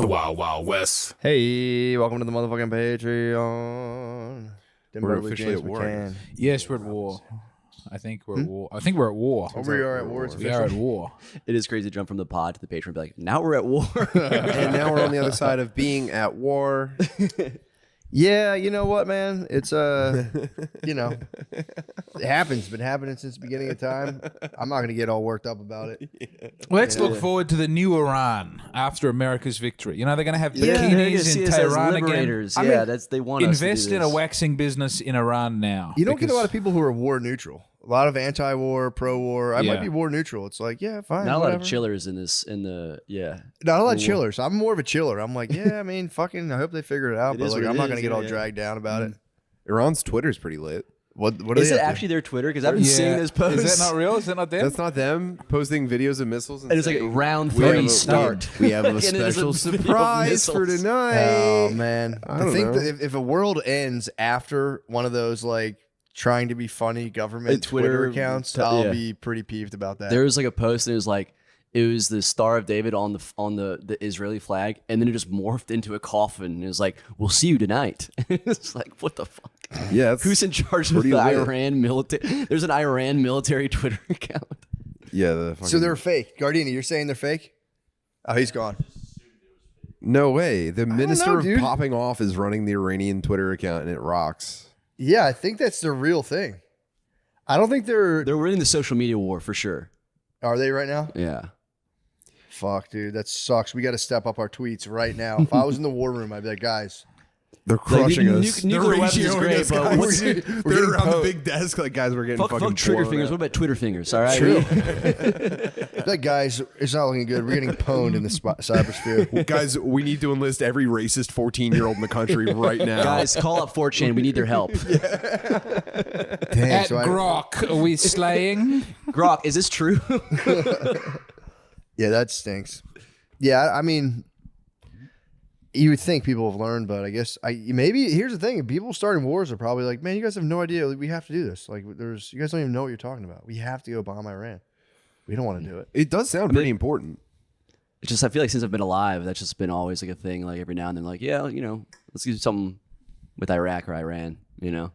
The Wild Wild West. Hey, welcome to the motherfucking Patreon. We're officially at war. Yes, we're at war. I think we're at war. I think we're at war. Oh, we are at war. It's We are at war. It is crazy to jump from the pod to the Patreon and be like, now we're at war. And now we're on the other side of being at war. Yeah, you know what, man? It's you know, it happens. Been happening since the beginning of time. I'm not gonna get all worked up about it. Let's look forward to the new Iran after America's victory. You know, they're going to have they're gonna bikinis see in us as Tehran again. liberators. I mean, that's they want us to Invest do in a this. waxing business in Iran now. You don't get a lot of people who are war neutral. A lot of anti-war, pro-war. I might Yeah. be war neutral. It's like, yeah, fine. Not a lot of whatever. chillers in this. In the Not a lot of chillers. I'm more of a chiller. I'm like, yeah, I mean, fucking, I hope they figure it out. It But is like, what I'm it not is, gonna get all yeah. dragged down about it. Iran's Twitter's pretty lit. What are Is they it up to? actually their Twitter? Because I've been seeing this post. Is that not real? Is that not them? That's not them posting videos of missiles. And And it's like saying, round "We have 30 a- start. We have a And it is a special video of surprise for missiles. tonight. Oh man, I I don't think know. that if a world ends after one of those like trying to be funny government Twitter Twitter accounts, yeah. I'll be pretty peeved about that. There was like a post and it was the Star of David on the Israeli flag, and then it just morphed into a coffin. And it was like, "We'll see you tonight." It's like, what the fuck? Yeah, it's Who's in charge of pretty the lit. Iran military? There's an Iran military Twitter account. Yeah, the So fucking- they're fake. Gardini, you're saying they're fake? Oh, he's gone. no way. The minister know, of dude. popping off is running the Iranian Twitter account, and it rocks. Yeah, I think that's the real thing. I don't think they're They're in the social media war for sure. are they right now? Yeah. Fuck, dude, that sucks. We got to step up our tweets right now. If I was in the war room, I'd be like, guys, They're crushing us. nuclear They're weapons is ratioing great, us, but guys. what's- They're getting around the poked. big desk like, guys, we're getting fucking Fuck trigger blown fingers. out. What about Twitter fingers? All right. true. Like, guys, it's not looking good. We're getting pwned in the cybersphere. Guys, we need to enlist every racist 14-year-old in the country right now. Guys, call up 4chan. We need their help. Dang, At so Grok, are we slaying? Grok, is this true? yeah, that stinks. Yeah, I mean, you would think people have learned, but I guess maybe here's the thing: people starting wars are probably like, man, you guys have no idea. We have to do this. Like, you guys don't even know what you're talking about. We have to go bomb Iran. We don't want to do it. It does sound pretty important. It's just I feel like since I've been alive, that's just been always like a thing. Like every now and then, like let's do something with Iraq or Iran. You know.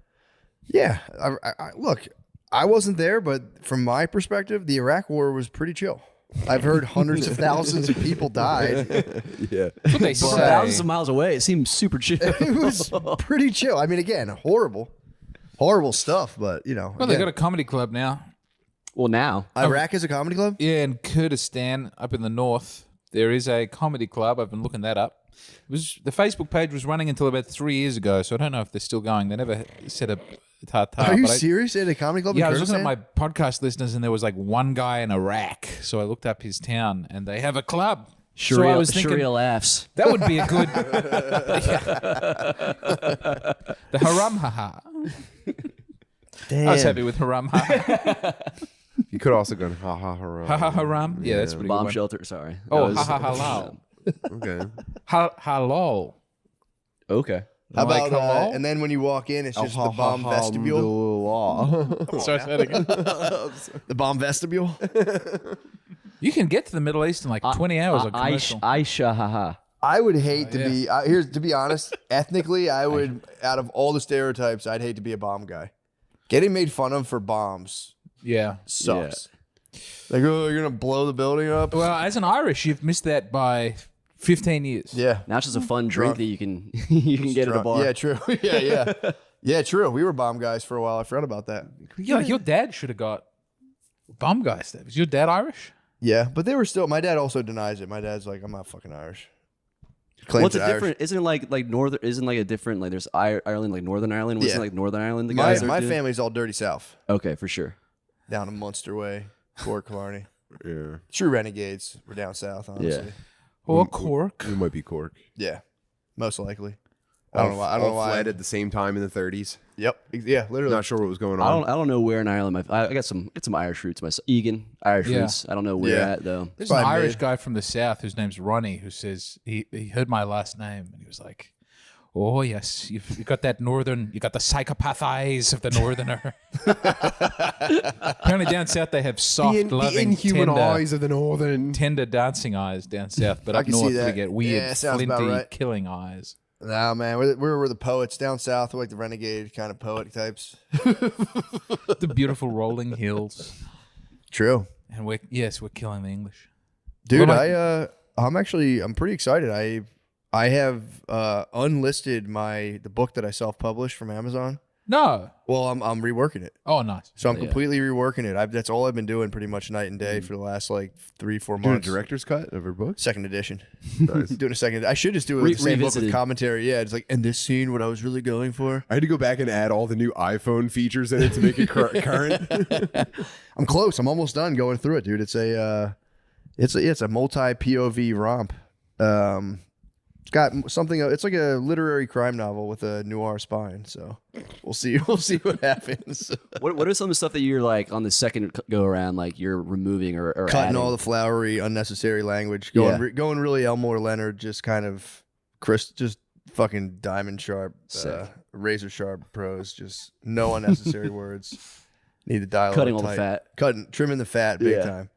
Yeah, I look, I wasn't there, but from my perspective, the Iraq War was pretty chill. I've heard hundreds of thousands of people died. Yeah. That's what they From say. thousands of miles away, it seems super chill. It was pretty chill. I mean, again, horrible stuff, but you know. Well, they again, got a comedy club now. Well, now Iraq is a comedy club. Yeah, in Kurdistan, up in the north, there is a comedy club. I've been looking that up. The Facebook page was running until about 3 years ago, so I don't know if they're still going. They never said a ta-ta. Are you but serious? In a comedy club? Yeah, I in was looking at Kurdistan? my podcast listeners, and there was like one guy in Iraq. So I looked up his town, and they have a club. So I was thinking Sharia laughs. that would be a good. The haram haha. Damn. I was happy with haram haha. You could also go ha ha haram. Ha ha haram. Yeah, that's a pretty good. Bomb one. shelter. Sorry. Oh, That was- ha ha halal. Okay. Halal. Okay. How Like about hello? and then when you walk in, it's just the bomb vestibule. Sorry, say that again. The bomb vestibule. You can get to the Middle East in like 20 hours on commercial. Aisha, haha. I would hate to yeah. be here's to be honest. Ethnically, I would out of all the stereotypes, I'd hate to be a bomb guy. Getting made fun of for bombs Yeah. sucks. Like, oh, you're gonna blow the building up. Well, as an Irish, you've missed that by 15 years. Yeah. Now it's just a fun drink Drunk. that you can you can get at a bar. Yeah, true. Yeah, true. We were bomb guys for a while. I forgot about that. Yeah, your dad should have got bomb guy status. Is your dad Irish? Yeah, but they were still. My dad also denies it. My dad's like, I'm not fucking Irish. Claims What's it it Irish. different? Isn't it like northern? Isn't like a different like there's Ireland like Northern Ireland? Wasn't Yeah. like Northern Ireland the My guys? my are family's all dirty south, Okay, for sure. down in Munster Way, Cork, Killarney. Yeah. True renegades. We're down south, honestly. Or Cork? We might be Cork. Yeah, most likely. I don't know why. I don't know why. Fled at the same time in the 30s. Yep. Yeah, literally. Not sure what was going I on. don't know where in Ireland. I got some Irish roots myself. Egan Irish Yeah. roots. I don't know where Yeah. at though. There's an Probably Irish mid. guy from the south whose name's Ronnie who says he heard my last name and he was like, Oh yes, you've got that northern. You got the psychopath eyes of the northerner. Apparently down south they have soft, The loving, inhuman tender, eyes of the northern. tender dancing eyes down south. But up can see north we that. get weird, Yeah, sounds about flinty, right. killing eyes. Nah, man, we're the poets down south. We're like the renegade kind of poet types. The beautiful rolling hills, True, and we're killing the English. dude. Well, I'm pretty excited. I have unlisted the book that I self-published from Amazon. No. Well, I'm reworking it. Oh, nice. So I'm completely reworking it. That's all I've been doing pretty much night and day for the last like 3-4 Doing a months. director's cut of her book. Second edition. Nice. Doing a second. I should just do it with the same book with Revisited. commentary. Yeah, it's like, and this scene, what I was really going for. I had to go back and add all the new iPhone features in it to make it current. I'm close. I'm almost done going through it, dude. It's a multi POV romp. It's got something. It's like a literary crime novel with a noir spine. So we'll see. We'll see what happens. What are some of the stuff that you're like on the second go around, like you're removing or Cutting adding? all the flowery, unnecessary language. Yeah. Going really Elmore Leonard. Just kind of just fucking diamond sharp, Sick. razor sharp prose. Just no unnecessary words. Need to dial Cutting it all the tight. fat. Trimming the fat big Yeah. time.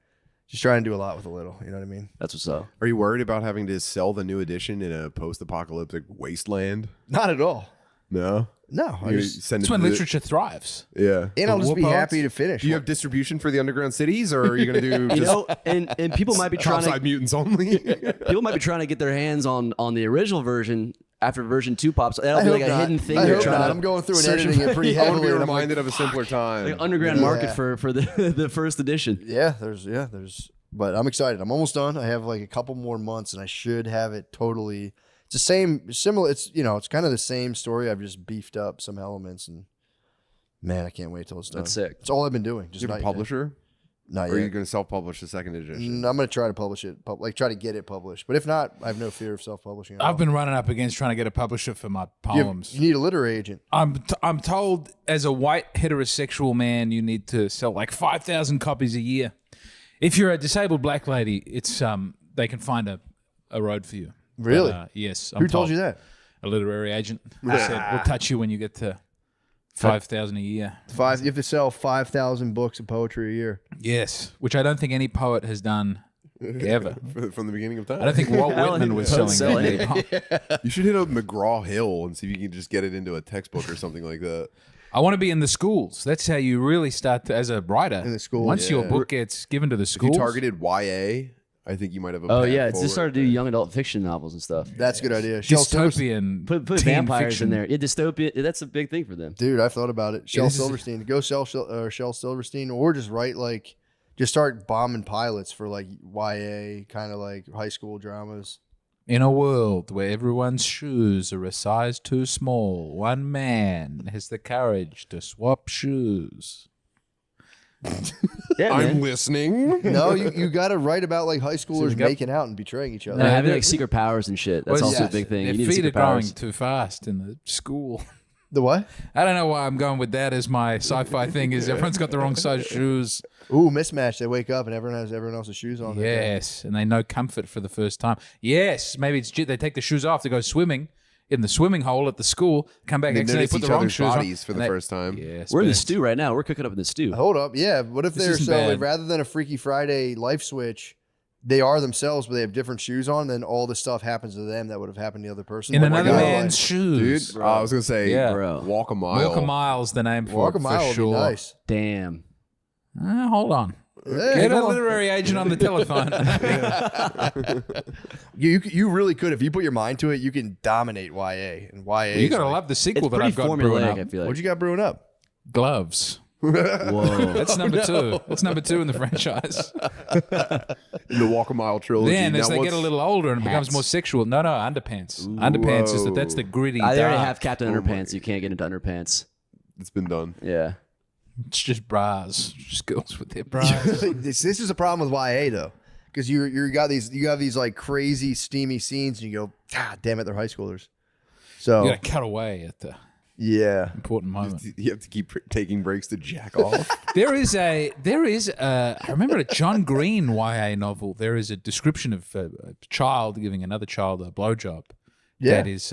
Just trying to do a lot with a little. You know what I mean? That's what's up. Are you worried about having to sell the new edition in a post-apocalyptic wasteland? Not at all. No. No, I You just, send That's it when to the- literature thrives. Yeah. and I'll The just war be poets? happy to finish. Do you have distribution for the underground cities, or are you going to do You just know, and people might be trying topside to mutants only? people might be trying to get their hands on the original version after version 2 pops. That'll I be hope like a not. hidden thing I they're hope trying not. to I'm going through and search editing it pretty I want to heavily. be and I'm like, reminded of a simpler time. like underground Yeah. market for the first edition. there's. But I'm excited. I'm almost done. I have like a couple more months, and I should have it totally. It's the same, similar. It's it's kind of the same story. I've just beefed up some elements, and man, I can't wait till it's done. That's sick. It's all I've been doing. Just Do you have a night and day. publisher? Not Or are you yet. going to self-publish the second edition? I'm going to try to publish it. Try to get it published. But if not, I have no fear of self-publishing. at all. I've been running up against trying to get a publisher for my You, poems. you need a literary agent. I'm told as a white heterosexual man you need to sell like 5,000 copies a year. If you're a disabled black lady, it's they can find a road for you. Really? But, yes. Who told you that? A literary agent said we'll touch you when you get to 5,000 a year. You have to sell 5,000 books of poetry a year. Yes, which I don't think any poet has done ever. From the beginning of time? I don't think Walt I don't Whitman think was poets selling sell that many poems. You should hit up McGraw Hill and see if you can just get it into a textbook or something like that. I want to be in the schools. That's how you really start to, as a writer. In the schools, Once your yeah. book gets given to the If you schools. targeted YA, I think you might have a Oh path yeah, it's forward. just started to do young adult fiction novels and stuff. That's a good idea. Shel Silverstein. dystopian Put teen vampires fiction. in there. Yeah, dystopia. That's a big thing for them. Dude, I've thought about it. Shel this is- Silverstein. Go Shel Silverstein, or just write just start bombing pilots for like YA, kind of like high school dramas. In a world where everyone's shoes are a size too small, one man has the courage to swap shoes. Yeah, I'm man. listening. No, you got to write about like high schoolers Yep. making out and betraying each other. No, having they're- like secret powers and shit. That's Well, also yes, a big thing. Their You need feet are secret growing powers. too fast in the school. The what? I don't know why I'm going with that as my sci-fi thing. Is everyone's got the wrong size shoes? Ooh, mismatch. They wake up and everyone has everyone else's shoes on. Yes, and they know comfort for the first time. Yes, maybe it's they take the shoes off to go swimming in the swimming hole at the school. Come back They accidentally notice put each the wrong other's shoes on. bodies for the and they- first time. Yes, We're in but the it's- stew right now. We're cooking up in the stew. Hold up. Yeah. What if This they're isn't so bad. rather than a Freaky Friday life switch, they are themselves, but they have different shoes on. Then all the stuff happens to them that would have happened to the other person. in Oh my another God. man's Dude, shoes. I was going to say, Yeah. Bro. walk a mile. Walk a mile's the name for Walk a it, mile for would sure. be nice. Damn. Hold on. Yeah, Get a come on. literary agent on the telephone. You really could if you put your mind to it. You can dominate YA and YA. You is gotta like- love the It's sequel that pretty I've got brewing formulaic, up. I feel What like. you got brewing up? Gloves. Whoa. That's number two. That's number two in the franchise. In the Walk a Mile trilogy. Then, as Now they what's- get a little older and it becomes Hats. more sexual, no, underpants. Underpants is that's the gritty. I already dark. have Captain Oh my Underpants. You can't get into underpants. It's been done. Yeah. It's just bras, just girls with their bras. this is a problem with YA though, because you have these like crazy steamy scenes, and you go, God damn it, they're high schoolers. So You gotta cut away at the yeah, important moment. You have to keep taking breaks to jack off. There is I remember a John Green YA novel. There is a description of a child giving another child a blowjob. Yeah. That is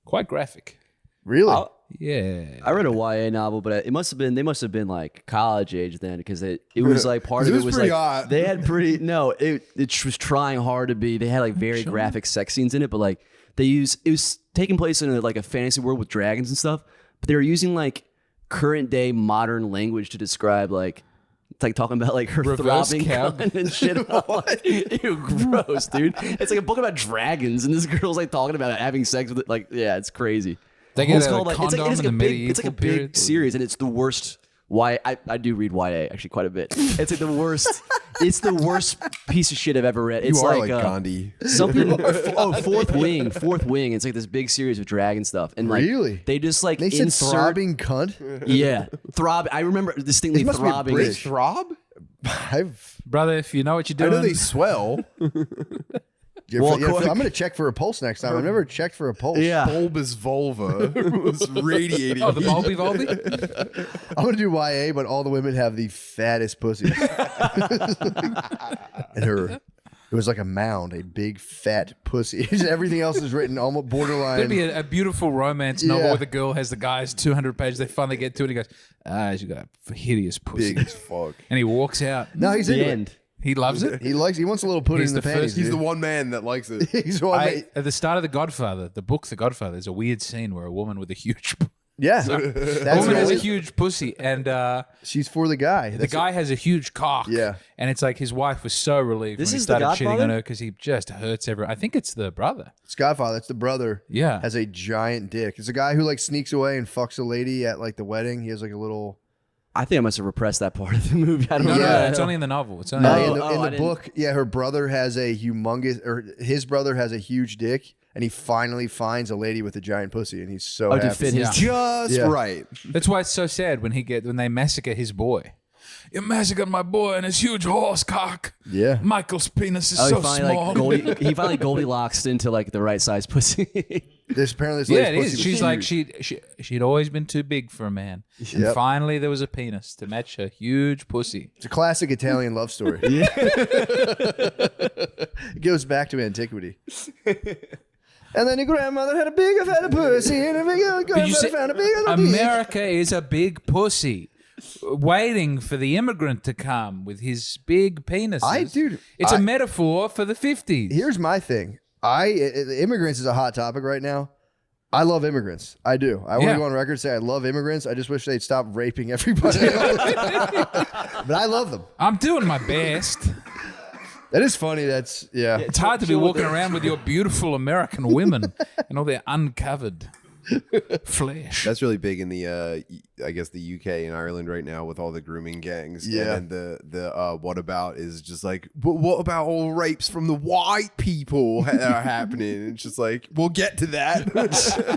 Quite graphic. Really? Yeah. I read a YA novel, but they must have been like college age then, because it was like part of It it was was pretty like hot. they had pretty it was trying hard to be. They had like very graphic sex scenes in it, but like it was taking place in a fantasy world with dragons and stuff. But they were using like current day modern language to describe like. It's like talking about like her Reverse throbbing cow. cunt and shit. Ew, gross, dude. It's like a book about dragons, and this girl's like talking about having sex with it. Like, yeah, it's crazy. They get It's a called like condom it's in like the a big medieval it's like a period. big series, and it's the worst. Why I do read YA actually quite a bit. It's like the worst. It's the worst piece of shit I've ever read. It's You are like Gandhi. some people. Fourth Wing. It's like this big series of dragon stuff, and like Really? they just like They said insert. throbbing cunt. Yeah, throb. I remember distinctly It must be a throbbing. British. Throb? I've. Brother, if you know what you're I doing. know they swell. Well, I'm gonna check for a pulse next time. I've never checked for a pulse. Yeah. Bulbous vulva was radiating. Oh, the Volby Volby? I'm gonna do YA, but all the women have the fattest pussies. And it was like a mound, a big fat pussy. Everything else is written almost borderline. There'd be a beautiful romance novel Yeah. where the girl has the guy's 200 pages. They finally get to it. He goes, she's got a hideous pussy. Big as fuck. And he walks out. No, he's The into end. it. He loves it. He wants a little pudding He's in the the panties. first- He's dude. the one man that likes it. He's the one At the start of The Godfather, the book The Godfather, there's a weird scene where a woman with a huge yeah. a That's woman has a what huge pussy, and she's for the guy. the guy has a huge cock. Yeah. And it's like his wife was so relieved This when he is The started shitting on Godfather? her because he just hurts everyone. I think it's the brother. It's Godfather. That's the brother. Yeah. Has a giant dick. It's a guy who like sneaks away and fucks a lady at like the wedding. He has like a little. I think I must have repressed that part of the movie. I don't No, know. no, it's only in the novel. It's only No, in in the the, I in the didn't- book, yeah, her brother has a humongous, or his brother has a huge dick, and he finally finds a lady with a giant pussy, and he's so Oh, to happy. fit his. Just Yeah. right. That's why it's so sad when they massacre his boy. You massacred my boy and his huge horse cock. Yeah. Michael's penis is Oh, so he finally small. he finally Goldilocks into like the right size pussy. This apparently this Yeah, lady's it is. pussy She's was like huge. she'd always been too big for a man, and Yep. finally there was a penis to match her huge pussy. It's a classic Italian love story. Yeah. It goes back to antiquity. And then your grandmother had a bigger, fatter pussy, and a bigger Did you grandmother say found a bigger dick. America is a big pussy, waiting for the immigrant to come with his big penises. It's a metaphor for the 50s. Here's my thing. Immigrants is a hot topic right now. I love immigrants. I do. I want Yeah. to go on record and say I love immigrants. I just wish they'd stop raping everybody. But I love them. I'm doing my best. That is funny. That's yeah. It's hard to be walking around with your beautiful American women and all their uncovered flesh. That's really big in the I guess the UK and Ireland right now with all the grooming gangs. Yeah. And then the what about is just like, but what about all rapes from the white people that are happening? It's just like, we'll get to that.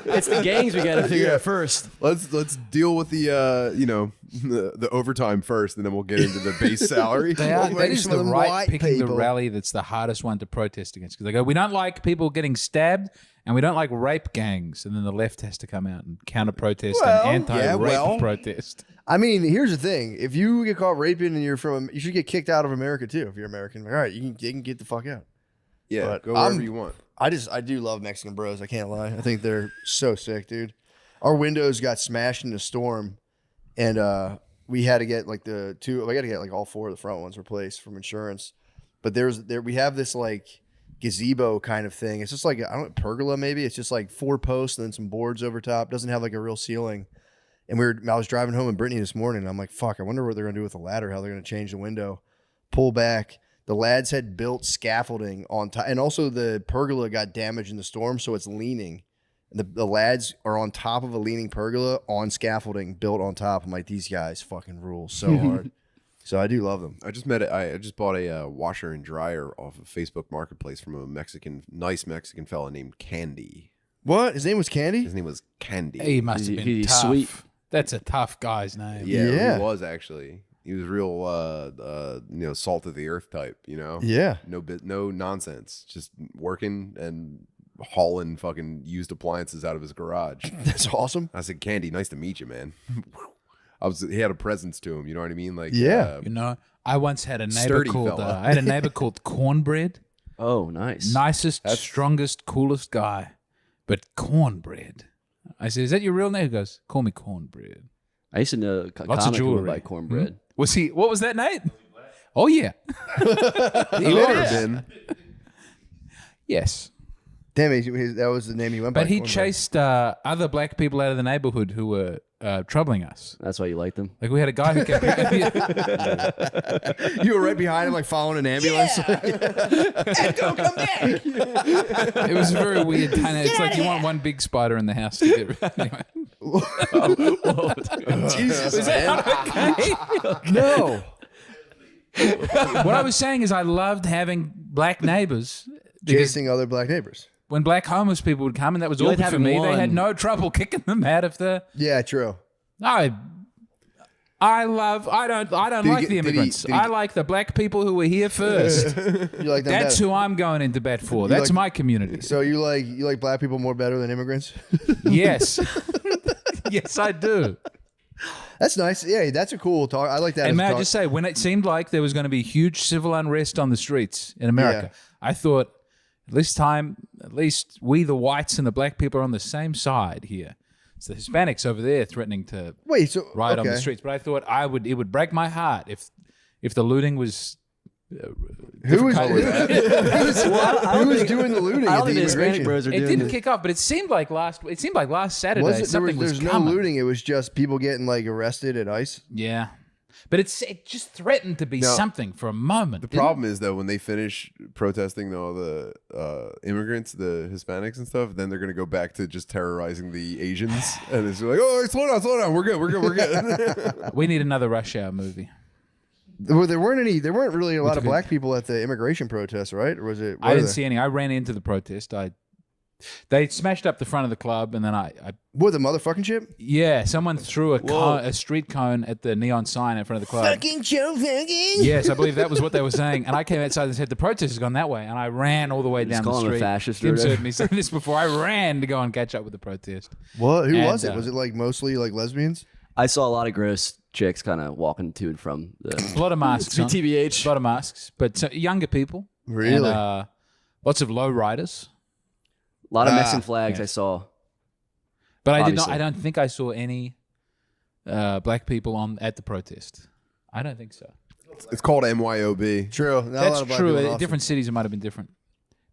It's the gangs we got to figure Yeah. out first. Let's deal with the the overtime first, and then we'll get into the base salary. That is some the of them right white picking the people. rally that's the hardest one to protest against. Because they go, we don't like people getting stabbed and we don't like rape gangs. And then the left has to come out and counter protest Well, and anti-rape yeah, protest. I mean, here's the thing: if you get caught raping and you're from, you should get kicked out of America too. If you're American, all right, you can get the fuck out. Yeah, But go wherever I'm- you want. I do love Mexican bros. I can't lie. I think they're so sick, dude. Our windows got smashed in a storm, and we had to get like we got to get like all four of the front ones replaced from insurance. But we have this like gazebo kind of thing. It's just like I don't know, pergola maybe. It's just like 4 posts and then some boards over top. Doesn't have like a real ceiling. And I was driving home with Brittany this morning. And I'm like, fuck, I wonder what they're gonna do with the ladder. How they're gonna change the window, pull back. The lads had built scaffolding on top, and also the pergola got damaged in the storm, so it's leaning. And the lads are on top of a leaning pergola on scaffolding built on top. I'm like, these guys fucking rule so hard. So I do love them. I just bought a washer and dryer off of Facebook Marketplace from a nice Mexican fella named Candy. What? His name was Candy? His name was Candy. He must have been He's tough. sweet. That's a tough guy's name. Yeah. He was actually. He was real, salt of the earth type. Yeah. No nonsense. Just working and hauling fucking used appliances out of his garage. That's awesome. I said, Candy, nice to meet you, man. He had a presence to him. You know what I mean? Like, Yeah. You know, I once had a neighbor Sturdy called fella. I had a neighbor called Cornbread. Oh, nice. Nicest, strongest, coolest guy. but cornbread. I said, "Is that your real name?" He goes, "Call me cornbread." I used to know Lots of comic who jewelry. would buy cornbread. Was he? What was that, Nate? Oh yeah, He would have been. yes. Damn, that was the name he went by. But he Cornbread. chased other black people out of the neighborhood who were troubling us. That's why you liked them. Like we had a guy who kept. You were right behind him, like following an ambulance. Don't come back. It was a very weird kind of. It's like you want one big spider in the house to get. Anyway. Jesus, Is that not okay? no. What I was saying is I loved having black neighbors. Because Chasing other black neighbors. when black homeless people would come, and that was You all like for having me, they one. had no trouble kicking them out of the. Yeah, true. I don't like the immigrants. did he- I like the black people who were here first. You like them That's better. who I'm going into bat for. That's like- my community. So you like black people more better than immigrants? Yes. Yes, I do. That's nice. Yeah, that's a cool talk. I like that. And as a may I talk. just say, when it seemed like there was going to be huge civil unrest on the streets in America, I thought, at least we, the whites and the black people, are on the same side here. It's the Hispanics over there threatening to Wait, so riot on the okay. streets. But I thought it would break my heart if the looting was. Who was kind of- who was doing the looting? I at don't the think the Hispanic immigration? bros are It doing didn't it. kick off, but it seemed like last Saturday Was it, something was there's no coming. looting. It was just people getting like arrested at ICE. Yeah, but it just threatened to be something for a moment. The problem is though, when they finish protesting all the immigrants, the Hispanics and stuff, then they're gonna go back to just terrorizing the Asians, and it's like, oh, slow down, we're good. We need another Rush Hour movie. Well, there weren't really a lot of black people at the immigration protests, right? Or was it? I didn't see any. I ran into the protest. They smashed up the front of the club, and then What, the motherfucking ship? yeah, someone threw a street cone at the neon sign in front of the club. Fucking Joe fucking. Yes, I believe that was what they were saying. And I came outside and said, the protest has gone that way. And I ran all the way down the calling him a street. fascist or Tim's whatever. heard me say this before. I ran to go and catch up with the protest. What? Who And, was it? Was it like mostly like lesbians? I saw a lot of gross chicks kind of walking to and from the A lot of masks. on. TBH. A lot of masks. But younger people. Really? And, lots of low riders. A lot of Mexican flags I saw. But I Obviously. don't think I saw any black people at the protest. I don't think so. It's called MYOB. True. Not a lot That's of black true. people in In Austin. different cities, it might have been different.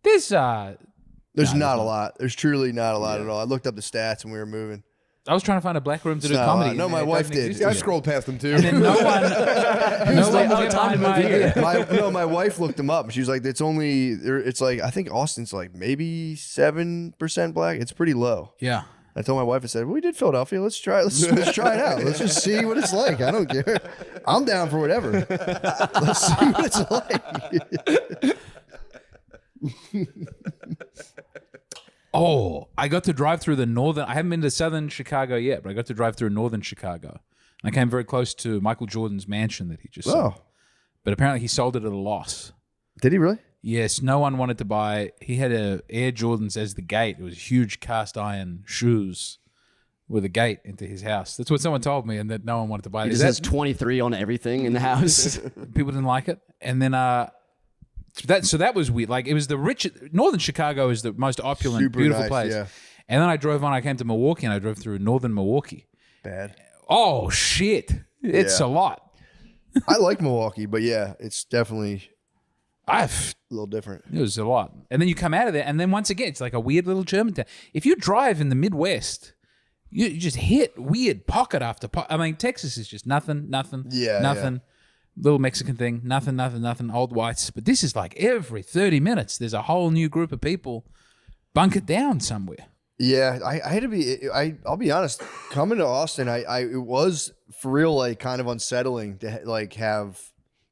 There's There's not a lot. There's truly not a lot at all. I looked up the stats when we were moving. I was trying to find a black room to do It's not a lot. comedy. No, and my it wife doesn't did. exist Yeah, I yet. scrolled past them too. And then no one like, was oh, time to move here. My wife looked them up. She was like, it's like, I think Austin's like maybe 7% black. It's pretty low. Yeah. I told my wife, I said, well, we did Philadelphia. Let's try it out. Let's just see what it's like. I don't care. I'm down for whatever. Let's see what it's like. Oh, I got to drive through the northern. I haven't been to southern Chicago yet, but I got to drive through northern Chicago. And I came very close to Michael Jordan's mansion that he just sold. Oh, But apparently he sold it at a loss. did he really? Yes, no one wanted to buy. He had Air Jordans as the gate. It was huge cast iron shoes with a gate into his house. That's what someone told me, and that no one wanted to buy it. It Is says that 23 on everything in the house. people didn't like it? And then that was weird. Like it was the rich. Northern Chicago is the most opulent, Super beautiful nice, place. yeah. And then I drove on. I came to Milwaukee, and I drove through northern Milwaukee. Bad. Oh shit! It's Yeah. a lot. I like Milwaukee, but yeah, it's definitely A a little different. It was a lot. And then you come out of there, and then once again, it's like a weird little German town. If you drive in the Midwest, you just hit weird pocket after pocket. I mean, Texas is just nothing. Yeah, nothing. Little Mexican thing, nothing. Old whites. But this is like every 30 minutes, there's a whole new group of people bunkered down somewhere. Yeah, I had to be. I'll be honest. Coming to Austin, it was for real like kind of unsettling to like have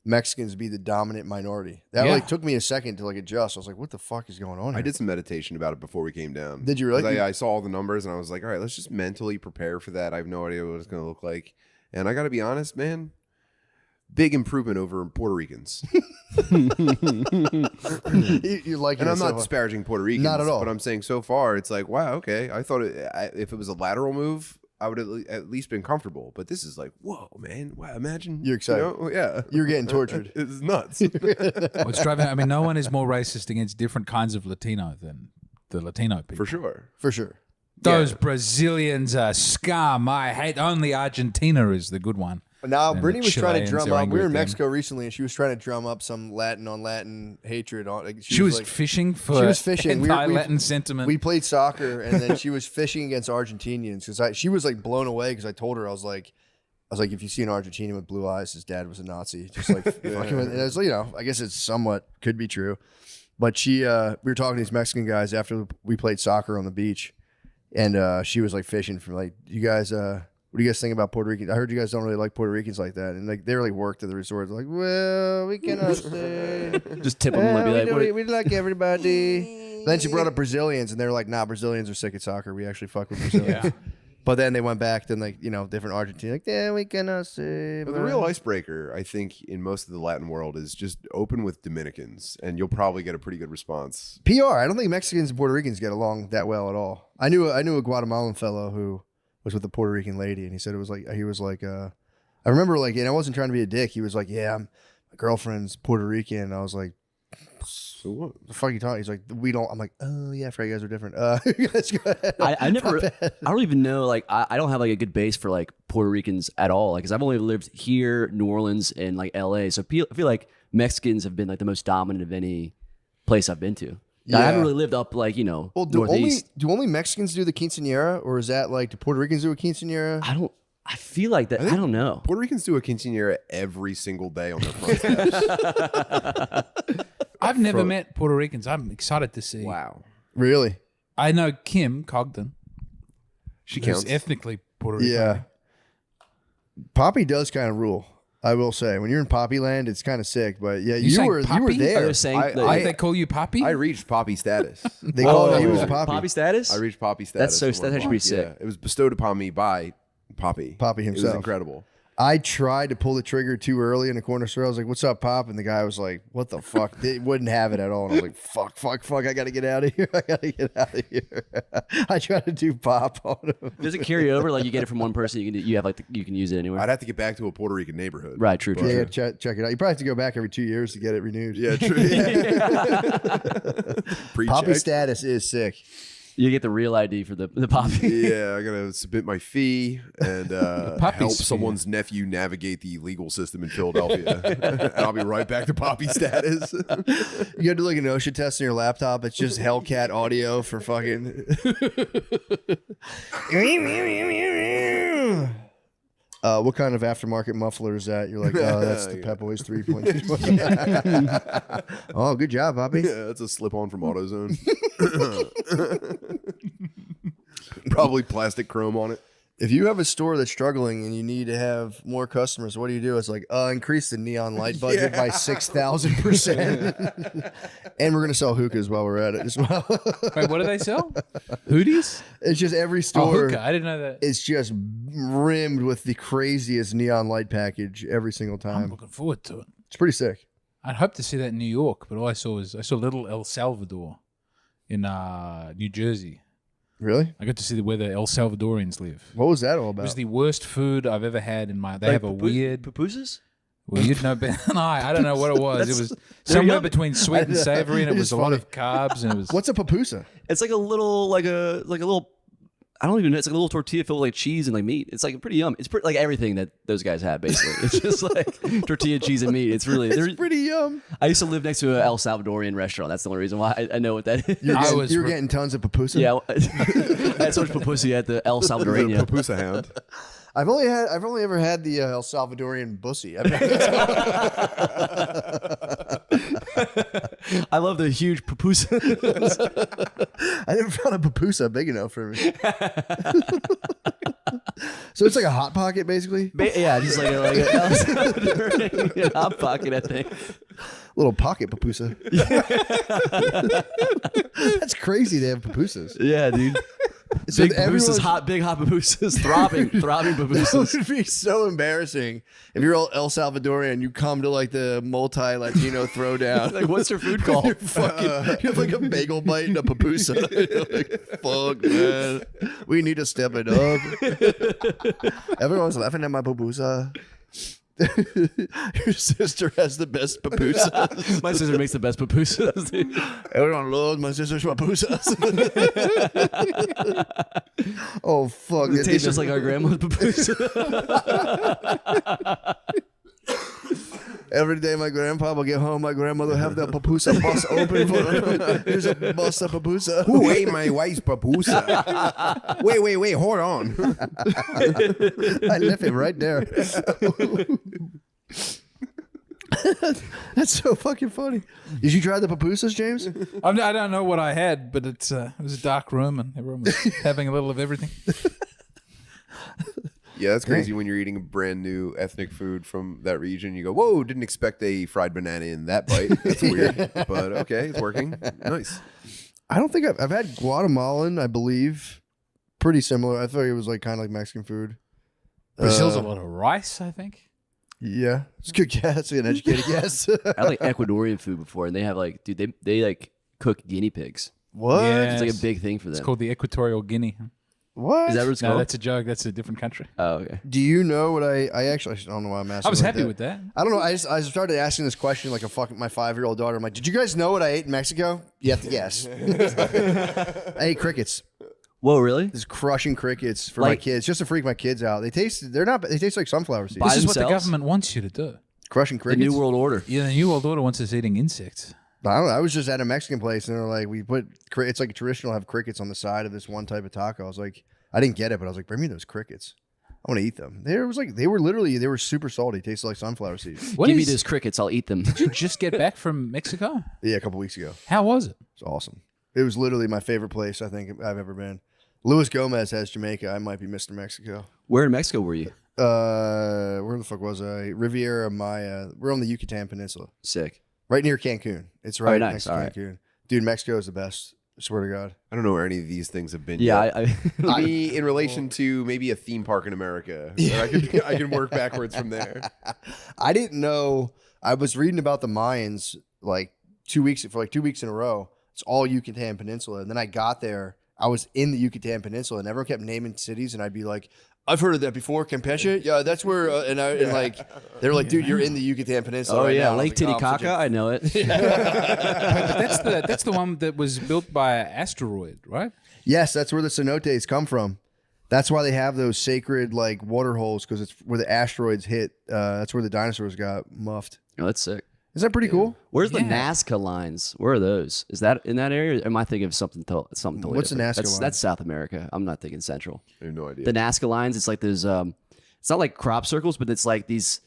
Mexicans be the dominant minority. That Yeah. like took me a second to like adjust. I was like, what the fuck is going on here? I did some meditation about it before we came down. Did you really? 'Cause I saw all the numbers and I was like, all right, let's just mentally prepare for that. I have no idea what it's going to look like. And I got to be honest, man, big improvement over Puerto Ricans. You like it And I'm so not far. disparaging Puerto Ricans. Not at all. But I'm saying so far, it's like, wow, okay. I thought if it was a lateral move, I would at least been comfortable. But this is like, whoa, man. Wow, imagine. You're excited. You know? Yeah. You're getting tortured. It's nuts. What's driving? I mean, no one is more racist against different kinds of Latino than the Latino people. For sure. For sure. Those Brazilians are scum. I hate. Only Argentina is the good one. Now, And Brittany the was trying to Chileans drum are up. angry We were in at them. Mexico recently, and she was trying to drum up some Latin on Latin hatred. She was like, fishing for she was fishing. anti-Latin sentiment. We played soccer, and then she was fishing against Argentinians because she was like blown away because I told her I was like, if you see an Argentinian with blue eyes, his dad was a Nazi. Just like fucking with, and it was, I guess it's somewhat could be true, but we were talking to these Mexican guys after we played soccer on the beach, and she was like fishing from like, you guys. What do you guys think about Puerto Rican? I heard you guys don't really like Puerto Ricans like that, and like they really worked at the resort. They're like, well, we cannot say. Just tip them and be like, we like everybody. Then she brought up Brazilians, and they're like, nah, Brazilians are sick at soccer. We actually fuck with Brazilians. Yeah. But then they went back to like, different Argentina. Like, yeah, we cannot say. But the real icebreaker, I think, in most of the Latin world is just open with Dominicans, and you'll probably get a pretty good response. PR. I don't think Mexicans and Puerto Ricans get along that well at all. I knew a Guatemalan fellow who was with a Puerto Rican lady, and he said it was like I remember like, and I wasn't trying to be a dick. He was like, yeah, my girlfriend's Puerto Rican. And I was like, So what? the fuck are you talking? He's like, we don't. I'm like, oh yeah, I forgot you guys are different. You guys go ahead. I don't even know, like, I don't have like a good base for like Puerto Ricans at all, like, because I've only lived here, New Orleans, and like LA, so I feel like Mexicans have been like the most dominant of any place I've been to. Yeah. I haven't really lived up like, Well, do northeast. only Mexicans do the quinceañera, or is that like do Puerto Ricans do a quinceañera? I feel like that. I don't know. Puerto Ricans do a quinceañera every single day on their front steps. I've never met Puerto Ricans. I'm excited to see. Wow. Really? I know Kim Cogden. She who's counts. ethnically Puerto Rican. Yeah. Poppy does kind of rule. I will say, when you're in Poppy Land, it's kind of sick. But yeah, you saying were Poppy? there. Are they saying Like they call you Poppy? I reached Poppy status. They call he was a Poppy Poppy. status? I reached Poppy status. That's at one actually point. pretty sick. Yeah, it was bestowed upon me by Poppy. Poppy It himself. was incredible. I tried to pull the trigger too early in the corner store. I was like, "What's up, Pop?" And the guy was like, "What the fuck?" They wouldn't have it at all. And I was like, "Fuck! I gotta get out of here! I gotta get out of here!" I tried to do Pop on him. Does it carry over? Like you get it from one person, you have like you can use it anywhere. I'd have to get back to a Puerto Rican neighborhood. Right, true. Yeah, check it out. You probably have to go back every 2 years to get it renewed. Yeah, true. Pre-check. Poppy status is sick. You get the real ID for the Poppy. Yeah, I gotta submit my fee and Poppy's help fee. someone's nephew navigate the legal system in Philadelphia, and I'll be right back to Poppy status. You gotta do like an OSHA test on your laptop. It's just Hellcat audio for fucking. What kind of aftermarket muffler is that? You're like, oh, that's the Pep Boys 3.2. Oh, good job, Bobby. Yeah, that's a slip-on from AutoZone. Probably plastic chrome on it. If you have a store that's struggling and you need to have more customers, what do you do? It's like, increase the neon light budget by 6,000%. And we're going to sell hookahs while we're at it as well. Wait, what do they sell? Hooties? It's just every Oh, store. hookah. I didn't know that. It's just rimmed with the craziest neon light package every single I'm time. looking forward to it. It's pretty sick. I'd hope to see that in New York, but all I saw little El Salvador in New Jersey. Really? I got to see where the El Salvadorians live. What was that all It about? was the worst food I've ever had in my. They Like have a weird. pupusas? Well, you'd know better than I don't know what it was. It was they're somewhere yummy. between sweet and savory, and it It's was a lot funny. of carbs, and it was. What's a papusa? It's like a little I don't even know. It's like a little tortilla filled with like cheese and like meat. It's like pretty yum. It's pretty like everything that those guys have basically. It's just like tortilla, cheese, and meat. It's really. It's pretty yum. I used to live next to an El Salvadorian restaurant. That's the only reason why I know what that is. You're getting tons of papusa. Yeah, I had so much pupusi at the El The Salvadorian. Papusa hound. I've only ever had the El Salvadorian bussy. I love the huge pupusa. I never found a papusa big enough for me. So it's like a hot pocket, basically. Yeah, just like a El Salvadorian hot pocket, I think. Little pocket papusa. That's crazy. They have papusas. Yeah, dude. So Big everyone's- pupusas, big hot pupusas, throbbing That pupusas. would be so embarrassing if you're El Salvadorian. You come to like the multi-Latino throwdown. Like, what's your food You're called? fucking, you have like a bagel bite and a papusa. You're like, fuck, man. We need to step it up. Everyone's laughing at my papusa. Your sister has the best pupusas. My sister makes the best pupusas. Dude. Everyone loves my sister's pupusas. Oh fuck! It tastes just like our grandma's pupusas. Every day my grandpa will get home, my grandmother have the papusa bus open for him. Here's a bus of papusa. Who ate my wife's papusa? Wait, hold on. I left it right there. That's so fucking funny. Did you try the papusas, James? I don't know what I had, but it was a dark room and everyone was having a little of everything. Yeah, that's crazy when you're eating a brand new ethnic food from that region. You go, whoa, didn't expect a fried banana in that bite. That's weird. But okay, it's working. Nice. I don't think I've had Guatemalan, I believe. Pretty similar. I thought it was like kind of like Mexican food. Brazil's a lot of rice, I think. Yeah. It's a good guess. An educated guess. I had like Ecuadorian food before, and they have like, dude, they like cook guinea pigs. What? Yeah. It's like a big thing for them. It's called the Equatorial Guinea. What? Is that what it's No, called? that's a joke. That's a different country. Oh, okay. Do you know what I actually don't know why I'm asking. I was like happy with that. I don't know. I started asking this question like a fucking my 5-year-old daughter. I'm like, did you guys know what I ate in Mexico? You have to guess. I ate crickets. Whoa, really? Just crushing crickets for my Like- kids, just to freak my kids out. They taste like sunflower seeds. By This is what the themselves? government wants you to do. Crushing The crickets. New World Order. Yeah, the New World Order wants us eating insects. I don't know. I was just at a Mexican place and they're like, it's like traditional to have crickets on the side of this one type of taco. I was like, I didn't get it, but I was like, bring me those crickets. I want to eat them. They were super salty. Tasted like sunflower seeds. What Give me is- those crickets. I'll eat them. Did you just get back from Mexico? Yeah, a couple weeks ago. How was it? It's awesome. It was literally my favorite place I think I've ever been. Luis Gomez has Jamaica. I might be Mr. Mexico. Where in Mexico were you? Where the fuck was I? Riviera Maya. We're on the Yucatan Peninsula, Sick. right near Cancun. It's right nice. next to All right. Cancun. Dude, Mexico is the best. I swear to God. I don't know where any of these things have been Yeah, yet. I Maybe in relation to maybe a theme park in America. Yeah. I can work backwards from there. I didn't know. I was reading about the Mayans like 2 weeks in a row. It's all Yucatan Peninsula. And then I got there. I was in the Yucatan Peninsula, and everyone kept naming cities, and I'd be like, "I've heard of that before, Campeche. Yeah, that's where." And like, they were like, "Dude, you're in the Yucatan Peninsula." Oh right yeah, now." I was Lake like, "Oh, I'm such Titicaca. I know it. But that's the one that was built by an asteroid, right? Yes, that's where the cenotes come from. That's why they have those sacred like water holes because it's where the asteroids hit. That's where the dinosaurs got muffed. Oh, that's sick. Isn't that pretty cool? Where's the Yeah. Nazca lines? Where are those? Is that in that area? Or am I thinking of something totally What's the different? Nazca line? That's South America. I'm not thinking Central. I have no idea. The Nazca lines. It's like there's it's not like crop circles, but it's like these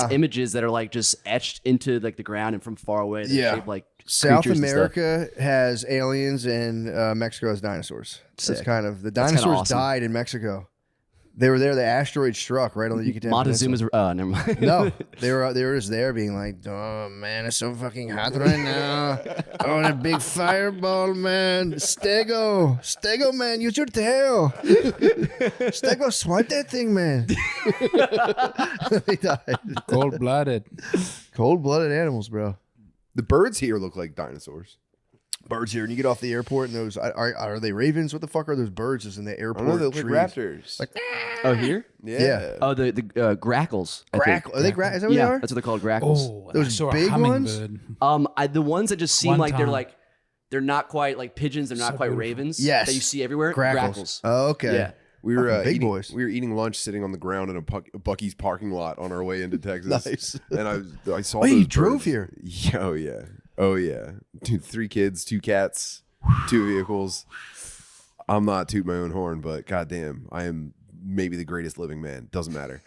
images that are like just etched into like the ground and from far away. They're Yeah. shaped like South creatures and stuff. America has aliens and Mexico has dinosaurs. That's Sick. kind of the That's kinda dinosaurs awesome. died in Mexico. They were there. The asteroid struck right on the Yucatan Montezuma's. Peninsula. Never mind. No, they were just there being like, "Oh man, it's so fucking hot right now. Oh, that big fireball, man. Stego, man, use your tail. Stego, swipe that thing, man." They died. Cold-blooded. Cold-blooded animals, bro. The birds here look like dinosaurs. Birds here, and you get off the airport, and those are they ravens? What the fuck are those birds just in the I airport? don't know, they look like trees? raptors. Like Oh, here? yeah. Oh, the grackles. I think. grackle. Are they grackle? Is that what Yeah, they are? that's what they're called. Grackles. Oh, Those I saw big a ones? hummingbird. The ones that just seem One like they're time. like they're not quite like pigeons. They're not So quite beautiful. ravens. Yes. that you see everywhere. Grackles. Oh, okay. Yeah. We were Fucking big eating, boys. We were eating lunch, sitting on the ground in a Bucky's parking lot on our way into Texas. Nice. And I saw. Oh, you those drove birds. here? Yeah, oh yeah. Dude, 3 kids, 2 cats, 2 vehicles. I'm not toot my own horn, but goddamn, I am maybe the greatest living man. Doesn't matter.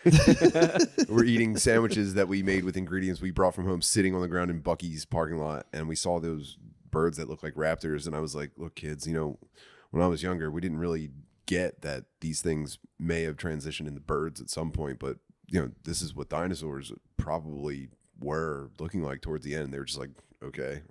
We're eating sandwiches that we made with ingredients we brought from home, sitting on the ground in Bucky's parking lot, and we saw those birds that look like raptors. And I was like, "Look, kids, when I was younger, we didn't really get that these things may have transitioned into birds at some point, but this is what dinosaurs probably were looking like towards the end." They were just like, okay.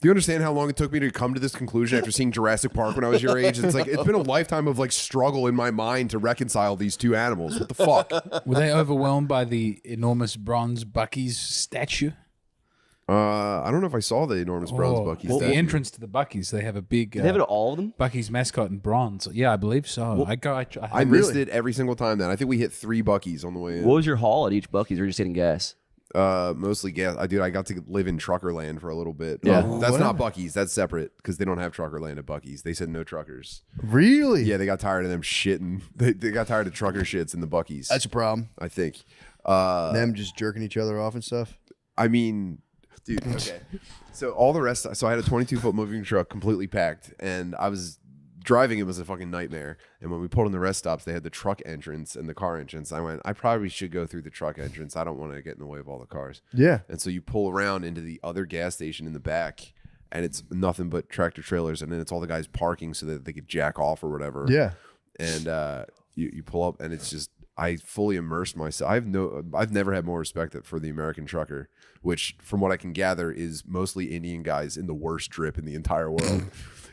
Do you understand how long it took me to come to this conclusion after seeing Jurassic Park when I was your age? It's like, it's been a lifetime of like struggle in my mind to reconcile these 2 animals. What the fuck? Were they overwhelmed by the enormous bronze Bucky's statue? I don't know if I saw the enormous bronze Buc-ee's. Well, the that year. entrance to the Buc-ee's, they have a big They have it at all of them. Buc-ee's mascot in bronze. Yeah, I believe so. I missed it every single time. Then I think we hit 3 Buc-ee's on the way in. What was your haul at each Buc-ee's? Or just getting gas? Mostly gas. I got to live in Truckerland for a little bit. Yeah. That's not Buc-ee's. That's separate because they don't have Truckerland at Buc-ee's. They said no truckers. Really? Yeah, they got tired of them shitting. They got tired of trucker shits in the Buc-ee's. That's a problem. I think. Them just jerking each other off and stuff. I mean, dude. Okay. So all the rest. So I had a 22-foot moving truck completely packed, and I was driving. It was a fucking nightmare. And when we pulled in the rest stops, they had the truck entrance and the car entrance. I went, I probably should go through the truck entrance. I don't want to get in the way of all the cars. Yeah. And so you pull around into the other gas station in the back, and it's nothing but tractor trailers, and then it's all the guys parking so that they could jack off or whatever. Yeah. And you pull up, and it's just I fully immersed myself. I've never had more respect for the American trucker, which from what I can gather is mostly Indian guys in the worst drip in the entire world.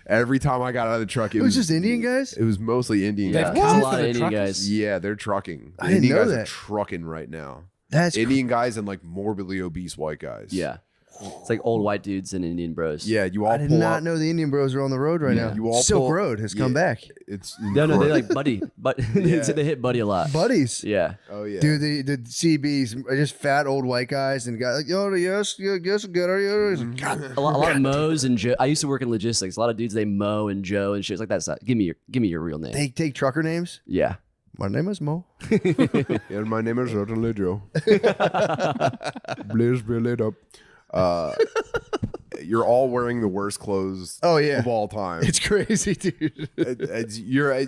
Every time I got out of the truck, It was just Indian guys? It was mostly Indian They've guys. come There's a for lot the of Indian truckers. guys. Yeah, they're trucking. I didn't Indian know guys are that. trucking right now. That's Indian guys and like morbidly obese white guys. Yeah. It's like old white dudes and Indian bros. Yeah, you all I did pull not up. know the Indian bros are on the road right now. You all Silk pull- Road has come Yeah. back. It's No, they incredible. like buddy. But they hit buddy a lot. Buddies. Yeah. Oh yeah, Dude, the CBs are just fat old white guys and guys like, yo, yes, good, are you? He's like, God. A lot of mows and Joe. I used to work in logistics. A lot of dudes they mow and Joe and shit. It's like that's not. Give me your real name. They take trucker names. Yeah. My name is Mo. yeah. My name is certainly Joe. Please fill it up. You're all wearing the worst clothes Oh, yeah. of all time. It's crazy, dude.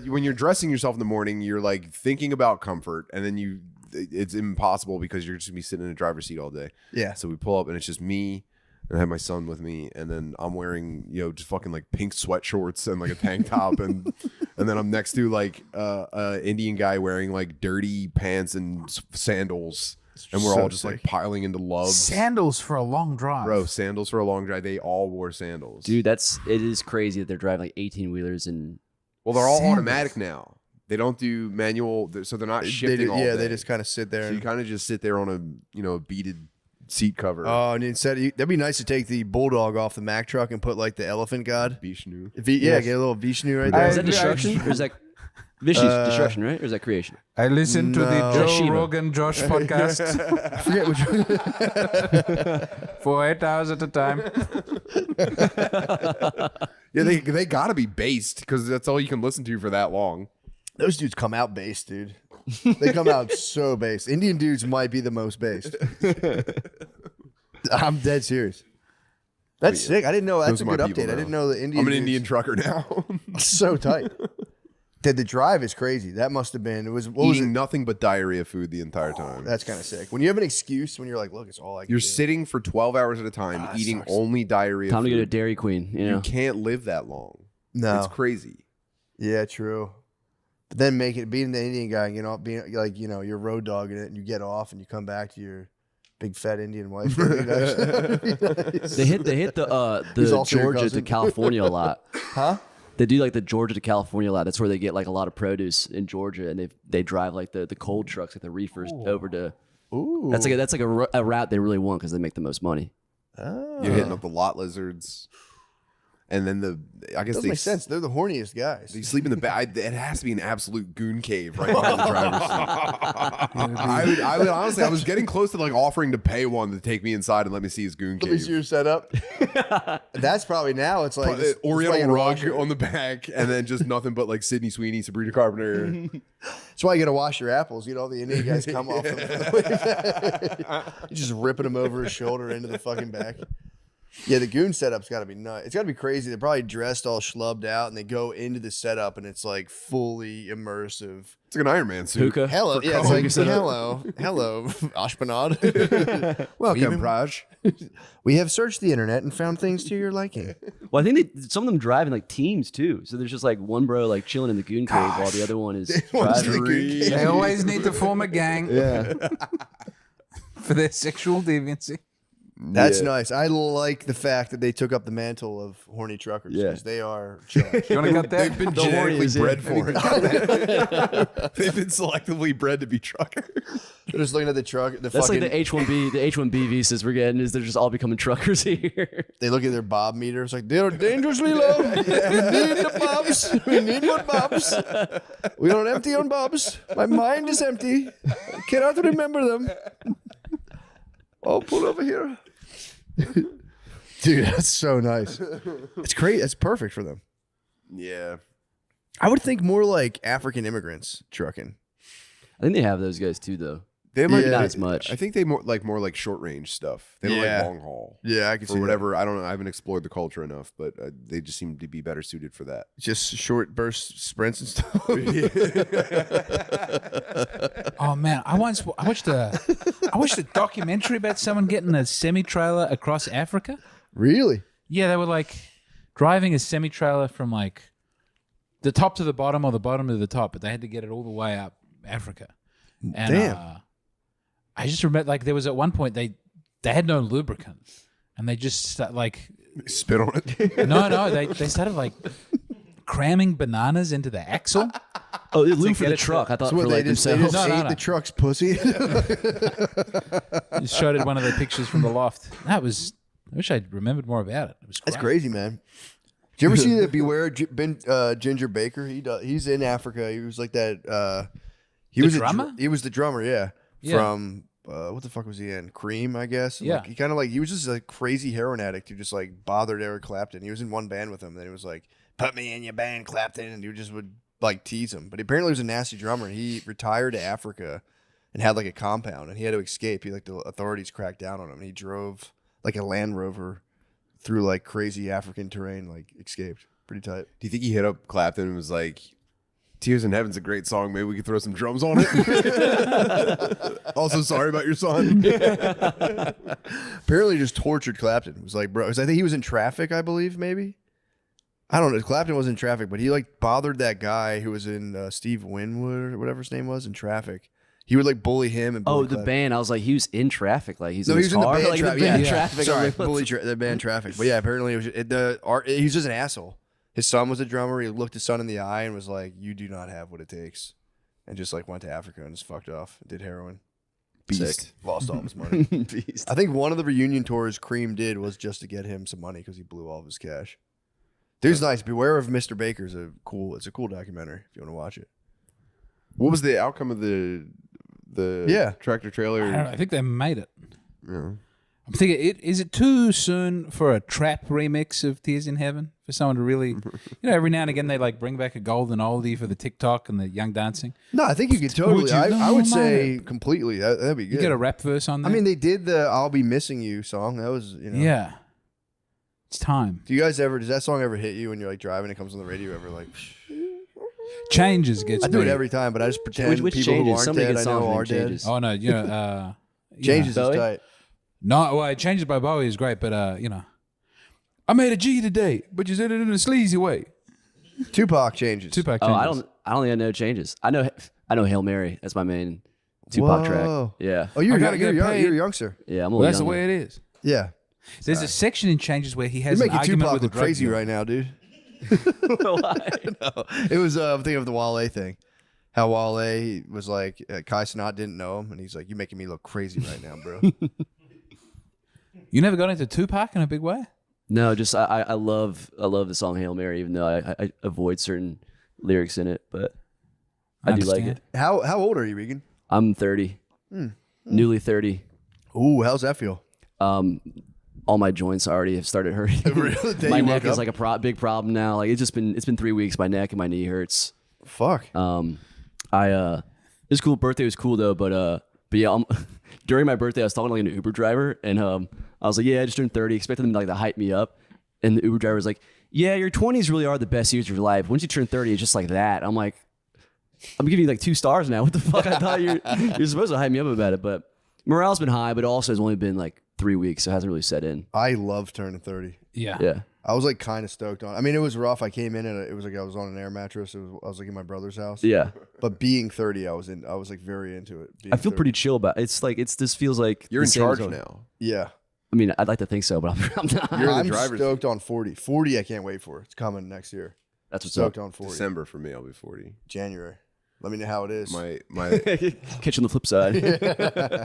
When you're dressing yourself in the morning, you're like thinking about comfort, and then it's impossible because you're just gonna be sitting in a driver's seat all day. Yeah. So we pull up, and it's just me, and I have my son with me, and then I'm wearing just fucking like pink sweat shorts and like a tank top, and then I'm next to like a Indian guy wearing like dirty pants and sandals. And we're So all just like sick. piling into loves. Sandals for a long drive. Bro, sandals for a long drive. They all wore sandals. Dude, it is crazy that they're driving like 18 wheelers and Well, they're all Sandals. automatic now. They don't do manual, so they're not shifting all day. They just kind of sit there. So you kind of just sit there on a beaded seat cover. Oh, and instead, that'd be nice to take the bulldog off the Mack truck and put like the elephant god. Vishnu. Get a little Vishnu right there. is that destruction or is that Vishnu's destruction, right? Or is that creation? I listened to the No. Joe Shiva. Rogan Josh podcast I forget which. for 8 hours at a time. Yeah, they got to be based because that's all you can listen to for that long. Those dudes come out based, dude. They come out so based. Indian dudes might be the most based. I'm dead serious. That's sick. I didn't know. That's Those a are my good people update. I now. didn't know the Indian. I'm an dudes- Indian trucker now. So tight. Dude, the drive is crazy. That must have been. It was. What was Eating it? nothing but diarrhea food the entire time. That's kind of sick. When you have an excuse, when you're like, "Look, it's all I can You're do." sitting for 12 hours at a time that eating sucks. only diarrhea Time to food. go to Dairy Queen. You know. You can't live that long. No. It's crazy. Yeah, true. But then being the Indian guy, being like, you're road dogging it, and you get off, and you come back to your big fat Indian wife. They hit He's the also your Georgia to cousin. California a lot. Huh? They do like the Georgia to California a lot. That's where they get like a lot of produce in Georgia, and they drive like the cold trucks, like the reefers, over to. Ooh. That's like a route they really want because they make the most money. Oh. You're hitting up the lot lizards. And then I guess Doesn't they make sense. They're the horniest guys. They sleep in the back. It has to be an absolute goon cave right behind the driver's seat. I would honestly, I was getting close to like offering to pay one to take me inside and let me see his goon Let me cave. see your setup. That's probably now. It's like this Oriental fucking rug washer. on the back, and then just nothing but like Sydney Sweeney, Sabrina Carpenter. That's why you got to wash your apples. The Indian guys come off. You're just ripping them over his shoulder into the fucking back. Yeah, the goon setup's got to be nuts. It's got to be crazy. They're probably dressed all schlubbed out, and they go into the setup, and it's like fully immersive. It's like an Iron Man suit. Hookah. Hello, yeah, it's like hello, Ashpanad. Welcome, Praj. We have searched the internet and found things to your liking. Well, I think some of them drive in like teams too. So there's just like one bro like chilling in the goon cave while the other one is One's driving. the goon cave. They always need to form a gang Yeah. for their sexual deviancy. That's nice. I like the fact that they took up the mantle of horny truckers because they are trash. You want to cut that? They've been genetically bred for it. They've been selectively bred to be truckers. They're just looking at the truck. That's like the H1B visas we're getting is they're just all becoming truckers here. They look at their bob meter. It's like, they're dangerously low. We need the bobs. We need more bobs. We don't empty on bobs. My mind is empty. I cannot remember them. Oh, pull over here. Dude, that's so nice. It's great. It's perfect for them. Yeah. I would think more like African immigrants trucking. I think they have those guys too, though. They might not as much. I think they more like short range stuff. They don't like long haul. Yeah, I can see For whatever. that. I don't know. I haven't explored the culture enough, but they just seem to be better suited for that. Just short burst sprints and stuff. Oh man, I watched a documentary about someone getting a semi-trailer across Africa. Really? Yeah, they were like driving a semi-trailer from like the top to the bottom or the bottom to the top, but they had to get it all the way up Africa. And, Damn. I just remember like there was at one point they had no lubricant and they just Spit on it. no they started like cramming bananas into the axle. Oh, they lube for get the it to- truck. I thought So for what, like they just themselves. No. ate the truck's pussy? Just showed it one of the pictures from the loft. I wish I'd remembered more about it. It was That's great. crazy, man. Did you ever see the Beware Ginger Baker? He's in Africa. He was like that. He The was drummer? He was the drummer. Yeah. Yeah. From what the fuck was he in? Cream, I guess. Yeah. Like, he was just a crazy heroin addict who just like bothered Eric Clapton. He was in one band with him. Then he was like, "Put me in your band, Clapton," and he just would like tease him. But apparently, he was a nasty drummer. He retired to Africa and had like a compound, and he had to escape. The authorities cracked down on him. And he drove like a Land Rover through like crazy African terrain, like escaped. Pretty tight. Do you think he hit up Clapton and was like, "Tears in Heaven's a great song. Maybe we could throw some drums on it." Also, sorry about your son. Apparently, just tortured Clapton. It was like, bro, 'cause I think he was in traffic, I believe, maybe. I don't know. Clapton was in traffic, but he like bothered that guy who was in Steve Winwood or whatever his name was in traffic. He would like bully him and bully Oh, the Clapton. band. I was like, he was in traffic. Like he's No, in he his was in the car. band like, traffic. the band Yeah. traffic. Sorry, I'm like, bully the band traffic. But yeah, apparently he's just an asshole. His son was a drummer. He looked his son in the eye and was like, "You do not have what it takes," and just like went to Africa and just fucked off. Did heroin. Beast. Sick. Lost all of his money. Beast. I think one of the reunion tours Cream did was just to get him some money because he blew all of his cash. Dude's nice. Beware of Mr. Baker's it's a cool documentary if you want to watch it. What was the outcome of the tractor trailer? I don't know, I think they made it. Yeah. I'm thinking, is it too soon for a trap remix of Tears in Heaven? For someone to really, every now and again they like bring back a golden oldie for the TikTok and the young dancing. No, I think you could totally. Would you I would know say completely. That'd be good. You get a rap verse on I there. mean, they did the "I'll Be Missing You" song. That was, yeah, it's time. Do you guys ever? Does that song ever hit you when you're like driving? It comes on the radio. Ever like? Changes gets I do it me. every time, but I just pretend Which people who changes? aren't Somebody dead gets I know songs are named dead. Changes. Oh no, Changes is Bowie? tight. No, well, Changes by Bowie is great, but I made a G today, but you said it in a sleazy way. Tupac Changes. Tupac Oh, Changes. I don't think I know Changes. I know Hail Mary. That's my main Tupac track. Whoa. Yeah. Oh, you're I gotta you're, get young, paid. you're a youngster. Yeah, I'm a Well, little that's the younger. way it is. Yeah, There's a section in Changes where he you're has an making argument Tupac with a look drug crazy dealer. right now, dude. Why? No, it was. I'm thinking of the Wale thing. How Wale was like, Kai Cenat didn't know him, and he's like, "You're making me look crazy right now, bro." You never got into Tupac in a big way? No, just I love the song Hail Mary, even though I avoid certain lyrics in it, but I do like understand. it. How old are you, Regan? I'm 30, newly 30. Ooh, how's that feel? All my joints already have started hurting. Really? The day My you neck woke is up? like a big problem now. Like it's been 3 weeks. My neck and my knee hurts. Fuck. This cool birthday was cool though, but yeah, during my birthday I was talking to like an Uber driver, and I was like, yeah, I just turned 30, expecting them to like to hype me up, and the Uber driver was like, yeah, your 20s really are the best years of your life. Once you turn 30, it's just like that. I'm like, I'm giving you like 2 stars now. What the fuck? I thought you're supposed to hype me up about it, but morale's been high, but also has only been like 3 weeks, so it hasn't really set in. I love turning 30. Yeah. Yeah. I was like kind of stoked on. I mean, it was rough. I came in and it was like I was on an air mattress. I was like in my brother's house. Yeah. But being 30, I was like very into it. Being I feel 30. pretty chill about it. It's like this feels like You're the in same charge as- now. Yeah. I mean, I'd like to think so, but I'm not. You're in the I'm driver's stoked on 40. 40, I can't wait for. It's coming next year. That's what's Stoked up. on 40. December for me. I'll be 40. January. Let me know how it is. My Catch on the flip side.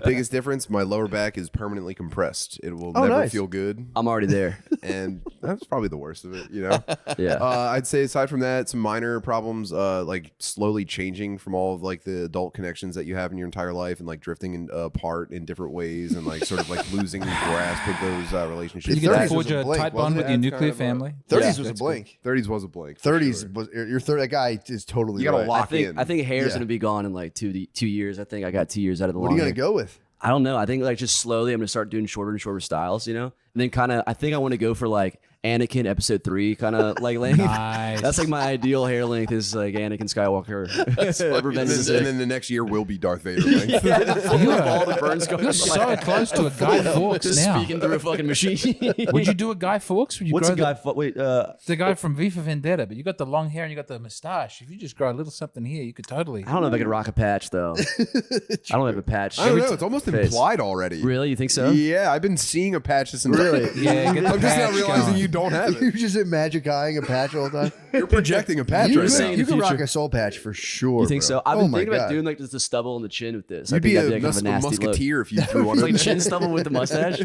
biggest difference: my lower back is permanently compressed. It will Oh, never nice. feel good, I'm already there. and that's probably the worst of it. You know. Yeah. I'd say aside from that, some minor problems, like slowly changing from all of like the adult connections that you have in your entire life, and like drifting apart in different ways, and like sort of like losing grasp of those relationships. You get to 30s forge was a a blink, tight wasn't bond with it? your That's nuclear kind of a- family. 30s was a blink. 30s was a blank. for 30s sure. was your third. That guy is totally You gotta right. lock in. I think hair's Yeah. gonna be gone in like 2 years. I think I got 2 years out of the What are long you hair. gonna go with? I don't know. I think like just slowly I'm gonna start doing shorter and shorter styles, you know? And then kind of I think I want to go for like Anakin episode 3 kind of like length. Nice. That's like my ideal hair length is like Anakin Skywalker. and, Revenge of the then, Sith. and then the next year will be Darth Vader. length. All the burns going. You're so close to a Guy Fawkes Just now. speaking through a fucking machine. Would you do a Guy Fawkes? Would you What's grow a guy? Wait, the guy from V for Vendetta, but you got the long hair and you got the mustache. If you just grow a little something here, you could totally. I don't know if I could rock a patch though. I don't have a patch. I don't know. It's almost face. implied already. Really? You think so? Yeah, I've been seeing a patch this entire. Yeah, get the I'm just not patch realizing going. you don't have You're it. just magic eyeing a patch all the time. You're projecting a patch You right could, now. you the could rock future. a soul patch for sure. You think bro. so? I've Oh been my thinking about God. doing like just the stubble and the chin with this. I You'd think be that'd a, be like kind of a nasty look. musketeer if you threw one. It's of like chin stubble with the mustache.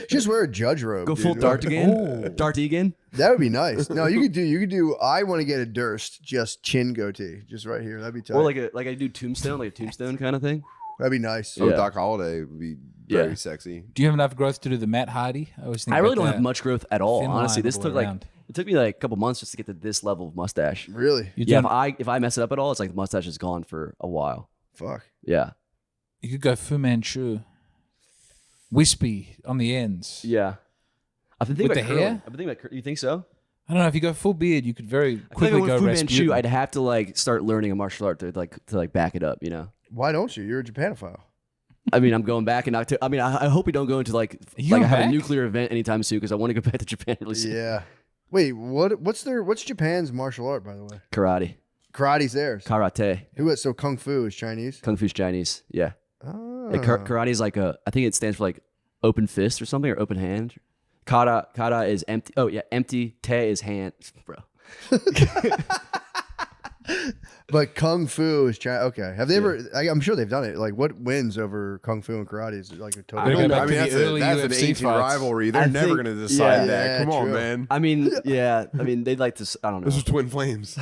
Just wear a judge robe. Go dude. full Dart again. Dart again. That would be nice. No, you could do. I want to get a Durst, just chin goatee, just right here. That'd be tight. Or like I do tombstone, like a tombstone kind of thing. That'd be nice. Oh, Yeah. Doc Holliday would be very Yeah. sexy. Do you have enough growth to do the Matt Hardy? I always think I really about don't that. have much growth at all. Thin Honestly, line this all took the way like around. it took me like a couple months just to get to this level of mustache. Really? You Yeah, don't- if I mess it up at all, it's like the mustache is gone for a while. Fuck. Yeah, You could go Fu Manchu, wispy on the ends. yeah. I've been thinking With about the curling. hair? I've been thinking about. You think so? I don't know if you go full beard, you could very I feel like quickly if I go went Fu Manchu, Rasputin. I'd have to like start learning a martial art to like back it up. You know. Why don't you? You're a Japanophile. I mean, I'm going back in October. I mean, I hope we don't go into like you I have back? a nuclear event anytime soon because I want to go back to Japan really soon. Yeah. Wait, what's Japan's martial art, by the way? Karate, Karate's theirs. karate, So Kung Fu is Chinese? kung fu's Chinese. Yeah. Ah. Like, karate is like I think it stands for like open fist or something or open hand. Kata is empty. Oh yeah, empty. Te is hand, bro. But Kung Fu is China. Okay. Have they ever? I'm sure they've done it. Like, what wins over Kung Fu and karate? Is it like a I total? don't know. I mean, Back to the early that's an UFC ancient fights. rivalry. They're I never think- going to decide yeah, that. Come on, true. man. I mean, yeah. I mean, they'd like to. I don't know. This was Twin Flames.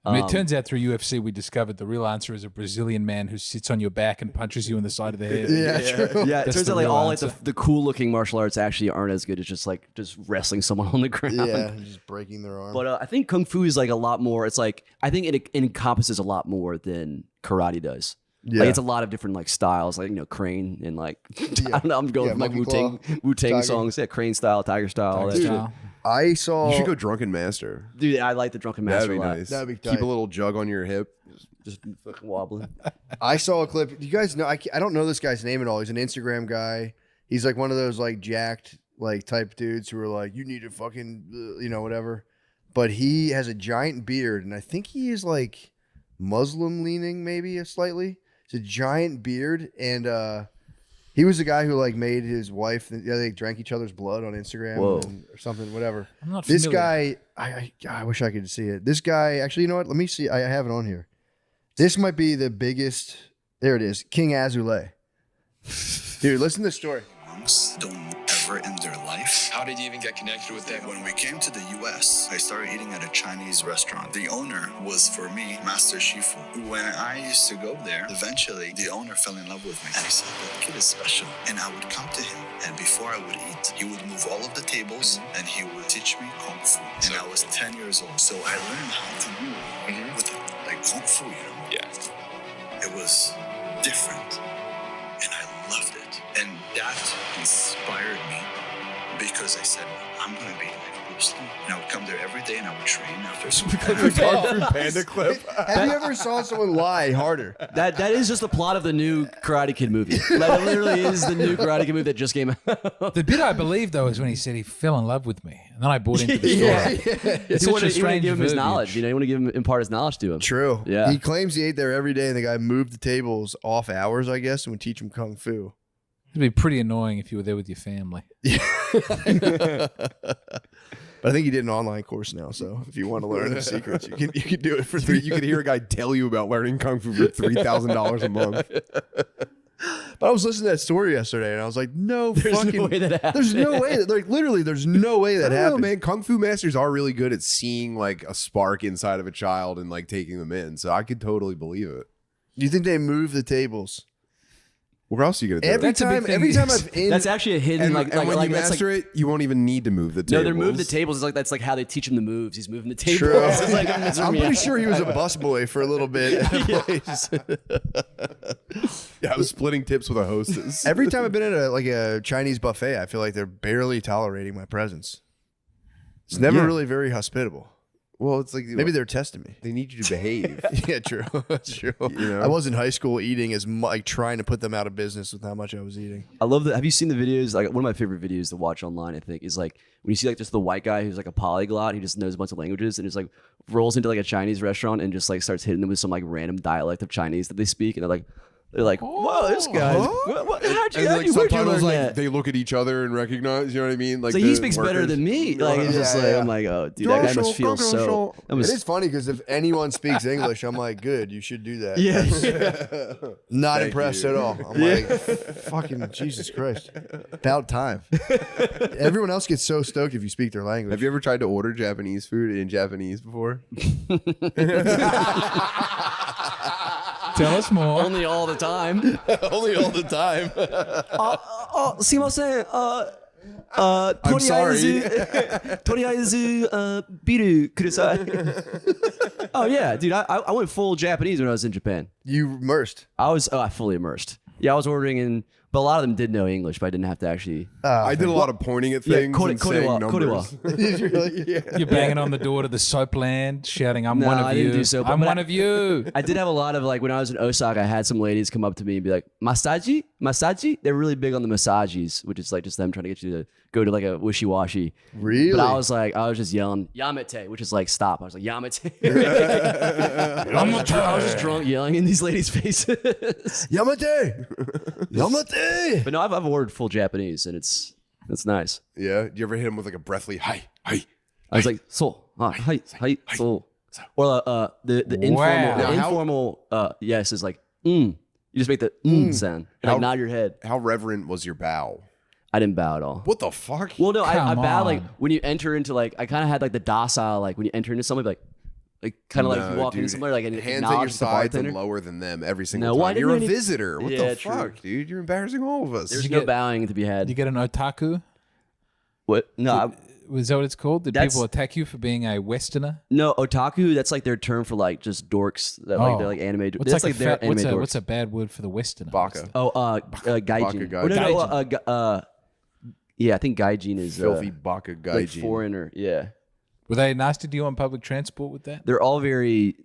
I mean, it turns out through UFC, we discovered the real answer is a Brazilian man who sits on your back and punches you in the side of the head. Yeah, true. Yeah, it That's turns the out like real all like answer. the cool looking martial arts actually aren't as good as just wrestling someone on the ground. Yeah, just breaking their arm. But I think kung fu is like a lot more. It's like I think it encompasses a lot more than karate does. Yeah. Like it's a lot of different like styles, like crane and like I don't know. I'm going Yeah, from like Monkey Wu Tang Tiger. songs, yeah, crane style, tiger style, all that Dude, shit. I saw. You should go Drunken Master. Dude, I like the drunken That'd master be a lot. nice. That'd be Keep tight. a little jug on your hip. Just fucking wobbling. I saw a clip. Do you guys know? I don't know this guy's name at all. He's an Instagram guy. He's like one of those like jacked like type dudes who are like, you need to fucking whatever. But he has a giant beard, and I think he is like Muslim leaning, maybe slightly. It's a giant beard, and he was the guy who like made his wife. They drank each other's blood on Instagram Whoa. or something, whatever. I'm not This familiar. guy, I wish I could see it. This guy, actually, you know what? Let me see. I have it on here. This might be the biggest. There it is, King Azulay. Dude, listen to this story. Monks don't ever in their life. How did you even get connected with them? When we came to the US, I started eating at a Chinese restaurant. The owner was, for me, Master Shifu. When I used to go there, eventually the owner fell in love with me. And he said, that kid is special. And I would come to him, and before I would eat, he would move all of the tables, and he would teach me Kung Fu. And I was 10 years old. So I learned how to move with like Kung Fu, Yeah. It was different, and I loved it. And that inspired me because I said, I'm going to be like Bruce Lee. And I would come there every day and I would train after school. Panda clip. Have you ever saw someone lie harder? That is just the plot of the new Karate Kid movie. That literally is the new Karate Kid movie that just came out. The bit I believe, though, is when he said he fell in love with me. And then I bought into the story. It's You such want a to strange give him his verbiage. knowledge. You want to impart his knowledge to him. True. Yeah. He claims he ate there every day, and the guy moved the tables off hours, I guess, and would teach him Kung Fu. It'd be pretty annoying if you were there with your family. But I think he did an online course now, so if you want to learn the secrets, you can do it for For you could hear a guy tell you about learning kung fu for $3,000 a month. But I was listening to that story yesterday, and I was like, no There's fucking no way that happened. There's no way that, like, literally, there's no way that I don't know, happened. man. Kung fu masters are really good at seeing like a spark inside of a child and like taking them in. So I could totally believe it. Do you think they move the tables? Where else are you gonna do Every it? That's a big thing. every time I've in That's actually a hidden And, like and when you that's master it, you won't even need to move the tables. no, they're moving the tables. It's that's like how they teach him the moves. He's moving the tables. True. It's like I'm pretty sure he was a busboy for a little bit. Yeah, I was splitting tips with a hostess. Every time I've been at a Chinese buffet, I feel like they're barely tolerating my presence. It's never Yeah. really very hospitable. Well, it's like Maybe they're testing me. they need you to behave. Yeah, true. That's true. know? I was in high school eating as like trying to put them out of business with how much I was eating. I love that. Have you seen the videos? Like one of my favorite videos to watch online, I think, is like when you see like just the white guy who's like a polyglot. He just knows a bunch of languages and just like rolls into like a Chinese restaurant and just like starts hitting them with some like random dialect of Chinese that they speak, and they're like, whoa, this guy. How'd And like you where'd you subtitles, learn like that? they look at each other and recognize. You know what I mean? Like So the he speaks better workers. than me. Like it's just Yeah, like yeah. I'm like, oh, dude, that guy must feel so. That It must, is funny because if anyone speaks English, I'm like, good, you should do that. yeah. Not Thank impressed you. at all. I'm like, fucking Jesus Christ. About time. Everyone else gets so stoked if you speak their language. Have you ever tried to order Japanese food in Japanese before? Tell us more. Only all the time. Only all the time. Sumimasen. I'm sorry. とりあえず ビールください. Oh yeah, dude, I went full Japanese when I was in Japan. You immersed. I was fully immersed. Yeah, I was ordering in, but a lot of them did know English, but I didn't have to actually. I did a lot of pointing at things and saying numbers. You're banging on the door to the soap land, shouting, I'm No, one of I you. didn't do soap, I'm but one of you. I did have a lot of like when I was in Osaka, I had some ladies come up to me and be like, "Masaji, masaji." They're really big on the massages, which is like just them trying to get you to go to like a wishy-washy. Really? But I was just yelling "Yamete," which is like stop. I was like "Yamete." I was just drunk yelling in these ladies' faces. Yamate! Yamate! But no, I've ordered full Japanese and it's nice. Yeah. Do you ever hit him with like a breathly hi? Hi. I was like so, hi, so, or the Wow. informal Now, informal yes is like You just make the sound. How- Like nod your head. How reverent was your bow? I didn't bow at all. What the fuck? Well, no, I Come bowed like on. when you enter into like I kind of had like the docile like when you enter into somebody like kind of like No, you walk into dude. somewhere like and hands at your acknowledge the sides and bartender. lower than them every single No, well, I time. didn't You're a really- visitor. What Yeah, the true. fuck, dude? You're embarrassing all of us. There's You no get- bowing to be had. You get an otaku? What? No, Was that what it's called? Did That's- people attack you for being a Westerner? no. Otaku. That's like their term for like just dorks that like they're like anime. What's That's like, like their a, what's, anime a, dorks. what's a bad word for the Westerner? Baka. Oh, gaijin. gaijin. Oh, no, yeah, I think gaijin is Filthy baka like gaijin. foreigner. Yeah, Were they nasty to you on public transport with that? they're all very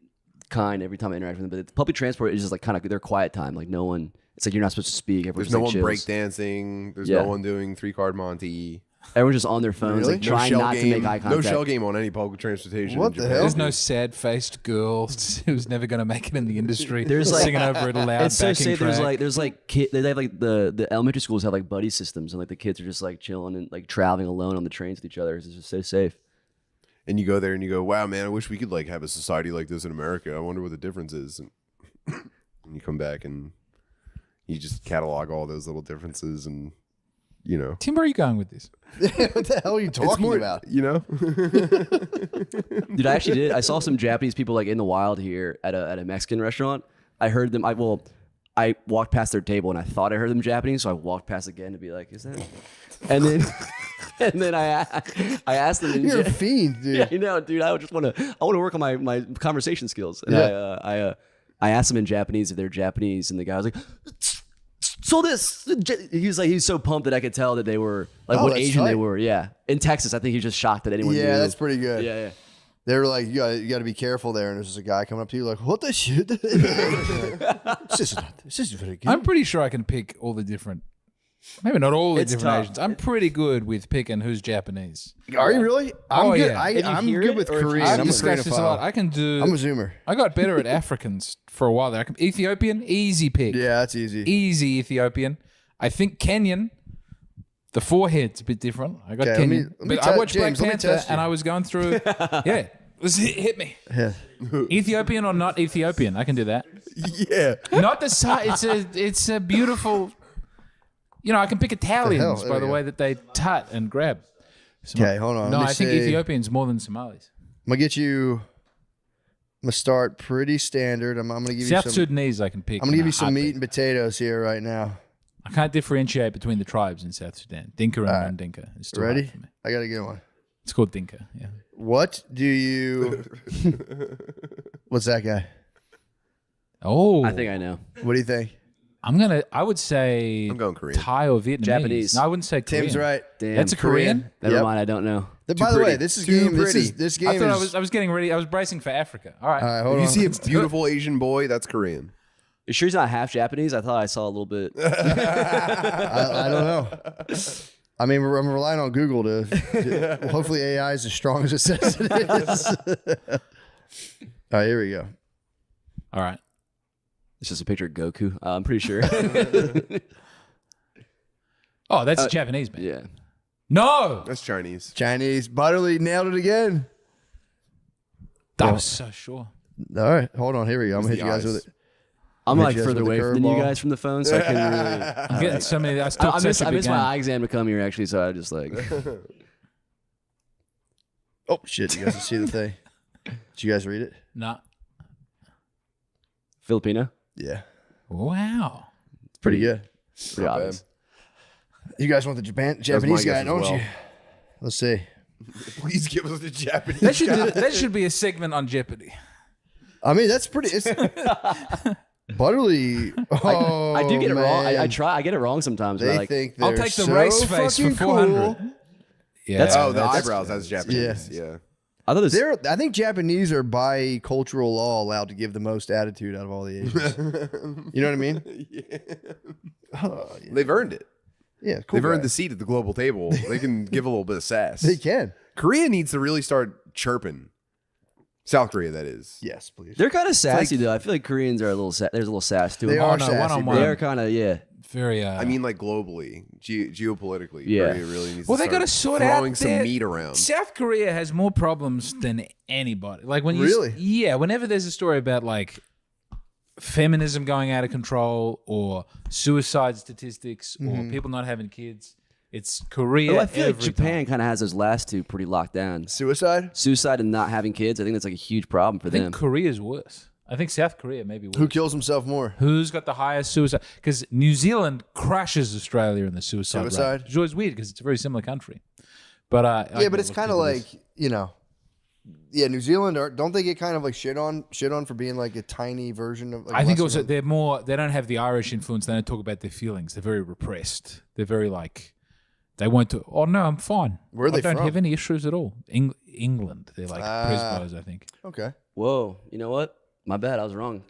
kind every time I interact with them. But public transport is just like kind of their quiet time. Like no one. It's like you're not supposed to speak. Everyone's There's no just, one like, chills. breakdancing. There's Yeah. no one doing 3-card Monty. Everyone's just on their phones, Really? like trying not to make eye No contact. shell game on any public transportation. What in the Japan. hell? There's no sad-faced girl who's never going to make it in the industry. There's like- singing over at a loud It's so backing safe. track. There's like kid. They have like the elementary schools have like buddy systems, and like the kids are just like chilling and like traveling alone on the trains with each other. It's just so safe. And you go there and you go, wow, man, I wish we could like have a society like this in America. I wonder what the difference is. And you come back and you just catalog all those little differences and, you know. Tim, where are you going with this? What the hell are you It's talking more, about? you know? Dude, I actually did. I saw some Japanese people like in the wild here at a Mexican restaurant. I heard them. I walked past their table and I thought I heard them Japanese, so I walked past again to be like, "Is that?" And then, and then I asked them. You're a fiend, dude. Yeah, you know, dude. I want to work on my conversation skills. And Yeah. I asked them in Japanese if they're Japanese, and the guy was like, "So this." He was so pumped that I could tell that they were like Oh, what that's Asian they tight. were. Yeah, in Texas, I think he was just shocked that anyone. Yeah, knew. that's pretty good. Yeah. They were like, you got to be careful there. And there's just a guy coming up to you like, what the shit? this is very good. I'm pretty sure I can pick all the different, maybe not all the It's different tough. Asians. I'm pretty good with picking who's Japanese. Are you really? I'm Oh, good. yeah. If you I'm hear good it with or if you Korean. see I've I'm a discussed this a lot. Koreanophile. I can do. I'm a zoomer. I got better at Africans for a while there. Ethiopian, easy pick. Yeah, that's easy. Easy Ethiopian. I think Kenyan, the forehead's a bit different. I got Okay, Kenyan. let me But I watched James, let Black me Panther test you. and I was going through, yeah, hit me. Yeah. Ethiopian or not Ethiopian? I can do that. Yeah. Not the size. It's a beautiful. You know, I can pick Italians There by we the go. way that they tut and grab. Okay, hold on. No, Let me I think see. Ethiopians more than Somalis. I'm gonna get you. I'm gonna start pretty standard. I'm gonna give South you some. Sudanese I can pick. I'm gonna in give a you some meat heartbeat. and potatoes here right now. I can't differentiate between the tribes in South Sudan. Dinka and non-Dinka. It's still hard Ready? for me. I got a good one. It's called Dinka. Yeah. What do you? What's that guy? Oh, I think I know. What do you think? I would say I'm going Korean. Thai or Vietnamese. Japanese. No, I wouldn't say Korean. Tim's right. Damn. That's a Korean. Never Yep. mind. I don't know. By the way, pretty. this is Too game. pretty. This game I thought is. I was getting ready. I was bracing for Africa. All right. All right, hold If you on. see a beautiful Asian boy, that's Korean. You sure he's not half Japanese? I thought I saw a little bit. I don't know. I mean, I'm relying on Google to hopefully AI is as strong as it says it is. All right, here we go. All right. It's just a picture of Goku. I'm pretty sure. Oh, that's Japanese, man. yeah. No, That's Chinese. Chinese. Butterly nailed it again. I was so sure. All right, hold on. Here we go. I'm going to hit you guys with it. I'm Hit like you guys further with a away than you curveball. guys from the phone, so I couldn't really. I'm getting so many. I still I missed such a big my game. eye exam to come here actually, so I just like. Oh, shit. You guys can see the thing. Did you guys read it? Nah. Filipino. Yeah. Wow. It's pretty good. Pretty obvious. You guys want the Japanese guess guy, as don't well. you? Let's see. Please give us the Japanese. That should be a segment on Jeopardy. I mean, that's pretty. It's Butterly. Oh, I do get it wrong. man. I try. I get it wrong sometimes. but They I like, think they're I'll take the so race face for fucking 400. cool. Yeah. Oh, the that's- eyebrows. That's Japanese. Yeah. I thought this. I think Japanese are by cultural law allowed to give the most attitude out of all the Asians. You know what I mean? They've earned it. Yeah, cool. They've earned the guys. seat at the global table. They can give a little bit of sass. They can. Korea needs to really start chirping. South Korea, that is. Yes, please. They're kind of sassy though. I feel like Koreans are a little. There's a little sass to They them. are no, sassy. one-on-one. bro. They are kind of Very. I mean, like globally, geopolitically. Yeah. Korea really needs well, to they got to start sort out throwing some their- meat around. South Korea has more problems than anybody. Like when you Really? yeah, whenever there's a story about like feminism going out of control or suicide statistics or people not having kids, it's Korea. Oh, I feel like every Japan time. kind of has those last two pretty locked down. Suicide? Suicide and not having kids. I think that's like a huge problem for I think them. Korea's worse. I think South Korea maybe worse. Who kills himself more? Who's got the highest suicide? Because New Zealand crushes Australia in the suicide rate. Suicide? Which is always weird because it's a very similar country. But Yeah, but it's kind of like, you know, yeah, New Zealand, don't they get kind of like shit on for being like a tiny version of like I think less also of a- they're more. They don't have the Irish influence. They don't talk about their feelings. They're very repressed. They're very like. They won't. Oh no, I'm fine. Where are I they don't from? have any issues at all. England. They're like Presbos, I think. Okay. Whoa, you know what? My bad, I was wrong.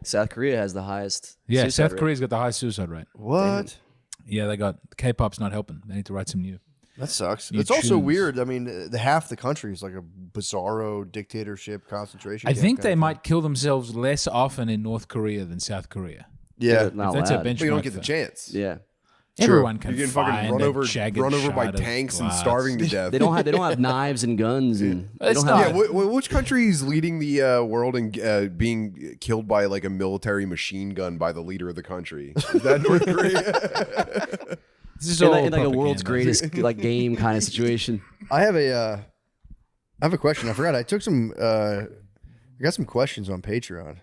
South Korea has the highest. Yeah, suicide South rate. Korea's got the highest suicide rate. What? Yeah, they got K-pop's not helping. They need to write some new. That sucks. New It's also tunes. weird. I mean, the half the country is like a bizarro dictatorship concentration. I camp think kind they of thing. might kill themselves less often in North Korea than South Korea. Yeah. Not If that's a allowed. benchmark. But you don't get the for- chance. Yeah, Everyone can You can find fucking run a over jagged by shot of tanks and glass. starving to death. they don't have knives and guns and they It's don't not- have. Yeah, which country is leading the world in being killed by like a military machine gun by the leader of the country? Is that North Korea? This is In all like a world's propaganda. greatest like game kind of situation. I have a question. I forgot. I took some. I got some questions on Patreon,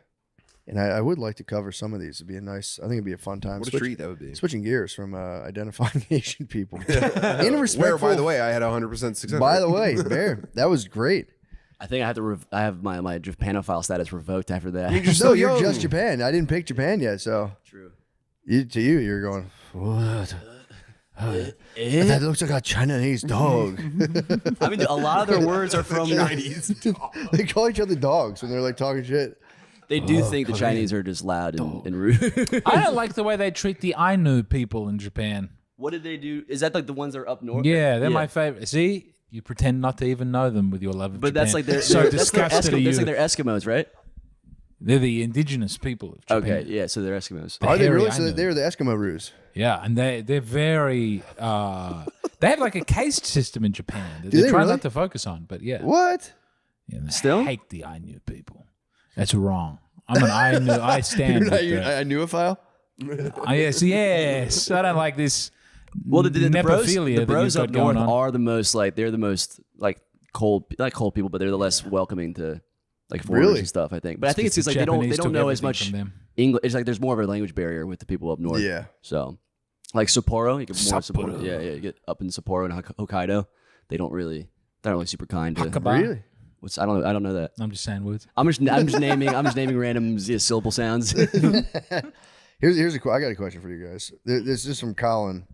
and I would like to cover some of these. It'd be a nice. I think it'd be a fun time. What a treat that would be. Switching gears from identifying Asian people. In a Where, respectful. by the way, I had 100% success. By rate. the way, Bear, that was great. I think I have to. I have my Japanophile status revoked after that. No, you're just Japan. I didn't pick Japan yet, so True. you're going. What? That looks like a Chinese dog. I mean, a lot of their words are from. They call each other dogs when they're like talking shit. They do think the Chinese are just loud and rude. I don't like the way they treat the Ainu people in Japan. What did they do? Is that like the ones that are up north? Yeah, they're my favorite. See, you pretend not to even know them with your love of But Japan. that's like they're so that's disgusted at you. That's like they're Eskimos, right? They're the indigenous people of Japan. Okay, yeah, so they're Eskimos. The Are they hairy really? So Ainu. they're the Eskimo Roos. Yeah, and they're very. They have like a caste system in Japan that Do they they try really? not to focus on, but yeah. What? Yeah, they Still? hate the Ainu people. That's wrong. I'm an Ainu. I stand with the, I knew a file. yes. I don't like this. Well, the bros, nepophilia the that bros you've up got going north on. are the most like they're the most like cold, not cold people, but they're the less welcoming to like foreigners Really? and stuff. I think, but I think it's because just the like they Japanese don't took know as everything much from them. English. It's like there's more of a language barrier with the people up north. Yeah. So, like Sapporo, you get more Sapporo. Sapporo. Yeah, you get up in Sapporo and Hokkaido. They're not really super kind to. Hakaba. Really? What's I don't know that. I'm just saying words. I'm just naming random syllable sounds. Here's I got a question for you guys. This is from Colin.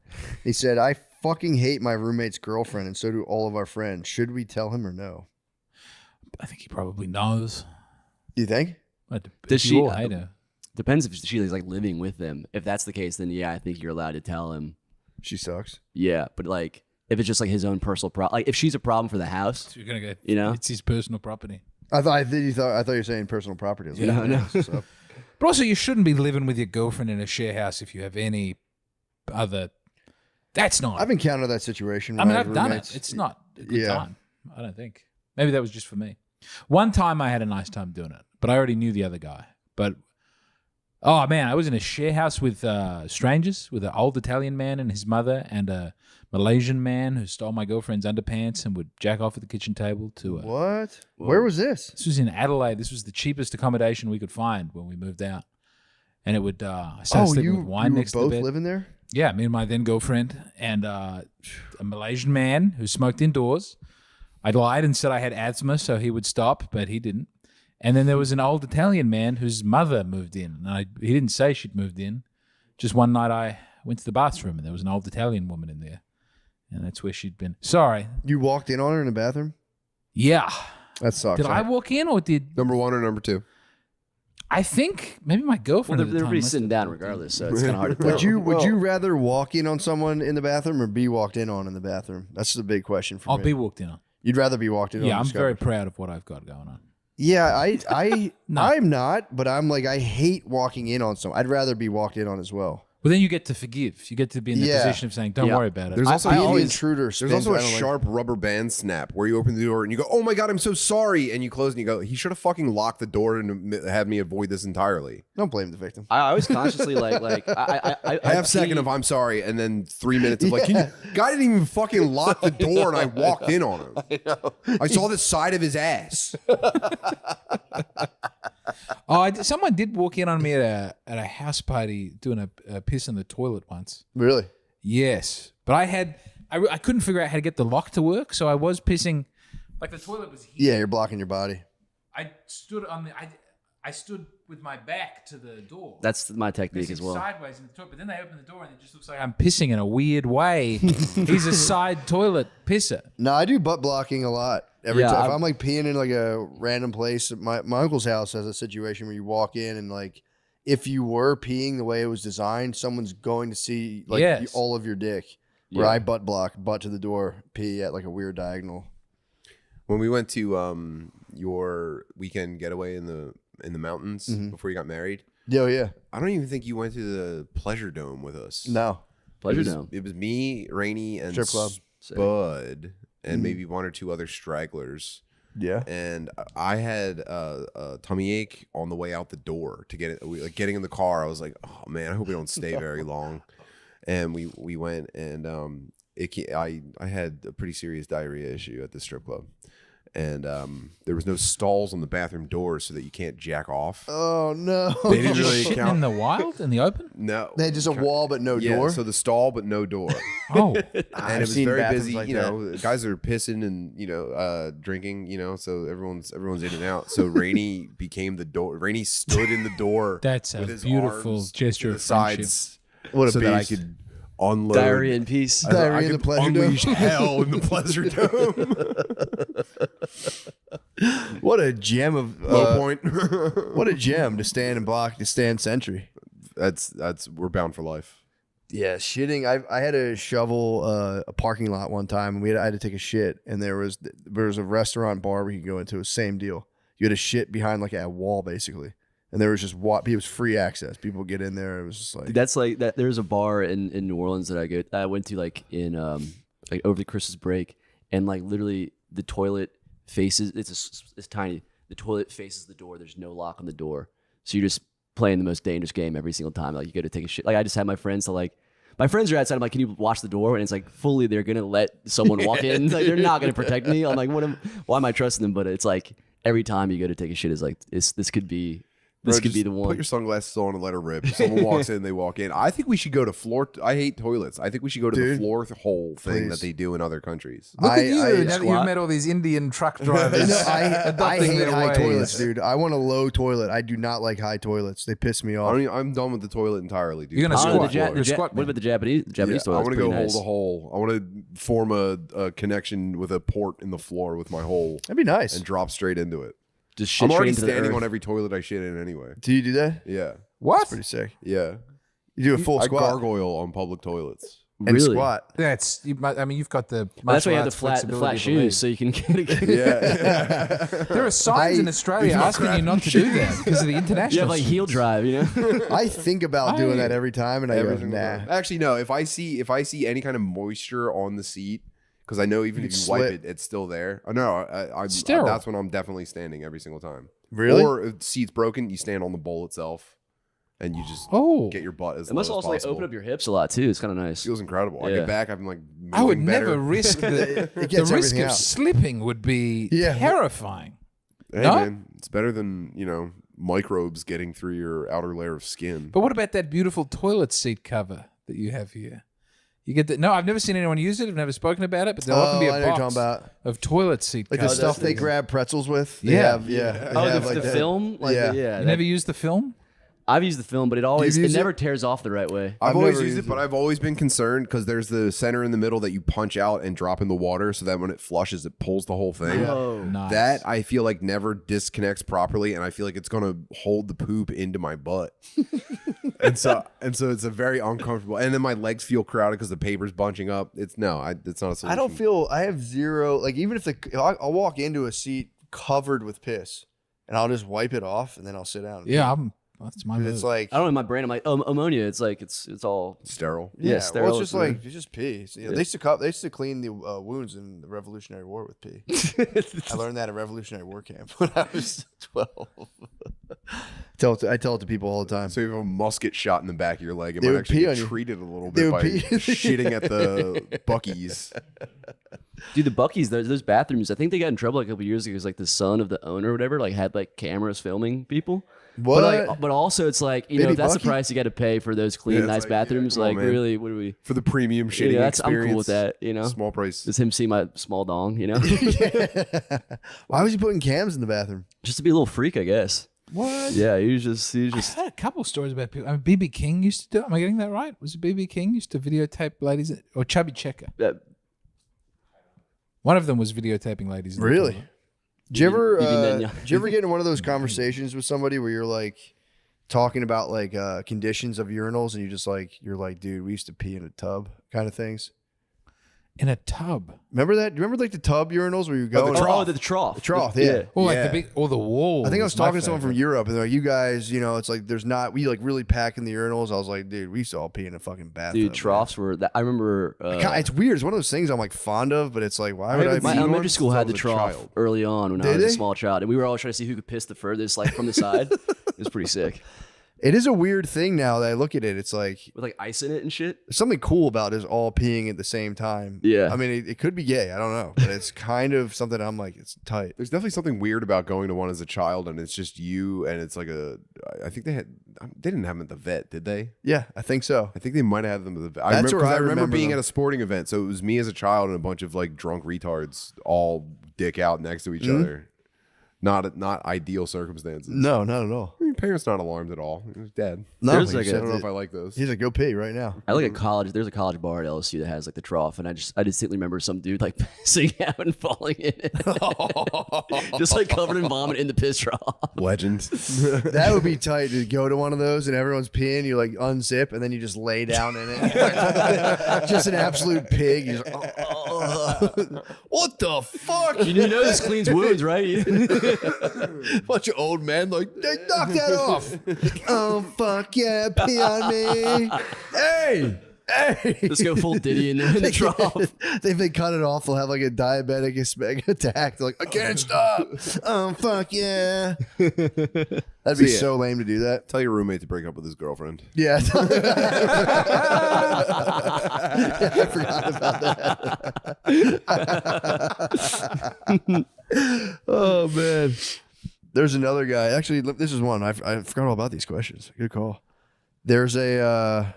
He said, "I fucking hate my roommate's girlfriend, and so do all of our friends. Should we tell him or no?" I think he probably knows. Do you think? But Does you she- all hate her. Depends if she's like living with them. If that's the case, then yeah, I think you're allowed to tell him. She sucks. Yeah, but like if it's just like his own personal problem, like if she's a problem for the house, So you're gonna go. You know? it's his personal property. I thought you were saying personal property. I was like, No, no. that's what's up. But also, you shouldn't be living with your girlfriend in a share house if you have any other. That's not. I've encountered that situation. I mean, with I've done roommates. it. It's not a good Yeah. time. I don't think. Maybe that was just for me. One time I had a nice time doing it, but I already knew the other guy. But oh man, I was in a share house with strangers, with an old Italian man and his mother, and a Malaysian man who stole my girlfriend's underpants and would jack off at the kitchen table. What? Where was this? This was in Adelaide. This was the cheapest accommodation we could find when we moved out, and it would. I started sleeping with wine you were next to both the bed. living there? Yeah, me and my then girlfriend, and a Malaysian man who smoked indoors. I lied and said I had asthma, so he would stop, but he didn't. And then there was an old Italian man whose mother moved in. And he didn't say she'd moved in. Just one night I went to the bathroom and there was an old Italian woman in there. And that's where she'd been. Sorry. You walked in on her in the bathroom? Yeah. That sucks. Did I walk in or did... Number one or number two? I think maybe my well, girlfriend they're, at the they're time really must sitting have down walked in. regardless, so it's kind of hard to tell. Would you rather walk in on someone in the bathroom or be walked in on in the bathroom? That's the big question for I'll me. be walked in on. You'd rather be walked in on. Yeah, I'm very discovered. proud of what I've got going on. Yeah, I No. I'm not, but I'm like I hate walking in on someone. I'd rather be walked in on as well. But then you get to forgive. You get to be in the Yeah. position of saying, don't Yeah. worry about it. There's also Being the always intruder. there's stinks. also I a don't like- sharp rubber band snap where you open the door and you go, "Oh my god, I'm so sorry," and you close and you go, "He should have fucking locked the door and had me avoid this entirely." Don't blame the victim. I always consciously I Half second of "I'm sorry," and then 3 minutes of like, "Guy didn't even fucking lock the door," and I walked in on him. I saw the side of his ass. Oh, someone did walk in on me at a house party doing a piss in the toilet once. Really? Yes, but I couldn't figure out how to get the lock to work, so I was pissing. Like the toilet was here. Yeah, you're blocking your body. I stood on the. I stood with my back to the door. That's my technique pissing as well. sideways in the toilet, but then they open the door and it just looks like I'm pissing in a weird way. He's a side toilet pisser. No, I do butt blocking a lot. Every Yeah, time if I've- I'm like peeing in like a random place, my uncle's house has a situation where you walk in and like if you were peeing the way it was designed, someone's going to see like Yes. all of your dick. Where Yeah. I butt block, butt to the door, pee at like a weird diagonal. When we went to your weekend getaway in the mountains before you got married, Oh yeah. I don't even think you went to the Pleasure Dome with us. No. Pleasure it was, Dome. It was me, Rainey, and Strip club. Spud, and maybe one or two other stragglers. Yeah. And I had a tummy ache on the way out the door to get it. Like getting in the car, I was like, "Oh man, I hope we don't stay very long." And we went, and I had a pretty serious diarrhea issue at the strip club, and there was no stalls on the bathroom doors so that you can't jack off. Oh no. They didn't really Shitting count. in the wild, in the open. No, They had just a wall but no yeah, door. so the stall but no door. Oh, And it I've was seen very bathrooms busy. like You that. know, guys are pissing and drinking. So everyone's in and out. So Rainey became the door. Rainey stood in the door. That's a with his beautiful arms gesture to the of friendship. sides, What a so that I beast. could unload Diarrhea in peace. I Diarrhea in could the Pleasure Dome. unleash hell in the Pleasure Dome. What a gem of Low point. what a gem to stand and block to stand sentry. That's we're bound for life. Yeah, shitting. I had to shovel a parking lot one time, and I had to take a shit, and there was a restaurant bar we could go into. It was same deal. You had to shit behind like a wall, basically. and there was just it was free access. People get in there. It was just like Dude, that's like that. There's a bar in New Orleans that I went to like in like over the Christmas break, and like literally the toilet faces. It's tiny. The toilet faces the door. There's no lock on the door, so you're just playing the most dangerous game every single time. Like you go to take a shit. Like I just had my friends to like. My friends are outside. I'm like, can you watch the door? And it's like fully they're gonna let someone walk in. Like they're not gonna protect me. I'm like, why am I trusting them? But it's like every time you go to take a shit is like this could be. This Bro, could be the one. Put your sunglasses on and let her rip. If someone walks in, they walk in. I think we should go to floor. I hate toilets. I think we should go to the floor hole thing that they do in other countries. Look at you. Now that squat. you've met all these Indian truck drivers. No, I adopting hate their high ways. toilets, dude. I want a low toilet. I do not like high toilets. They piss me off. I'm done with the toilet entirely, dude. You're gonna I don't know, squat. You're squat, what man. about the Japanese? Yeah, Japanese I toilet. want to go hold a hole. I want to form a connection with a port in the floor with my hole That'd be nice. and drop straight into it. Just shit I'm straight already into the standing earth. on every toilet I shit in anyway. Do you do that? Yeah, What? Pretty sick. yeah. You do a full I squat gargoyle on public toilets. and Really? squat. That's. I mean, you've got the. Well, that's why you have the martial flat arts flexibility shoes, of so you can get Yeah. There are signs in Australia asking you not to do that because of the international. you have like heel drive, you know. I think about doing that every time, and I Every go, single nah. time. Actually, no. If I see any kind of moisture on the seat, because I know even if you slip. wipe it, it's still there. Oh, no, Sterile. that's when I'm definitely standing every single time. Really? Or if the seat's broken, you stand on the bowl itself, and you just get your butt as It must low as also like possible. open up your hips a lot too. It's kind of nice. Feels incredible. I Yeah. get back, I'm like, I would moving better. never risk the gets risk everything of out. slipping would be Yeah. terrifying. Hey No? man, it's better than microbes getting through your outer layer of skin. But what about that beautiful toilet seat cover that you have here? You get that? No, I've never seen anyone use it. I've never spoken about it, but there'll often be I a know what you're box talking about. of toilet seat Like covers. the stuff they grab pretzels with. They Yeah. have, they Oh, have the like that. film? Like, Yeah. You that- never used the film? I've used the film, but it used never it? tears off the right way. I've I've always never used it, used but I've always been concerned because there's the center in the middle that you punch out and drop in the water, so that when it flushes, it pulls the whole thing. Oh, Nice. That I feel like never disconnects properly, and I feel like it's gonna hold the poop into my butt, and so it's a very uncomfortable. And then my legs feel crowded because the paper's bunching up. It's not a solution. I don't feel. I have zero. Like even if I'll walk into a seat covered with piss, and I'll just wipe it off, and then I'll sit down. Yeah, that's my 'Cause move. it's like I don't know. In my brain, I'm like, oh, ammonia. It's like it's all. sterile. Yeah, well, sterile it's just is like it's just pee. So, they used to clean the wounds in the Revolutionary War with pee. I learned that at Revolutionary War camp when I was 12. I tell it to people all the time. So you have a musket shot in the back of your leg. It They might would actually pee get on you. treated a little They bit would by pee. shitting at the Buc-ee's. Dude, the Buc-ee's, those bathrooms. I think they got in trouble a couple years ago because like the son of the owner or whatever like had like cameras filming people. What? But also it's like Baby if that's Bucky? the price you got to pay for those clean, Yeah, it's nice like, yeah, bathrooms. come on, like man. really, what do we? For the premium shitting I'm experience. cool with that. You know, Small price. just him see my small dong. You know, Why was he putting cams in the bathroom? just to be a little freak, I guess. What? Yeah, he was just. I had a couple stories about people. I mean, BB King used to do it. Am I getting that right? Was it BB King used to videotape ladies or Chubby Checker? One of them was videotaping ladies. in the Really? toilet. Did you ever? Bibi Nenya. Did you ever get in one of those conversations with somebody where you're like talking about like conditions of urinals, and you're like, dude, we used to pee in a tub, kind of things. In a tub. Remember that? Do you remember like the tub urinals where you go? and- The trough. The trough, yeah. Or like Yeah. the big, or the wall. I think I was my talking to someone from favorite. Europe, and they're like, "You guys, it's like we like really pack in the urinals." I was like, "Dude, we used to all pee in a fucking bathtub." Dude, troughs were. I remember. It's weird. It's one of those things I'm like fond of, but it's like, why would I? My be elementary school since I had the was a trough child. early on when I Did was a they? small child, and we were always trying to see who could piss the furthest, like from the side. It was pretty sick, It is a weird thing now that I look at it. It's like with like ice in it and shit. there's something cool about is all peeing at the same time. Yeah. I mean, it could be gay. I don't know, but it's kind of something I'm like, it's tight. There's definitely something weird about going to one as a child, and it's just you, and it's like I think they didn't have them at the vet, did they? Yeah, I think so. I think they might have had them at the vet. That's where I I remember remember being them. at a sporting event, so it was me as a child and a bunch of like drunk retards all dick out next to each other. Not ideal circumstances. No, not at all. I mean, parents not alarmed at all. It was dead. No, There's he like a- said I don't know that- if I like those. he's like, go pee right now. I look at college. There's a college bar at LSU that has like the trough, and I distinctly remember some dude like pissing out and falling in it, just like covered in vomit in the piss trough. Legend. That would be tight to go to one of those and everyone's peeing. You like unzip and then you just lay down in it. Just an absolute pig. You're just, What the fuck? You know this cleans wounds, right? Bunch of old men like, hey, knock that off. Oh, fuck yeah, pee on me. Hey. Let's go full Diddy in the trough. If they cut it off, they'll have like a diabetic attack. They're like, I can't stop. Oh, fuck yeah. That'd be so lame to do that. Tell your roommate to break up with his girlfriend. Yeah. I forgot about that. Oh, man. There's another guy. Actually, this is one. I forgot all about these questions. Good call. There's a...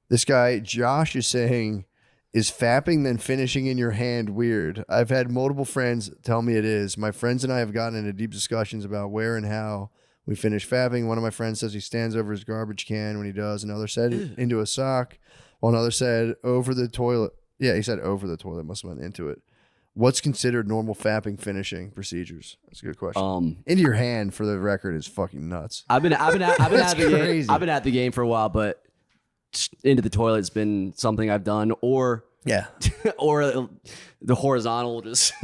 This guy, Josh, is saying, is fapping then finishing in your hand weird? I've had multiple friends tell me it is. My friends and I have gotten into deep discussions about where and how we finish fapping. One of my friends says he stands over his garbage can when he does. Another said into a sock, while another said over the toilet. Yeah, he said over the toilet. Must have went into it. What's considered normal fapping finishing procedures? That's a good question. Into your hand, for the record, is fucking nuts. I've been at the game for a while, but into the toilet's been something I've done, or or the horizontal, just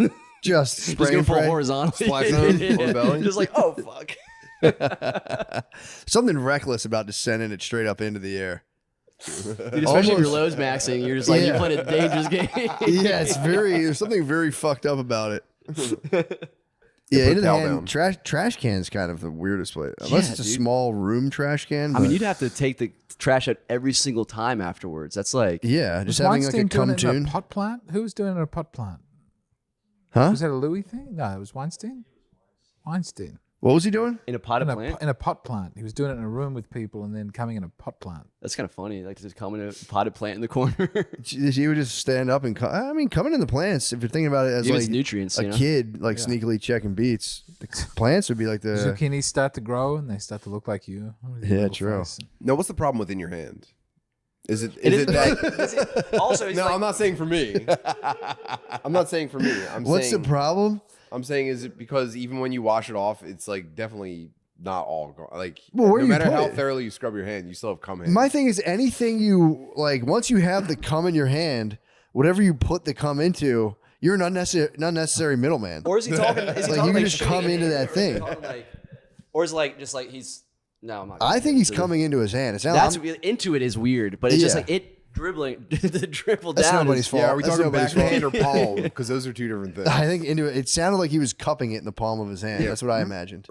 spray go and full pray. zone horizontal, on the belly. just like, oh fuck. Something reckless about just sending it straight up into the air. Dude, especially if you're lows maxing, you're just like, you played a dangerous game. Yeah, there's something very fucked up about it. Yeah, into the hand, trash can is kind of the weirdest place. Unless it's a small room trash can. I mean, you'd have to take the trash out every single time afterwards. That's like, yeah, just Was having like a Weinstein doing cum it in tune. a pot plant? Who was doing it in a pot plant? Huh? Was that a Louis thing? No, it was Weinstein. Weinstein. What was he doing? in a potted plant. In a pot plant. He was doing it in a room with people and then coming in a pot plant. That's kind of funny. Like just coming in a potted plant in the corner. He would just stand up and coming in the plants. If you're thinking about it as Give like its nutrients, a kid, like sneakily checking beats, the plants would be like the Zucchinis start to grow and they start to look like you. Yeah, true. No, what's the problem with in your hand? Is it that? Also, No, I'm not saying for me. I'm not saying for me. What's the problem? I'm saying is it because even when you wash it off, it's like definitely not all gone. Like Well, where no do you matter put how it? thoroughly you scrub your hand, you still have cum hand. My thing is anything you like. Once you have the cum in your hand, whatever you put the cum into, you're an unnecessary middleman. or is he talking? Is he Like, talking you can like just shitting come in into it, that or is he thing. talking like- or is it like just like he's? No, I'm not. I think he's coming into his hand. It's not, That's into it is weird, but it's just Yeah. like it dribbling the dribble That's down. nobody's is- fault. Yeah, are we That's talking nobody's backhand or fault. palm? Because those are two different things. I think into it. It sounded like he was cupping it in the palm of his hand. Yeah. That's what I imagined.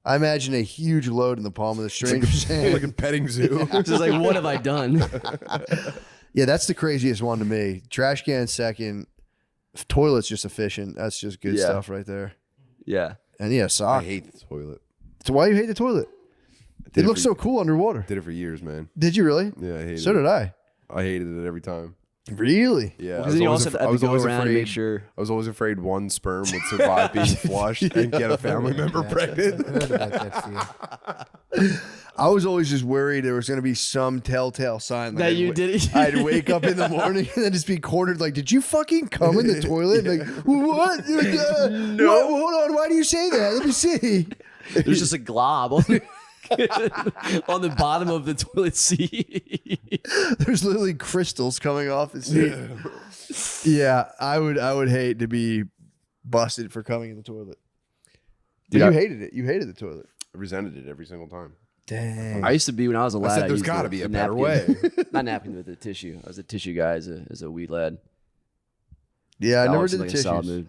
I imagine a huge load in the palm of the stranger's hand. Like a petting zoo. It's just like, what have I done? Yeah, that's the craziest one to me. Trash can second. Toilet's just efficient. That's just good Yeah. stuff right there. Yeah. And yeah, I sock. hate the toilet. So why do you hate the toilet? It looks so cool underwater. Did it for years, man. Did you really? Yeah, I hated it. So did I. I hated it every time. Really? Yeah, Because then you also have to go around and make sure. I was always afraid one sperm would survive being flushed and get a family member pregnant. I heard about that fear. I was always just worried there was going to be some telltale sign That you did it. I'd wake up in the morning and then just be cornered like, did you fucking come in the toilet? Like, what? No. Hold on. Why do you say that? Let me see. There's just a glob on on the bottom of the toilet seat. There's literally crystals coming off the seat. Yeah, I would hate to be busted for coming in the toilet. But Dude, you hated it. You hated the toilet. I resented it every single time. Dang. I used to be when I was a lad. said there's used gotta the- be the a better napkin. way. Not napkin with the tissue. I was a tissue guy as a wee lad. Yeah, I That never was did the like a solid tissues. move.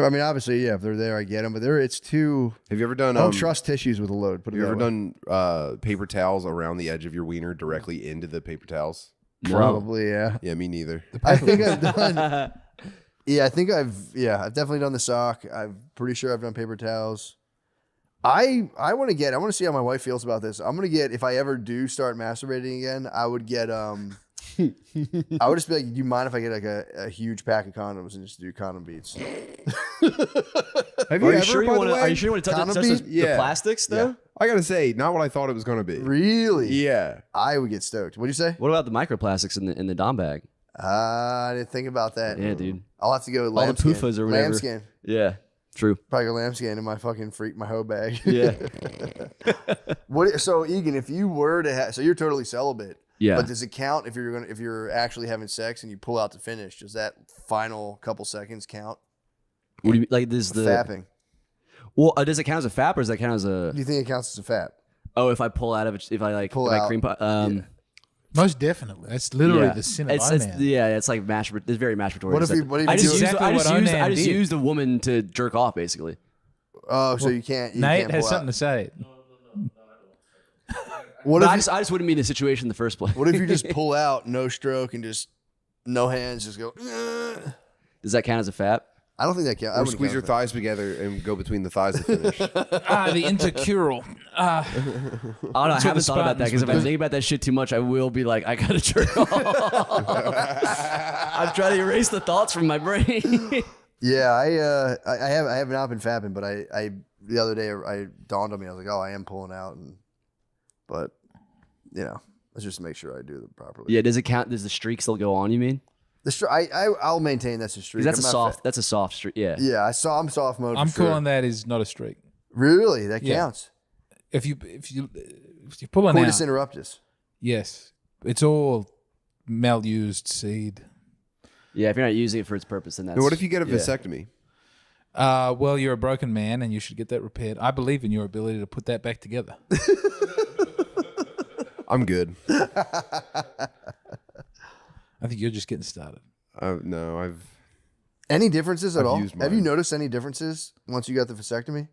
I mean, obviously, yeah, if they're there, I get them. But it's too. Have you ever done? I don't trust tissues with a load. Put it Have you that ever way. done paper towels around the edge of your wiener directly into the paper towels? Probably, yeah. Yeah, me neither. I think I've done. Yeah, I think I've definitely done the sock. I'm pretty sure I've done paper towels. I want to see how my wife feels about this. I'm gonna get, if I ever do start masturbating again, I would get I would just be like, do you mind if I get like a huge pack of condoms and just do condom beats? Have Are you sure you want to? Are you sure you want to touch, Condom touch bead? the Yeah. plastics though? Yeah. I gotta say, not what I thought it was gonna be. Really? Yeah. I would get stoked. What'd you say? What about the microplastics in the Dom bag? I didn't think about that. Yeah, dude. I'll have to go with All the lambskin. PUFAs or whatever. Lambskin. Yeah, true. Probably go lambskin in my fucking my hoe bag. Yeah. So Egan, if you were to have, so you're totally celibate. Yeah. But does it count if you're actually having sex and you pull out to finish? Does that final couple seconds count? What do you like? This the Fapping. Well, does it count as a fap or does that count as a? Do you think it counts as a fap? Oh, if I pull out of it, if I like Pull if I out. cream pie. Most definitely. That's literally Yeah. the sin of It's Onan. it's like it's very masturbatory. What if It's you- like- what if I you just do used exactly I just what used Onan I just did? used a woman to jerk off basically. Oh, so you can't. You Nate can't has pull something out. to say. What But if I you- just wouldn't be in the situation in the first place. What if you just pull out, no stroke, and just no hands, just go? Does that count as a fap? I don't think that counts. I Or wouldn't squeeze count your that. thighs together and go between the thighs to finish. The intercural. I don't know. I what haven't the thought about that Spartans because if would I do. think about that shit too much, I will be like, I gotta jerk off. I'm trying to erase the thoughts from my brain. Yeah, I have not been fapping, but I the other day I dawned on me. I was like, oh, I am pulling out, but you know, let's just make sure I do it properly. Yeah, does it count? Does the streak still go on? You mean? I'll maintain that's a streak. Because I'm not that's a soft streak. Yeah. Yeah, I'm soft mode. I'm for sure. calling that is not a streak. Really, that Yeah. counts. If you pull an Coitus out, interruptus. yes, it's all malused seed. Yeah, if you're not using it for its purpose, then that's. Now, what if you get a yeah. vasectomy? Well, you're a broken man, and you should get that repaired. I believe in your ability to put that back together. I'm good. I think you're just getting started. No, I've Any differences at I've all? used Have you mine. noticed any differences once you got the vasectomy?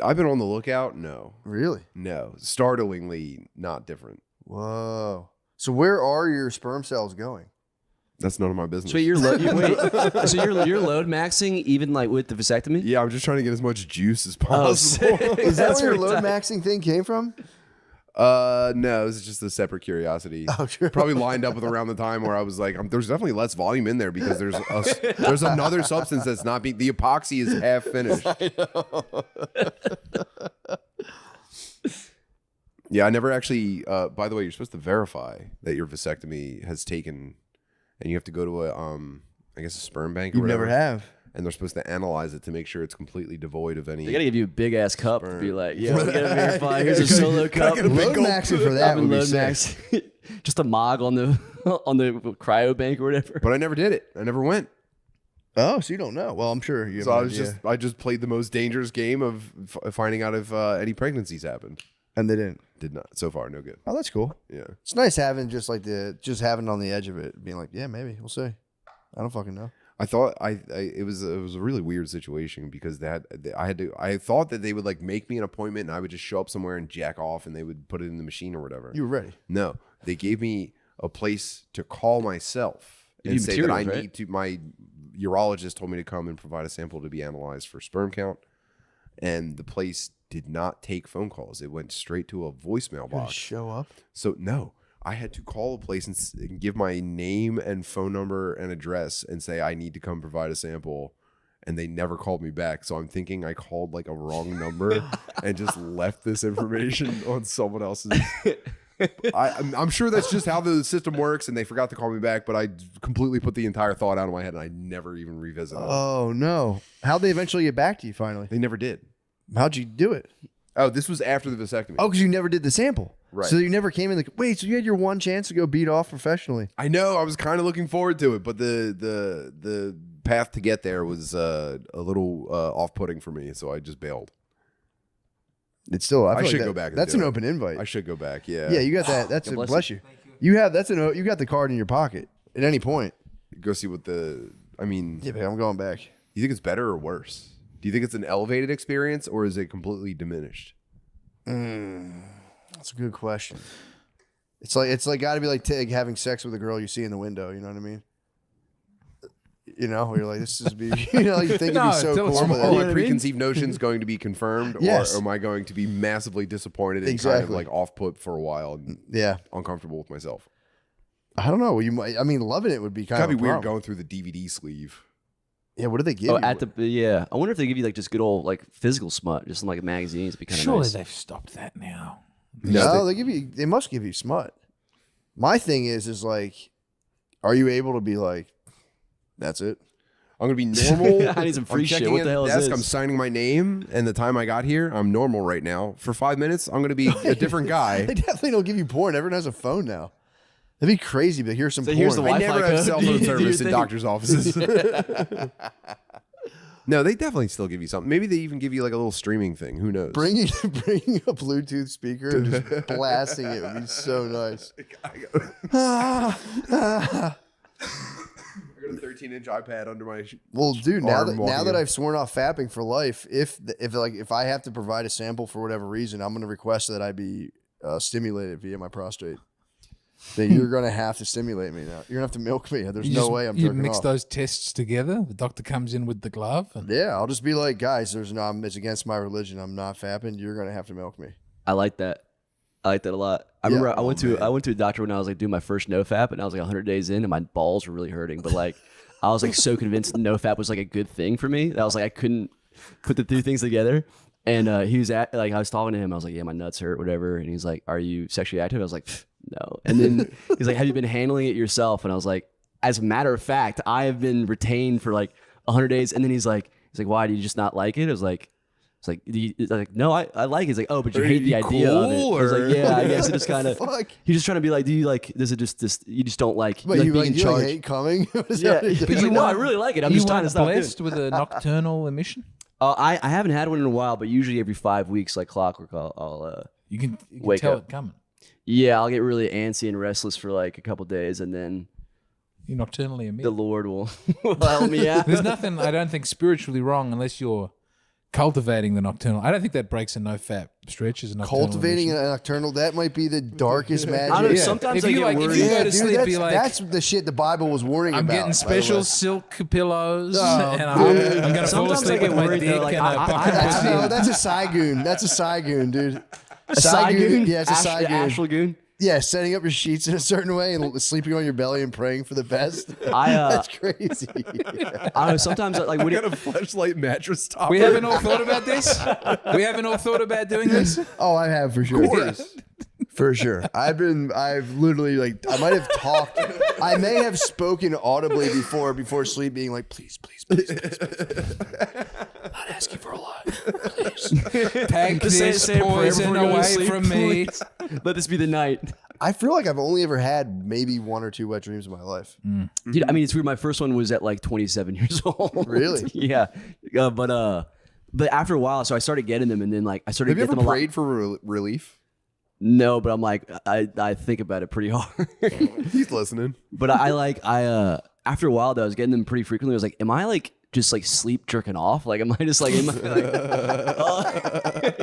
I've been on the lookout. No, Really? startlingly not different. Whoa. So where are your sperm cells going? That's none of my business. So you're so you're load maxing even like with the vasectomy? Yeah, I'm just trying to get as much juice as Oh, possible. sick. Is that That's where your pretty load tight. maxing thing came from? No, it's just a separate curiosity. Oh, sure. Probably lined up with around the time where I was like, there's definitely less volume in there because there's another substance that's not being. The epoxy is half finished. Yeah, I never actually. By the way, you're supposed to verify that your vasectomy has taken, and you have to go to I guess a sperm bank. Or You whatever, never have. and they're supposed to analyze it to make sure it's completely devoid of any. They gotta give you a big ass cup to be like, yeah, we gotta Yeah, verify. Here's a gotta- solo cup. gotta Load gulp. maxing for I've that been would be load sick. max. Just a mog on the cryo bank or whatever. But I never did it. I never went. Oh, so you don't know? Well, I'm sure you. So I just played the most dangerous game of finding out if any pregnancies happened. and they didn't. Did not so far. No good. Oh, that's cool. Yeah. It's nice having just having it on the edge of it, being like, yeah, maybe we'll see. I don't fucking know. I thought it was a really weird situation because I thought that they would like make me an appointment and I would just show up somewhere and jack off and they would put it in the machine or whatever. You were ready. No, they gave me a place to call myself Give and you say that I materials, right? need to. My urologist told me to come and provide a sample to be analyzed for sperm count, and the place did not take phone calls. It went straight to a voicemail box. Show up. So no, I had to call a place and give my name and phone number and address and say I need to come provide a sample, and they never called me back. So I'm thinking I called like a wrong number and just left this information on someone else's. I'm sure that's just how the system works, and they forgot to call me back. But I completely put the entire thought out of my head, and I never even revisited it. Oh no! How'd they eventually get back to you finally? They never did. How'd you do it? Oh, this was after the vasectomy. Oh, because you never did the sample. Right. So you never came in. Wait, so you had your one chance to go beat off professionally. I know. I was kind of looking forward to it, but the path to get there was a little off-putting for me, so I just bailed. It's still. I, feel should like go back and That's do an it. open invite. I should go back. Yeah. Yeah, you got that. That's God it. bless Bless you. You have that's an. You got the card in your pocket at any point. Go see what the. I mean, Yeah, but I'm going back. you think it's better or worse? Do you think it's an elevated experience or is it completely diminished? That's a good question. It's like got to be like having sex with a girl you see in the window. You know what I mean? You know, where you're like, this is be. You know, you think No, it'd be so tell us cool. more. but Are then- my preconceived notions going to be confirmed, Yes. or am I going to be massively disappointed and kind of Exactly. like off put for a while and Yeah, uncomfortable with myself? I don't know. You might. I mean, loving it would be kind Gotta of be weird problem. going through the DVD sleeve. Yeah, what do they give Oh, you? at the yeah. I wonder if they give you like just good old like physical smut, just in like magazines. It'd be kind of Surely nice. they've stopped that now. No, they give you. They must give you smut. My thing is like, are you able to be like, that's it? I'm gonna be normal. I need some free I'm shit. checking What in the hell at is desk, this? I'm signing my name, and the time I got here, I'm normal right now. For 5 minutes, I'm gonna be a different guy. They definitely don't give you porn. Everyone has a phone now. That'd be crazy, but here's some So porn. here's the I Wi-Fi never have code. cell Do phone you- do service you in think- doctors' offices. No, they definitely still give you something. Maybe they even give you like a little streaming thing. Who knows? Bringing a Bluetooth speaker and just blasting it would be so nice. I got a 13-inch iPad under my. Well, dude, now arm that walking in. I've sworn off fapping for life, if I have to provide a sample for whatever reason, I'm going to request that I be stimulated via my prostate. That you're going to have to stimulate me now. You're going to have to milk me. There's no way I'm You jerking mix off. those tests together. The doctor comes in with the glove. And Yeah, I'll just be like, guys, it's against my religion. I'm not fapping. You're going to have to milk me. I like that. I like that a lot. I Yeah. remember I went to a doctor when I was like doing my first NoFap, and I was like 100 days in, and my balls were really hurting. But like, I was like so convinced NoFap was like a good thing for me that I was like I couldn't put the two things together. And he was I was talking to him. I was like, yeah, my nuts hurt, whatever. And he's like, are you sexually active? I was like, no. And then he's like, have you been handling it yourself? And I was like, as a matter of fact, I have been retained for like 100 days. And then he's like, why do you just not like it? I was like, no, I like it. He's like, oh, but you hate the idea of it. I was like, yeah, I guess it just kind of. Fuck. He's just trying to be like, do you like? Does it just you just don't like? But you like being in charge? hate coming? Yeah, but you know, I really like it. I'm you just trying to weren't stop doing blessed it. with a nocturnal emission. I haven't had one in a while, but usually every 5 weeks, like clockwork, I'll You can Wake tell up. it coming. yeah, I'll get really antsy and restless for like a couple days, and then You nocturnally emit. the Lord will help me out. There's nothing I don't think spiritually wrong unless you're cultivating the nocturnal. I don't think that breaks a no-fap stretch as a nocturnal Cultivating emission. a nocturnal, that might be the darkest magic. I don't know. Yeah. Sometimes If I you get like- if worried. you go Yeah, to dude, sleep, that's, be like, that's the shit the Bible was warning I'm about. getting by the special way. silk pillows, Oh, and I'm going to fall Sometimes I asleep get with my worried, dick though, like, and a I- pocket That's, pussy. no, that's a Saigoon. That's a Saigoon, dude. A Saigoon? Yeah, it's a Ash- Saigoon. Ash Lagoon? Yeah, setting up your sheets in a certain way and sleeping on your belly and praying for the best. That's crazy. I don't know. Sometimes like I when got a flashlight mattress top. We haven't all thought about this? We haven't all thought about doing this? Oh, I have for sure. For sure. I've literally like, I might have talked. I may have spoken audibly before sleep, being like, please. Not asking for a lot. Please. Take this say a prayer poison before you go to away sleep, from me. please. Let this be the night. I feel like I've only ever had maybe 1 or 2 wet dreams in my life. Dude, I mean, it's weird. My first one was at like 27 years old. Really? Yeah. But after a while, so I started getting them, and then like I started Have you getting ever them a lot. prayed for relief? No, but I'm like, I think about it pretty hard. He's listening. But after a while though, I was getting them pretty frequently. I was like, am I like just like sleep jerking off? Like, am I just like, am I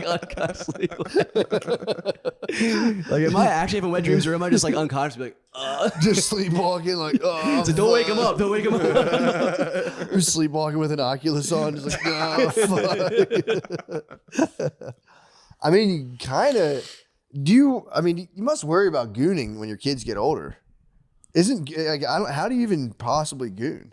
like, sleep? Like, am I actually having wet dreams, or am I just like unconscious? Like, Just sleepwalking, like, oh. so don't wake him up. Don't wake him up. You're sleepwalking with an Oculus on, just like, oh, fuck. I mean, you kind of you must worry about gooning when your kids get older. Isn't like how do you even possibly goon?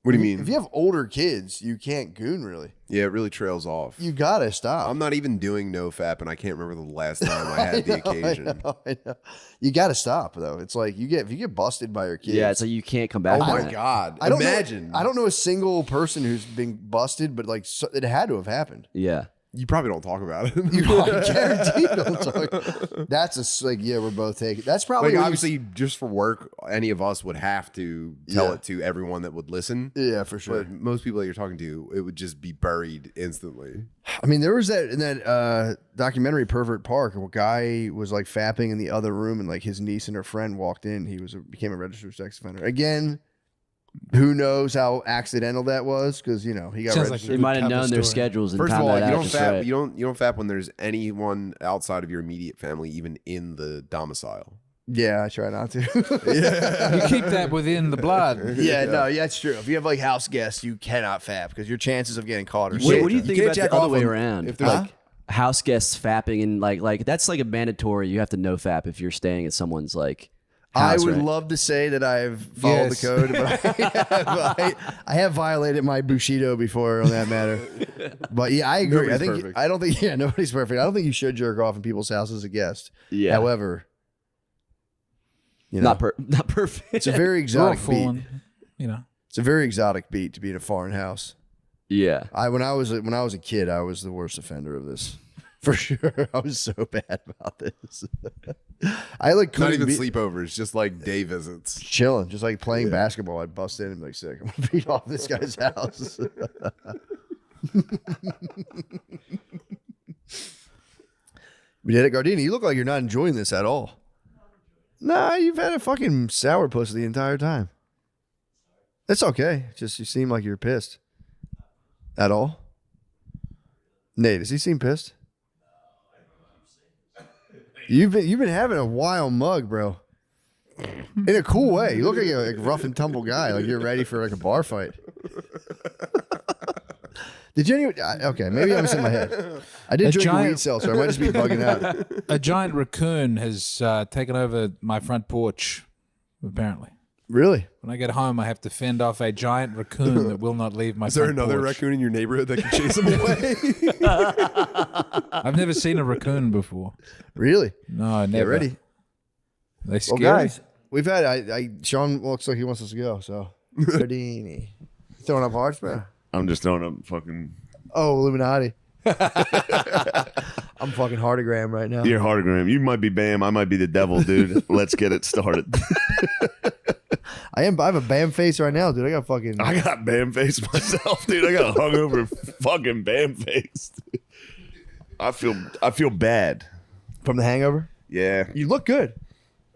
What do you mean? If you have older kids, you can't goon really. Yeah, it really trails off. You gotta stop. I'm not even doing NoFap, and I can't remember the last time I had the occasion. I know. You gotta stop though. It's like if you get busted by your kids. Yeah, it's like you can't come back. Oh from my that. god! I don't Imagine. I don't know a single person who's been busted, but like it had to have happened. Yeah. You probably don't talk about it. I guarantee you don't talk. That's like, yeah, we're both taking. That's probably Like when you- obviously, just for work, any of us would have to tell Yeah. it to everyone that would listen. Yeah, for sure. But most people that you're talking to, it would just be buried instantly. I mean, there was that in that documentary Pervert Park, a guy was like fapping in the other room, and like his niece and her friend walked in. He became a registered sex offender. Again, who knows how accidental that was? Because he got Sounds like registered. They Good might have cover known their story. schedules and First of timed all, that you out don't just fap. right. You don't fap when there's anyone outside of your immediate family, even in the domicile. Yeah, I try not to. You keep that within the blood. Yeah, no, yeah, it's true. If you have like house guests, you cannot fap because your chances of getting caught are. What so do you good. think can't about jack the other off way them around? if they're like- House guests fapping and like that's like a mandatory. You have to no fap if you're staying at someone's like I house, would right? love to say that I've followed Yes. the code, but I have violated my Bushido before on that matter. But yeah, I agree. Nobody's perfect. I don't think nobody's perfect. I don't think you should jerk off in people's houses as a guest. Yeah. However, you know, not perfect. it's a very We're all exotic beat. falling, It's a very exotic beat to be in a foreign house. Yeah. When I was a kid, I was the worst offender of this. For sure. I was so bad about this. I like Not couldn't even be sleepovers, just like day visits. chilling, just like playing basketball. I'd bust in and be like, sick, I'm gonna beat off this guy's house. We did it, Gardini. You look like you're not enjoying this at all. Nah, you've had a fucking sourpuss the entire time. It's okay. Just you seem like you're pissed. At all? Nate, does he seem pissed? You've been having a wild mug, bro. In a cool way. You look like a rough and tumble guy. Like you're ready for like a bar fight. Did you okay, maybe I'm in my head. I did drink a weed seltzer. I might just be bugging out. A giant raccoon has taken over my front porch, apparently. Really? When I get home, I have to fend off a giant raccoon that will not leave my Is there front another porch. raccoon in your neighborhood that can chase him away? I've never seen a raccoon before. Really? No, never. Get ready. They scary. Well, guys, we've had Sean looks like he wants us to go, so Gardini. Throwing up hearts, bro. I'm just throwing up fucking. Oh, Illuminati. I'm fucking heartogram right now. You're heartogram. You might be Bam. I might be the devil, dude. Let's get it started. I have a Bam face right now, dude. I got fucking. I got Bam face myself, dude. I got hungover fucking Bam face. I feel bad. From the hangover? Yeah. You look good.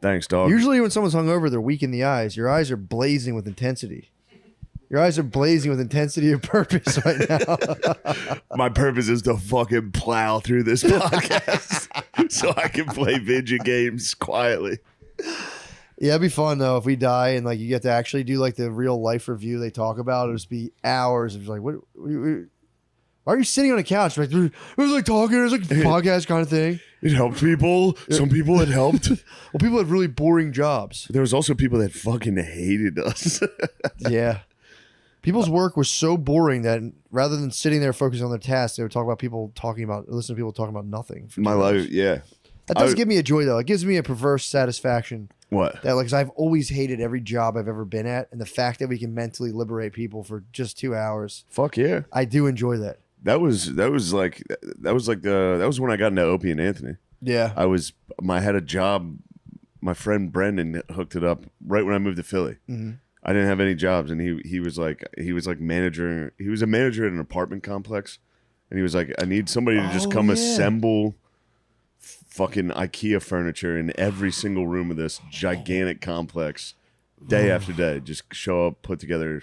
Thanks, dog. Usually when someone's hungover, they're weak in the eyes. Your eyes are blazing with intensity. Your eyes are blazing with intensity of purpose right now. My purpose is to fucking plow through this podcast so I can play video games quietly. Yeah, it'd be fun though if we die and like you get to actually do like the real life review they talk about. It'll just be hours of like, why are you sitting on a couch? Like, it was like talking, it was like a podcast kind of thing. It helped people. Some people it helped. Well, people have really boring jobs. There was also people that fucking hated us. Yeah. People's work was so boring that rather than sitting there focusing on their tasks, they would talk about listen to people talking about nothing. For My 2 hours. life, yeah. That does give me a joy though. It gives me a perverse satisfaction. What? That like, 'cause I've always hated every job I've ever been at, and the fact that we can mentally liberate people for just 2 hours, Fuck yeah. I do enjoy that. That was when I got into Opie and Anthony. Yeah. I had a job. My friend Brendan hooked it up right when I moved to Philly. Mm-hmm. I didn't have any jobs, and he was like manager. He was a manager at an apartment complex, and he was like, I need somebody to just come assemble fucking IKEA furniture in every single room of this gigantic complex, day after day. Just show up, put together,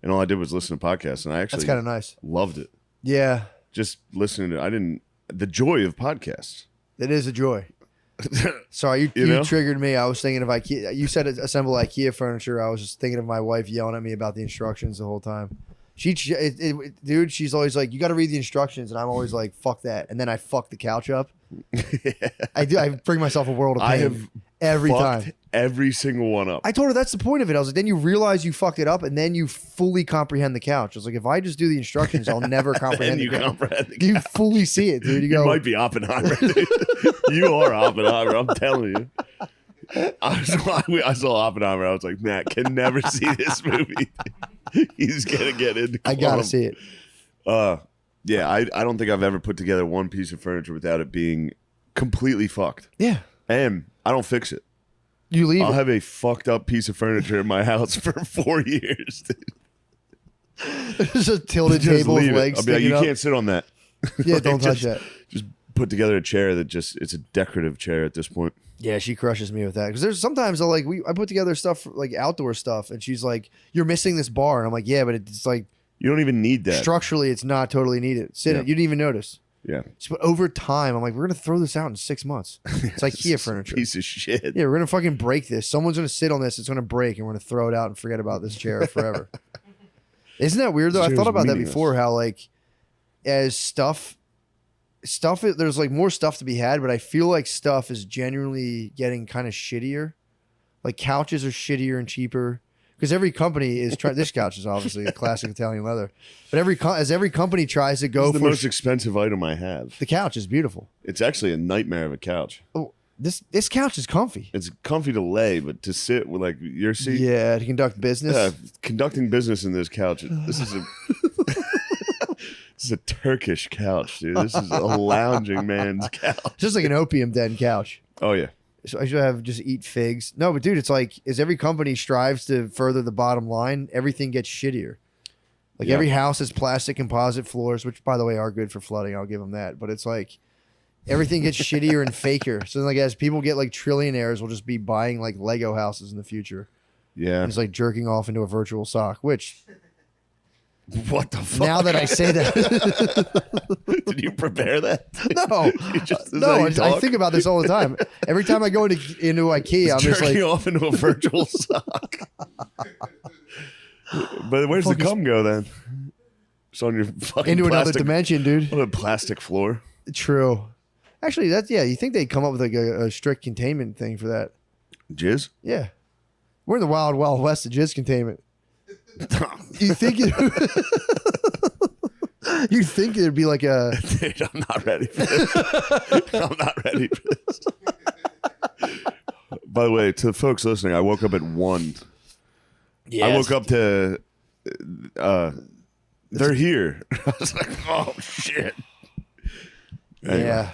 and all I did was listen to podcasts, and I actually That's kind of nice. loved it. Yeah. Just listening to the joy of podcasts. It is a joy. Sorry, you triggered me. I was thinking of IKEA. You said assemble IKEA furniture. I was just thinking of my wife yelling at me about the instructions the whole time. Dude, she's always like, you got to read the instructions. And I'm always like, fuck that. And then I fuck the couch up. I do. I bring myself a world of pain. I have every fucked time. every single one up. I told her that's the point of it. I was like, then you realize you fucked it up, and then you fully comprehend the couch. I was like, if I just do the instructions, I'll never comprehend the couch. You fully see it, dude. You might be Oppenheimer, dude. You are Oppenheimer. I'm telling you. I saw Oppenheimer. I was like, Matt can never see this movie. He's gonna get into. I gotta see it. Yeah, I don't think I've ever put together one piece of furniture without it being completely fucked. Yeah. And I don't fix it. You leave I'll it. have a fucked up piece of furniture in my house for 4 years. Just a tilted table with legs I'll be like, sticking you up. can't sit on that. Yeah, Like, don't touch that. Just put together a chair that it's a decorative chair at this point. Yeah, she crushes me with that. Because there's sometimes I put together stuff like outdoor stuff, and she's like, "You're missing this bar," and I'm like, "Yeah, but it's like You don't even need that. structurally, it's not totally needed. Sit it. You didn't even notice." Yeah. But over time, I'm like, "We're gonna throw this out in 6 months. It's IKEA furniture. Piece of shit. Yeah, we're gonna fucking break this. Someone's gonna sit on this. It's gonna break, and we're gonna throw it out and forget about this chair forever." Isn't that weird though? I thought about that before. How like as stuff, there's like more stuff to be had, but I feel like stuff is genuinely getting kind of shittier. Like couches are shittier and cheaper because every company is trying. This couch is obviously a classic Italian leather, but every company tries to go It's the for most expensive item I have. the couch is beautiful. It's actually a nightmare of a couch. Oh, This couch is comfy. It's comfy to lay, but to sit with like your seat. Yeah, to conduct business. Conducting business in this couch. This is a this is a Turkish couch, dude. This is a lounging man's couch. Just like an opium den couch. Oh yeah. So I should have just eat figs. No, but dude, it's like as every company strives to further the bottom line, everything gets shittier. Like every house has plastic composite floors, which by the way are good for flooding. I'll give them that. But it's like everything gets shittier and faker. So like as people get like trillionaires, we'll just be buying like Lego houses in the future. Yeah. And it's like jerking off into a virtual sock, which what the fuck? now that I say that, did you prepare that? no, I think about this all the time. Every time I go into IKEA, I'm just like jerking off into a virtual sock. But where's the cum go then? It's on your fucking into another plastic, dimension, dude. on a plastic floor. True. Actually, that's you think they'd come up with like a strict containment thing for that? Jizz? Yeah, we're in the wild, wild west of jizz containment. You think you think it'd be like a? Dude, I'm not ready for this. I'm not ready for this. By the way, to the folks listening, I woke up at 1. Yeah, I woke up to they're here. I was like, oh shit. Anyway. Yeah.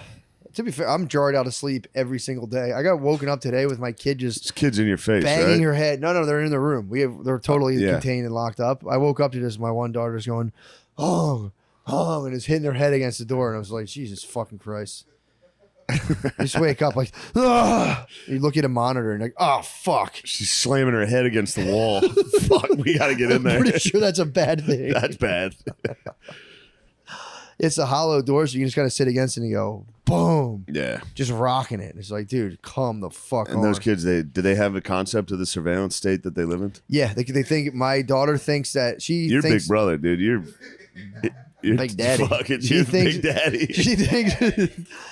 To be fair, I'm jarred out of sleep every single day. I got woken up today with my kid just It's kids in your face, banging right? her head. No, they're in the room. They're totally contained and locked up. I woke up to just my one daughter's going, oh, and is hitting her head against the door, and I was like, Jesus fucking Christ. You just wake up like, ah. You look at a monitor and like, oh fuck. She's slamming her head against the wall. Fuck, we gotta get in there. I'm pretty sure that's a bad thing. That's bad. It's a hollow door, so you just gotta sit against it and you go, boom. Yeah. Just rocking it. It's like, dude, calm the fuck on. And those kids, do they have a concept of the surveillance state that they live in? Yeah, they think my daughter thinks that You're thinks, big brother, dude. You're Big Daddy. You're Big Daddy.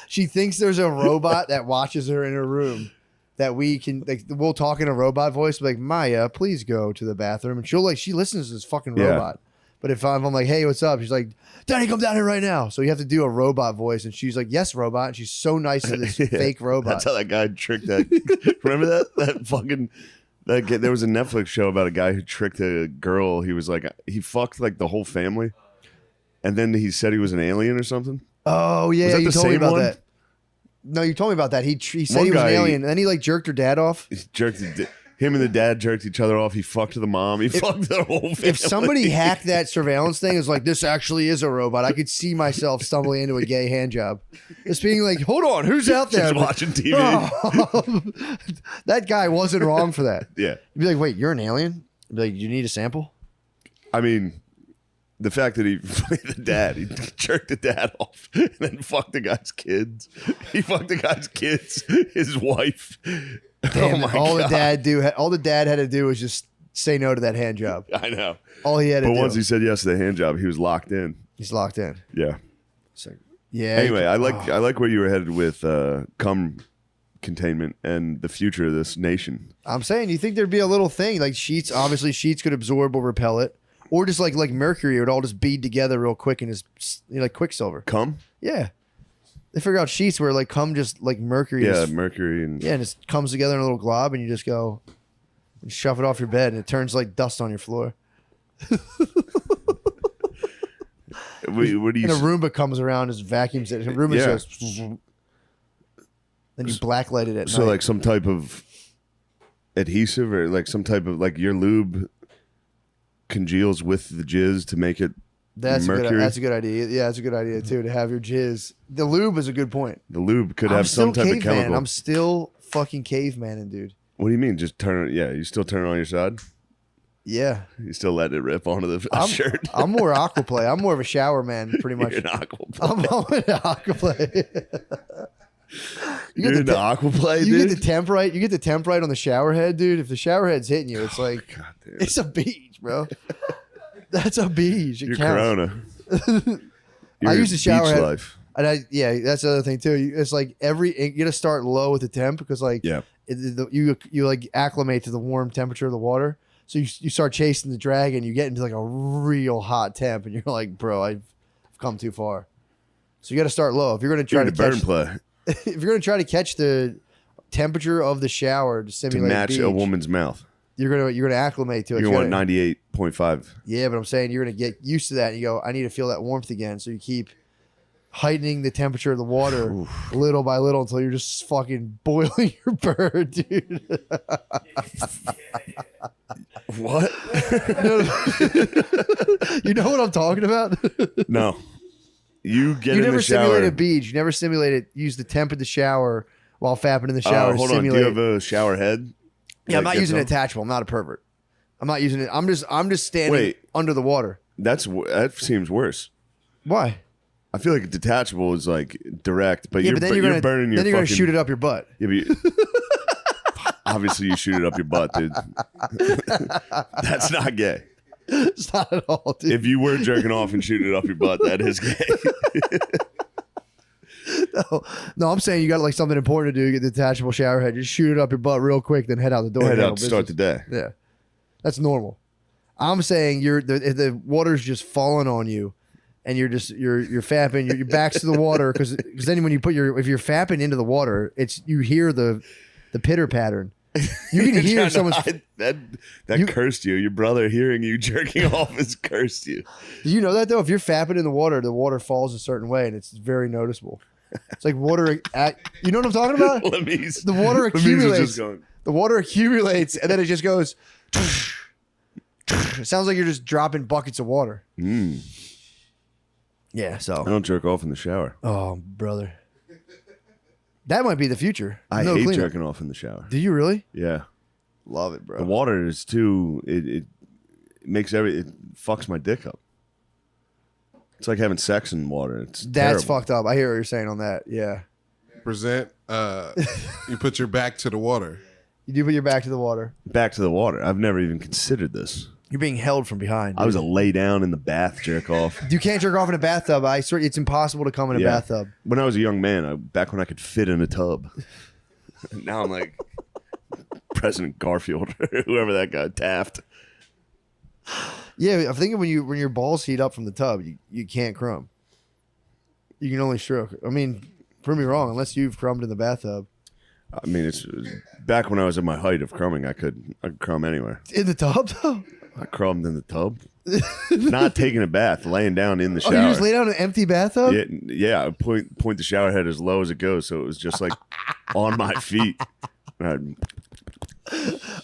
She thinks there's a robot that watches her in her room that we can like. We'll talk in a robot voice, like Maya, please go to the bathroom, and she listens to this fucking robot. But if I'm like, hey, what's up? She's like, Daddy, come down here right now. So you have to do a robot voice, and she's like, yes, robot. And she's so nice to this fake robot. That's how that guy tricked that. Remember that fucking. There was a Netflix show about a guy who tricked a girl. He was like, he fucked like the whole family. And then he said he was an alien or something. Oh yeah, you told me about one? that. No, you told me about that. He said he was an alien, and then he like jerked her dad off. He jerked him and the dad jerked each other off. He fucked the mom. He fucked the whole family. If somebody hacked that surveillance thing, is like this actually is a robot. I could see myself stumbling into a gay hand job. It's being like, hold on, who's out there? Just watching TV. Oh. That guy wasn't wrong for that. Yeah. You'd be like, wait, you're an alien? You'd be like, you need a sample? I mean, the fact that he jerked the dad off and then fucked the guy's kids. He fucked the guy's kids, his wife. Damn, oh my all God. the dad had to do was just say no to that hand job. I know. All he had to do. But once he said yes to the hand job, he was locked in. He's locked in. Yeah. So, yeah. Anyway, I like where you were headed with cum containment and the future of this nation. I'm saying, you think there'd be a little thing like sheets? Obviously, sheets could absorb or repel it, or just like mercury, it would all just bead together real quick and just like Quicksilver. Cum? Yeah, they figure out sheets where like cum just like mercury. Yeah, just, mercury and yeah, and it comes together in a little glob, and you just go and shove it off your bed, and it turns like dust on your floor. what do you? And a Roomba comes around, just vacuums it. And Roomba goes. Then you blacklight it at So night. like some type of adhesive or like some type of like your lube congeals with the jizz to make it mercury. That's a good idea. Yeah, that's a good idea too. To have your jizz. The lube is a good point. The lube could I'm have some still type of caveman. chemical. I'm still fucking cavemaning, dude. What do you mean? Just turn it? Yeah, you still turn it on your side? Yeah. You still let it rip onto the I'm, shirt? I'm more aquaplay. I'm more of a shower man, pretty much. You're an aquaplay. I'm into aquaplay. You're into aquaplay, dude? You get the temp right. You get the temp right on the shower head, dude. If the shower head's hitting you, it's like God damn. it's a beach, bro. That's a beach. It You're counts. Corona. I use the shower beach head. life. And that's the other thing too. It's like you gotta start low with the temp because like Yeah. you like acclimate to the warm temperature of the water. So you start chasing the dragon, you get into like a real hot temp, and you're like, bro, I've come too far. So you got to start low if you're gonna try You're to into catch burn play. if you're gonna try to catch the temperature of the shower to To simulate match beach. a woman's mouth. You're gonna acclimate to it. You want 98.5. Yeah, but I'm saying you're gonna get used to that. And you go, I need to feel that warmth again. So you keep heightening the temperature of the water little by little until you're just fucking boiling your bird, dude. What? You know what I'm talking about? No. You get You in never the shower. simulated beach. You never simulated use the temp of the shower while fapping in the shower. Hold on. Do simulate. you have a shower head? Yeah, I'm that not gets using an on? attachable. I'm not a pervert. I'm not using it. I'm just standing Wait. under the water. That seems worse. Why? I feel like a detachable is like direct, but Yeah, you're, but then you're gonna burning your then you're gonna fucking- shoot it up your butt. Yeah, but obviously, you shoot it up your butt, dude. That's not gay. It's not at all, dude. If you were jerking off and shooting it up your butt, that is gay. No, I'm saying you got like something important to do. Get the detachable shower head. Just shoot it up your butt real quick, then head out the door. Head and handle out to start the business. day. Yeah, that's normal. I'm saying the water's just falling on you, and you're fapping. Your back's to the water because then when you if you're fapping into the water, you hear the pitter pattern. You can hear someone's. That cursed you. Your brother hearing you jerking off has cursed you. Do you know that though? If you're fapping in the water falls a certain way, and it's very noticeable. It's like water. You know what I'm talking about? The water accumulates. The water accumulates, and then it just goes. It sounds like you're just dropping buckets of water. Yeah. I So. don't jerk off in the shower. Oh, brother. That might be the future. I No hate cleanup. jerking off in the shower. Do you really? Yeah. Love it, bro. The water is too. It makes it fucks my dick up. It's like having sex in water. It's That's terrible. fucked up. I hear what you're saying on that. Yeah. Present. You put your back to the water. You do put your back to the water. Back to the water. I've never even considered this. You're being held from behind. I was a dude. lay down in the bath jerk off. You can't jerk off in a bathtub. I swear it's impossible to come in a Yeah. bathtub. When I was a young man, back when I could fit in a tub. Now I'm like President Garfield or whoever that guy, Taft. Yeah, I'm thinking when your balls heat up from the tub, you can't crumb. You can only stroke. I mean, prove me wrong, unless you've crumbed in the bathtub. I mean, it's back when I was at my height of crumbing. I could crumb anywhere. In the tub, though? I crumbed in the tub. Not taking a bath, laying down in the Oh, shower. you just lay down in an empty bathtub? Yeah. I point the shower head as low as it goes, so it was just like on my feet.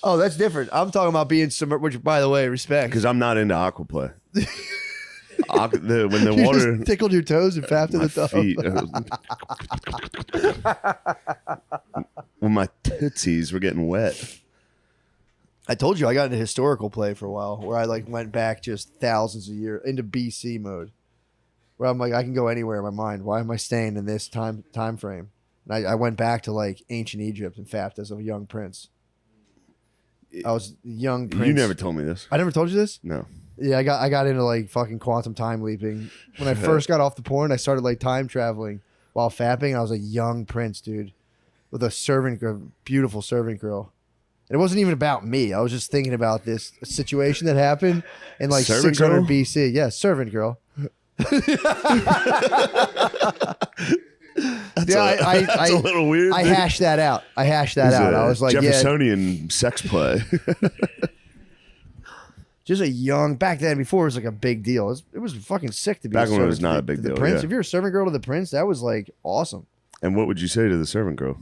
Oh, that's different. I'm talking about being submerged, which, by the way, respect. Because I'm not into aquaplay. When the You water just tickled your toes and fapped in my the tub. feet, when my tootsies were getting wet. I told you I got into historical play for a while, where I like went back just thousands of years into BC mode, where I'm like I can go anywhere in my mind. Why am I staying in this time frame? And I went back to like ancient Egypt and fapped as a young prince. I was a young prince. You never told me this. I never told you this. No. Yeah, I got into like fucking quantum time leaping. When I first got off the porn, I started like time traveling while fapping. And I was a young prince, dude, with a servant girl, beautiful servant girl. And it wasn't even about me. I was just thinking about this situation that happened in like Servant 600 girl? BC. Yeah, servant girl. That's I a little weird. I dude. hashed that out. I It's was like, yeah, Jeffersonian sex play. just a young back then. Before it was like a big deal. It was fucking sick to be Back a when it was servant not to a big to the deal, prince. yeah. If you're a servant girl to the prince, that was like awesome. And what would you say to the servant girl?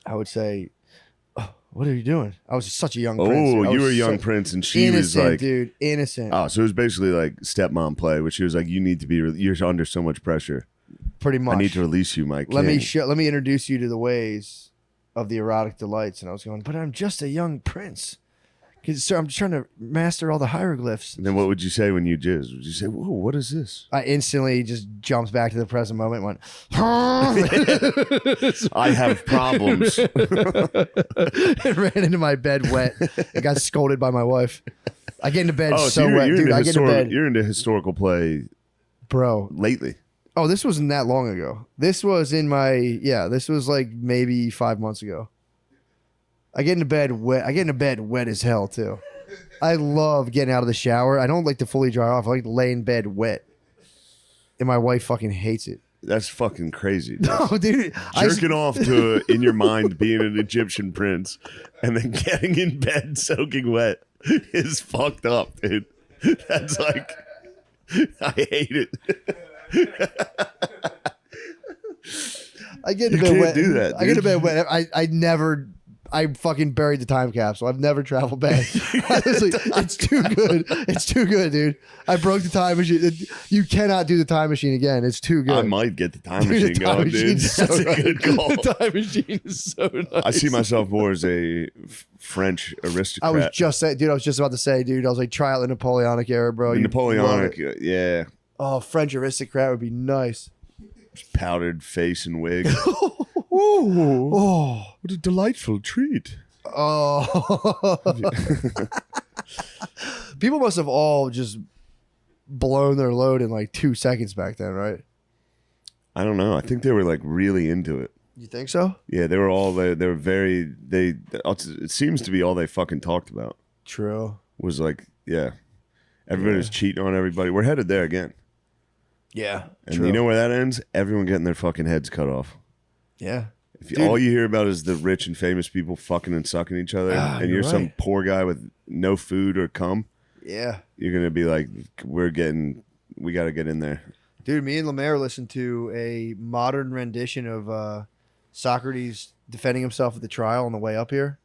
I would say, oh, what are you doing? I was such a young prince. Oh, I you was were a young so- prince, and she innocent, was like, dude, innocent. oh, so it was basically like stepmom play, which she was like, you need to be, you're under so much pressure. Pretty much. I need to release you, Mike. let me introduce you to the ways of the erotic delights. And I was going, but I'm just a young prince. Because I'm trying to master all the hieroglyphs. And then what would you say when you jizz? Would you say, whoa, what is this? I instantly just jumps back to the present moment and went, I have problems. and ran into my bed wet and got scolded by my wife. I get into bed Oh, so you're, wet, you're dude. into I get into bed, you're into historical play bro. lately. Oh, this wasn't that long ago. This was this was like maybe 5 months ago. I get into bed wet. I get into bed wet as hell too. I love getting out of the shower. I don't like to fully dry off. I like to lay in bed wet. And my wife fucking hates it. That's fucking crazy. No, dude. Jerking off to in your mind being an Egyptian prince and then getting in bed soaking wet is fucked up, dude. That's like, I hate it. I get to You bed can't wet. do that, I get to dude. bed wet. I fucking buried the time capsule. I've never traveled back. Honestly, it's too good. It's too good, dude. I broke the time machine. You cannot do the time machine again. It's too good. I might get the time Dude, machine the time going, dude. machine's so That's a nice. good call. The time machine is so nice. I see myself more as a French aristocrat. I was just saying, dude. I was just about to say, dude. I was like, try out the Napoleonic era, bro. The You Napoleonic, love it. yeah. Oh, French aristocrat would be nice. Powdered face and wig. Oh, What a delightful treat. oh. People must have all just blown their load in like 2 seconds back then, right? I don't know. I think they were like really into it. You think so? Yeah, they were all they were very it seems to be all they fucking talked about True. was like, yeah. Everybody was cheating on everybody. We're headed there again. Yeah. And true. you know where that ends? Everyone getting their fucking heads cut off. Yeah. If you, Dude. all you hear about is the rich and famous people fucking and sucking each other, and you're you're some right. poor guy with no food or cum, Yeah. you're gonna be like, we got to get in there. Dude, me and Lemaire listened to a modern rendition of Socrates defending himself at the trial on the way up here.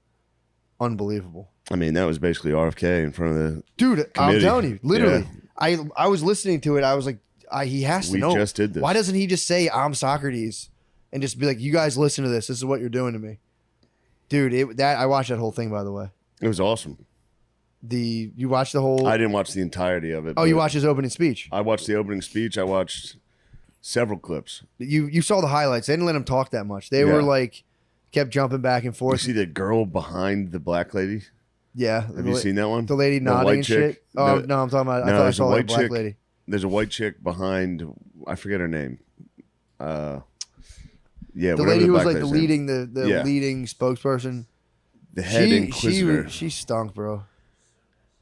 Unbelievable. I mean, that was basically RFK in front of the. Dude, I'm Committee. telling you, literally. Yeah. I was listening to it. I was like, he has to We know. just did this. Why doesn't he just say, I'm Socrates? And just be like, you guys listen to this. This is what you're doing to me. Dude, I watched that whole thing, by the way. It was awesome. You watched the whole. I didn't watch the entirety of it. Oh, you but watched his opening speech. I watched the opening speech. I watched several clips. You saw the highlights. They didn't let him talk that much. They Yeah. were like, kept jumping back and You forth. see the girl behind the black lady? Yeah. Have you seen that one? The lady The nodding white and chick? shit? Oh, No. no, I'm talking about, I No, thought I there's a saw like a white black chick. lady. There's a white chick behind. I forget her name. Yeah, The whatever lady who was black like the lady's name. leading, the Yeah. leading spokesperson. the head inquisitor. She stunk, bro.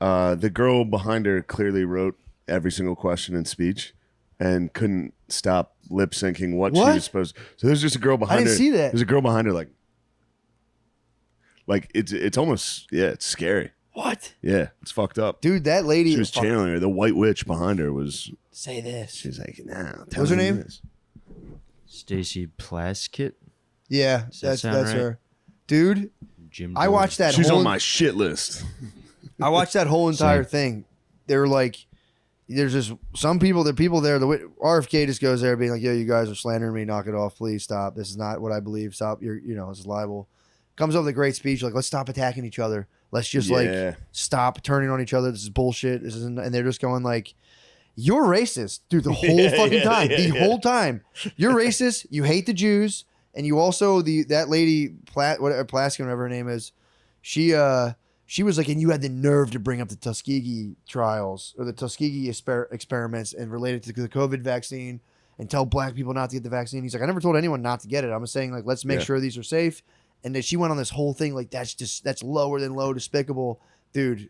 The girl behind her clearly wrote every single question and speech, and couldn't stop lip syncing what she What? was supposed. So there's just a girl behind her. didn't see that. There's a girl behind her, like it's almost it's scary. What? Yeah, it's fucked up. Dude, that lady. She was channeling her. The white witch behind her was. Say this. She's like, nah. What's her name? This. Stacy Plaskett. Yeah, Does that that's sound right? her. Dude, Jim. I watched that She's whole on my shit list. I watched that whole entire thing. They were like, there's just some people, the people there, RFK just goes there being like, yo, you guys are slandering me. Knock it off. Please stop. This is not what I believe. Stop. This is libel. Comes up with a great speech. Like, let's stop attacking each other. Let's just like stop turning on each other. This is bullshit. This isn't, and they're just going like, you're racist, dude, the whole fucking time. The whole time. You're racist. You hate the Jews. And you also, that lady, Plaskin, whatever her name is, she was like, and you had the nerve to bring up the Tuskegee trials or the Tuskegee experiments and relate it to the COVID vaccine and tell black people not to get the vaccine. He's like, I never told anyone not to get it. I'm saying, like, let's make sure these are safe. And then she went on this whole thing like, that's lower than low, despicable. Dude,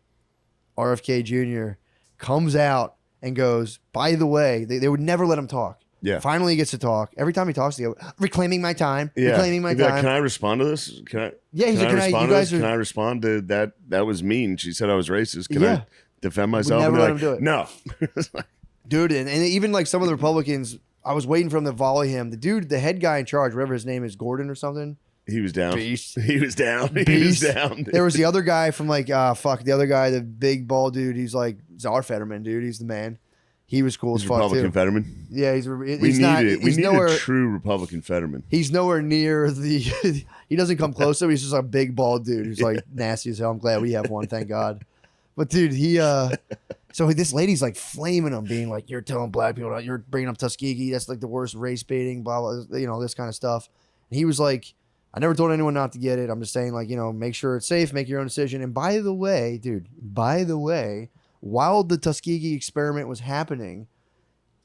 RFK Jr. comes out and goes, by the way, they would never let him talk. Yeah. Finally he gets to talk. Every time he talks, he goes, reclaiming my time. Yeah. Reclaiming my He'd be like, time. can I respond to this? Can I? Yeah, he's can like, I can I- respond you to guys this? are- Can I respond to that? That was mean. She said I was racist. Can Yeah. I defend myself? never And let they're him do it. No. Dude, and even like some of the Republicans, I was waiting for him to volley him. The dude, the head guy in charge, whatever his name is, Gordon or something. He was down. Beast. He was down. He was Beast. down. There was the other guy from like, the other guy, the big bald dude. He's like Czar Fetterman, dude. He's the man. He was cool He's as fuck Republican too. Fetterman. Yeah, he's We not. need it. We He's need nowhere. a true Republican Fetterman. He's nowhere near the. He doesn't come close to him. He's just a big bald dude who's like nasty as hell. I'm glad we have one, thank God. But dude, so this lady's like flaming him, being like, "You're telling black people, you're bringing up Tuskegee. That's like the worst race baiting, blah blah. This kind of stuff." And he was like, "I never told anyone not to get it. I'm just saying, like, make sure it's safe, make your own decision." And by the way, dude, while the Tuskegee experiment was happening,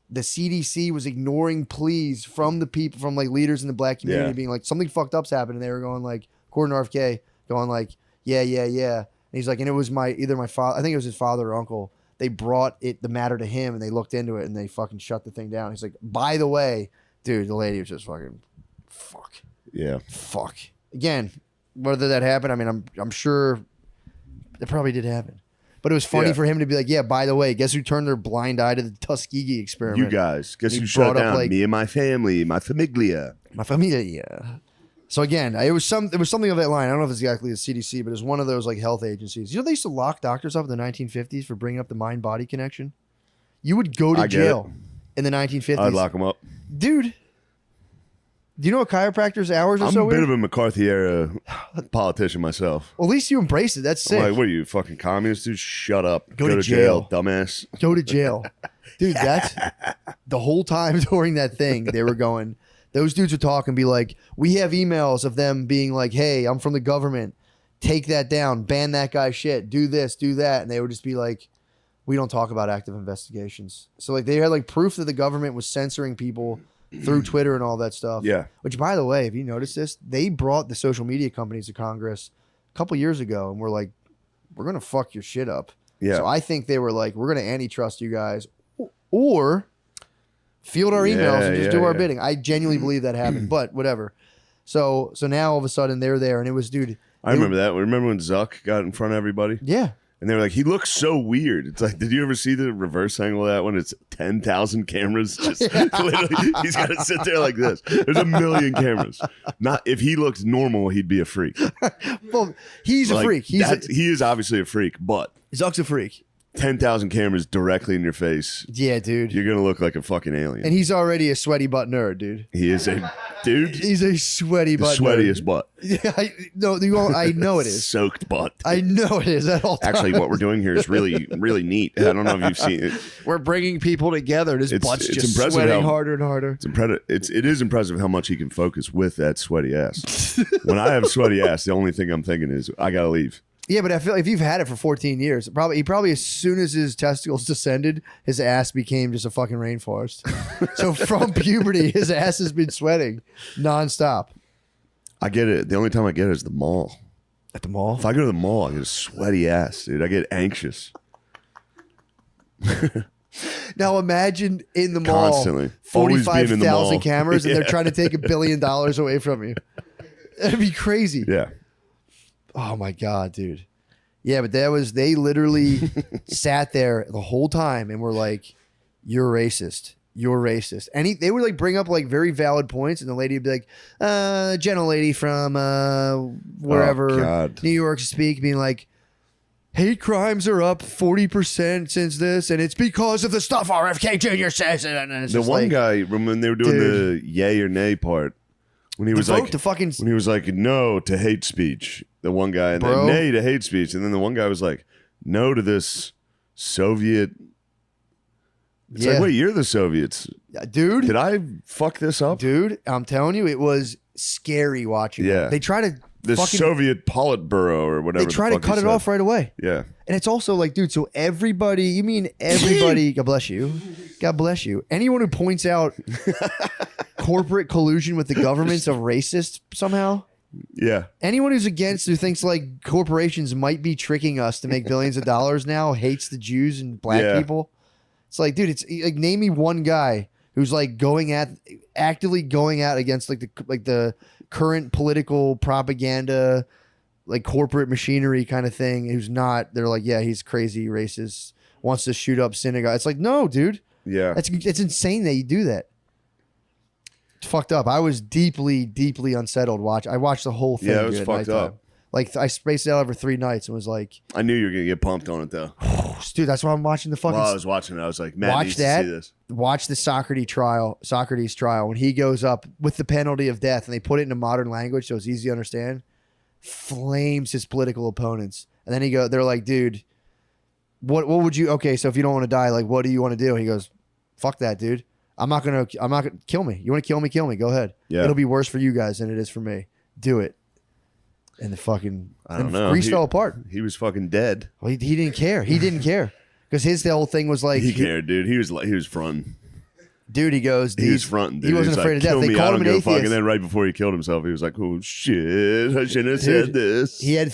the CDC was ignoring pleas from the people, from like leaders in the black community, being like, something fucked up's happened. And they were going like, according to RFK, going like, yeah. And he's like, and it was either my father, I think it was his father or uncle. They brought the matter to him and they looked into it and they fucking shut the thing down. He's like, by the way, dude, the lady was just fucking fuck. Yeah. Fuck. Again, whether that happened, I mean, I'm sure it probably did happen. But it was funny for him to be like, yeah, by the way, guess who turned their blind eye to the Tuskegee experiment? You guys. Guess He who shut brought up, down? like- Me and my family, my familia. My familia. So again, it was something of that line. I don't know if it's exactly the CDC, but it was one of those like health agencies. You know, they used to lock doctors up in the 1950s for bringing up the mind-body connection. You would go to I get jail in the 1950s. I'd lock them up. Dude, do you know a chiropractor's hours are I'm so a bit weird? of a McCarthy era politician myself. Well, at least you embrace it. That's sick. I'm like, what are you, fucking communist dude? Shut up. Go to jail. dumbass. Go to jail. Dude, that's the whole time during that thing, they were going, those dudes would talk and be like, we have emails of them being like, hey, I'm from the government. Take that down. Ban that guy's shit. Do this, do that. And they would just be like, we don't talk about active investigations. So like they had like proof that the government was censoring people through Twitter and all that stuff. Yeah. Which, by the way, if you notice this, they brought the social media companies to Congress a couple years ago and were like, we're going to fuck your shit up. Yeah. So I think they were like, we're going to antitrust you guys or field our emails and just do our bidding. I genuinely believe that happened, but whatever. So now all of a sudden they're there and it was, dude. I remember that. Remember when Zuck got in front of everybody? Yeah. And they were like, he looks so weird. It's like, did you ever see the reverse angle of that one? It's 10,000 cameras. Just literally, he's got to sit there like this. There's a million cameras. Not if he looked normal, he'd be a freak. Well, he's a freak. He is obviously a freak, but Zuck's a freak. 10,000 cameras directly in your face. Yeah, dude. You're going to look like a fucking alien. And he's already a sweaty butt nerd, dude. He is a dude. He's a sweaty butt sweatiest nerd. butt. Yeah, I know it is. Soaked butt. I know it is at all times. Actually, what we're doing here is really, really neat. I don't know if you've seen it. We're bringing people together. And his butt's just sweating harder and harder. It is impressive how much he can focus with that sweaty ass. When I have sweaty ass, the only thing I'm thinking is I gotta leave. Yeah, but I feel like if you've had it for 14 years, he probably as soon as his testicles descended, his ass became just a fucking rainforest. So from puberty, his ass has been sweating nonstop. I get it. The only time I get it is the mall. At the mall? If I go to the mall, I get a sweaty ass, dude. I get anxious. Now imagine in the mall, Constantly. Always being in the mall. 45,000 cameras, and Yeah. they're trying to take $1 billion away from you. That'd be crazy. Yeah. Oh my God, dude. Yeah, but they literally sat there the whole time and were like, you're racist. You're racist. And they would like bring up like very valid points, and the lady would be like, gentle lady from wherever, God. New York speak, being like, hate crimes are up 40% since this, and it's because of the stuff RFK Jr. says. And it's The just one like, guy, when they were doing the yay or nay part, when he was like, when he was like, no to hate speech, the one guy, and then nay to hate speech, and then the one guy was like, no to this Soviet. It's like, wait, you're the Soviets, dude. Did I fuck this up, dude? I'm telling you, it was scary watching. Yeah, they try to the Soviet Politburo or whatever. They try to cut it off right away. Yeah, and it's also like, dude. So everybody, you mean everybody? God bless you. God bless you. Anyone who points out corporate collusion with the government's a racist somehow. Yeah. Anyone who thinks like corporations might be tricking us to make billions of dollars now hates the Jews and black people. It's like, dude, it's like, name me one guy who's like actively going out against like the current political propaganda, like corporate machinery kind of thing. Who's not? They're like, yeah, he's crazy, racist, wants to shoot up synagogue. It's like, no, dude. Yeah. It's insane that you do that. It's fucked up. I was deeply, deeply unsettled. I watched the whole thing. Yeah, it was dude, fucked up. Like I spaced it out over 3 nights and was like, I knew you were gonna get pumped on it though. Dude, that's why I'm watching the fucking. While I was watching it, I was like, Matt watch needs that. to see this. Watch the Socrates trial when he goes up with the penalty of death, and they put it into modern language so it's easy to understand. Flames his political opponents, and then they're like, dude, what would you? Okay, so if you don't want to die, like, what do you want to do? He goes, fuck that, dude. I'm not gonna kill me. You want to kill me? Kill me. Go ahead. Yeah. It'll be worse for you guys than it is for me. Do it. And the fucking I don't know. Greece fell apart. He was fucking dead. Well, he didn't care. He didn't care because the whole thing was like He cared, dude. He was fronting. Dude, he goes. He was fronting. Dude. He wasn't afraid like, of death. Kill They me, called I him don't an give a fuck. atheist. And then right before he killed himself, he was like, "Oh shit, I shouldn't have said this." He had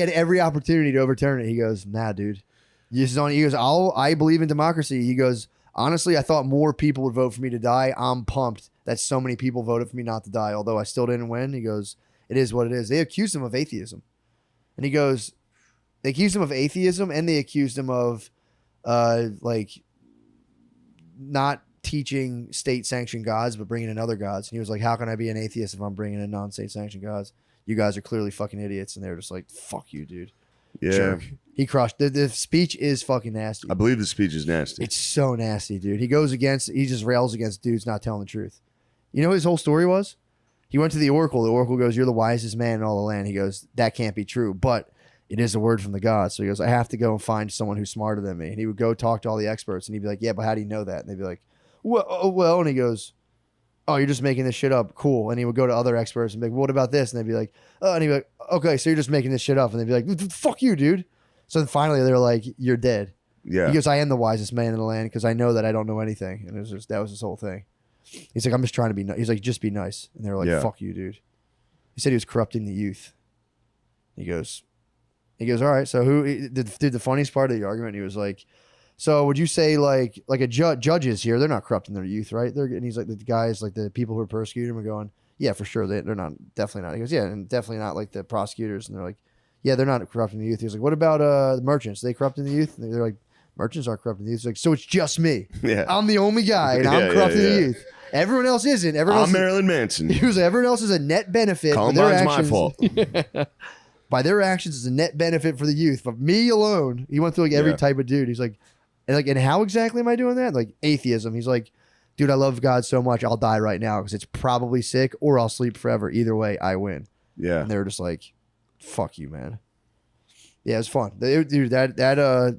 every opportunity to overturn it. He goes, "Nah, dude. He goes, I believe in democracy." He goes, "Honestly, I thought more people would vote for me to die. I'm pumped that so many people voted for me not to die, although I still didn't win. He goes, it is what it is. They accused him of atheism. And he goes, they accused him of atheism and they accused him of like not teaching state-sanctioned gods, but bringing in other gods. And he was like, how can I be an atheist if I'm bringing in non-state-sanctioned gods? You guys are clearly fucking idiots. And they were just like, fuck you, dude. Yeah. Jerk. He crushed. The speech is fucking nasty. I believe the speech is nasty. It's so nasty, dude. He just rails against dudes not telling the truth. You know what his whole story was? He went to the Oracle. The Oracle goes, you're the wisest man in all the land. He goes, that can't be true, but it is a word from the gods. So he goes, I have to go and find someone who's smarter than me. And he would go talk to all the experts and he'd be like, yeah, but how do you know that? And they'd be like, well, and he goes, oh, you're just making this shit up. Cool. And he would go to other experts and be like, what about this? And they'd be like, oh, and he'd be like, okay, so you're just making this shit up. And they'd be like, fuck you, dude. So then finally they're like, you're dead. Yeah. He goes, I am the wisest man in the land because I know that I don't know anything. And that was his whole thing. He's like, I'm just trying to be nice. He's like, just be nice. And they were like, fuck you, dude. He said he was corrupting the youth. He goes, all right. So the funniest part of the argument, he was like, so would you say like a judges here, they're not corrupting their youth, right? And he's like, the guys, like the people who are persecuting him are going, yeah, for sure. They're not, definitely not. He goes, yeah, and definitely not like the prosecutors. And they're like, yeah, they're not corrupting the youth. He was like, what about the merchants? Are they corrupting the youth? And they're like, merchants aren't corrupting the youth. He's like, so it's just me. Yeah. I'm the only guy and I'm corrupting the youth. Everyone else isn't. I'm Marilyn Manson. He was everyone else is a net benefit. Columbine's my fault. By their actions, it's a net benefit for the youth. But me alone, he went through like every type of dude. He's like, and how exactly am I doing that? Like atheism. He's like, dude, I love God so much, I'll die right now because it's probably sick, or I'll sleep forever. Either way, I win. Yeah. And they were just like, fuck you, man. Yeah, it was fun. Dude, that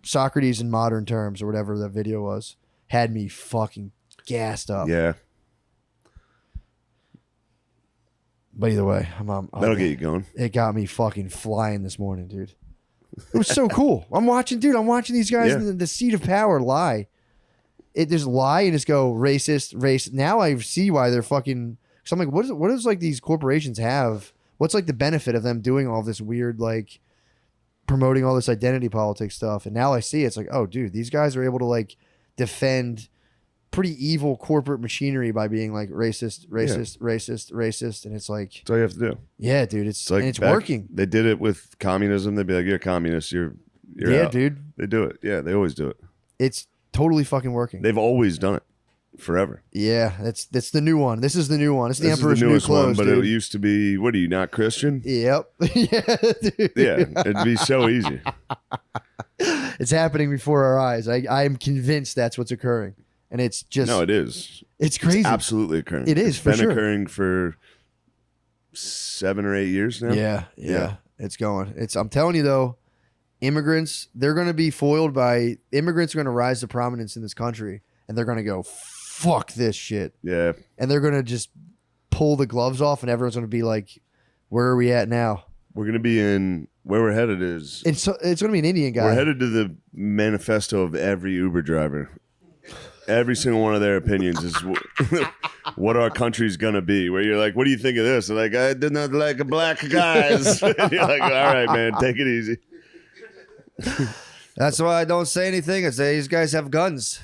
Socrates in modern terms or whatever that video was had me fucking gassed up. Yeah. But either way, that'll get you going. It got me fucking flying this morning, dude. It was so cool. I'm watching these guys in the seat of power lie. There's lie and just go racist. Now I see why they're fucking. So I'm like, what does like these corporations have? What's like the benefit of them doing all this weird like promoting all this identity politics stuff? And now I see it's like, oh, dude, these guys are able to like defend pretty evil corporate machinery by being like racist, and it's like that's all you have to do. Yeah, dude, it's like, and it's working. They did it with communism. They'd be like, "You're a communist. You're yeah, out." Dude. They do it. Yeah, they always do it. It's totally fucking working. They've always done it forever. Yeah, that's the new one. This is the new one. It's the this Emperor's is the newest new clothes, one, but dude. it used to be. What are you not Christian? Yep. Yeah, dude. Yeah, it'd be so easy. It's happening before our eyes. I am convinced that's what's occurring. And it's just no, it is. It's crazy. It's absolutely occurring. It is. It's been for sure. occurring for 7 or 8 years now. Yeah. It's going. I'm telling you though, immigrants, they're going to be foiled by immigrants are going to rise to prominence in this country, and they're going to go fuck this shit. Yeah. And they're going to just pull the gloves off, and everyone's going to be like, "Where are we at now?" We're going to be in where we're headed is. It's going to be an Indian guy. We're headed to the manifesto of every Uber driver. Every single one of their opinions is what our country's gonna be. Where you're like, what do you think of this? They're like, I did not like black guys. You're like, all right, man, take it easy. That's why I don't say anything. I say these guys have guns.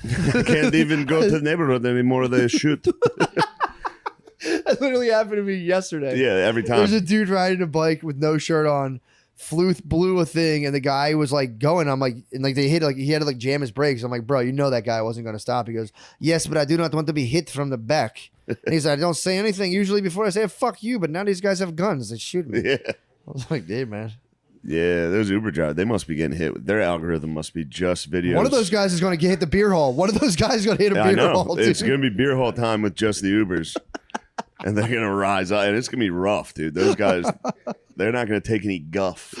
Can't even go to the neighborhood anymore. They shoot. That literally happened to me yesterday. Yeah, every time. There's a dude riding a bike with no shirt on. Blew a thing, and the guy was like going. I'm like, and like they hit, like he had to like jam his brakes. I'm like, bro, you know that guy wasn't going to stop. He goes, yes, but I do not want to be hit from the back. And he's like, I don't say anything usually before I say fuck you, but now these guys have guns. They shoot me. Yeah. I was like, dude, man. Yeah, those Uber drivers, they must be getting hit. Their algorithm must be just videos. One of those guys is going to hit the beer hall. One of those guys is going to hit a beer hall. Dude. It's going to be beer hall time with just the Ubers. And they're going to rise up. And it's going to be rough, dude. Those guys, they're not going to take any guff.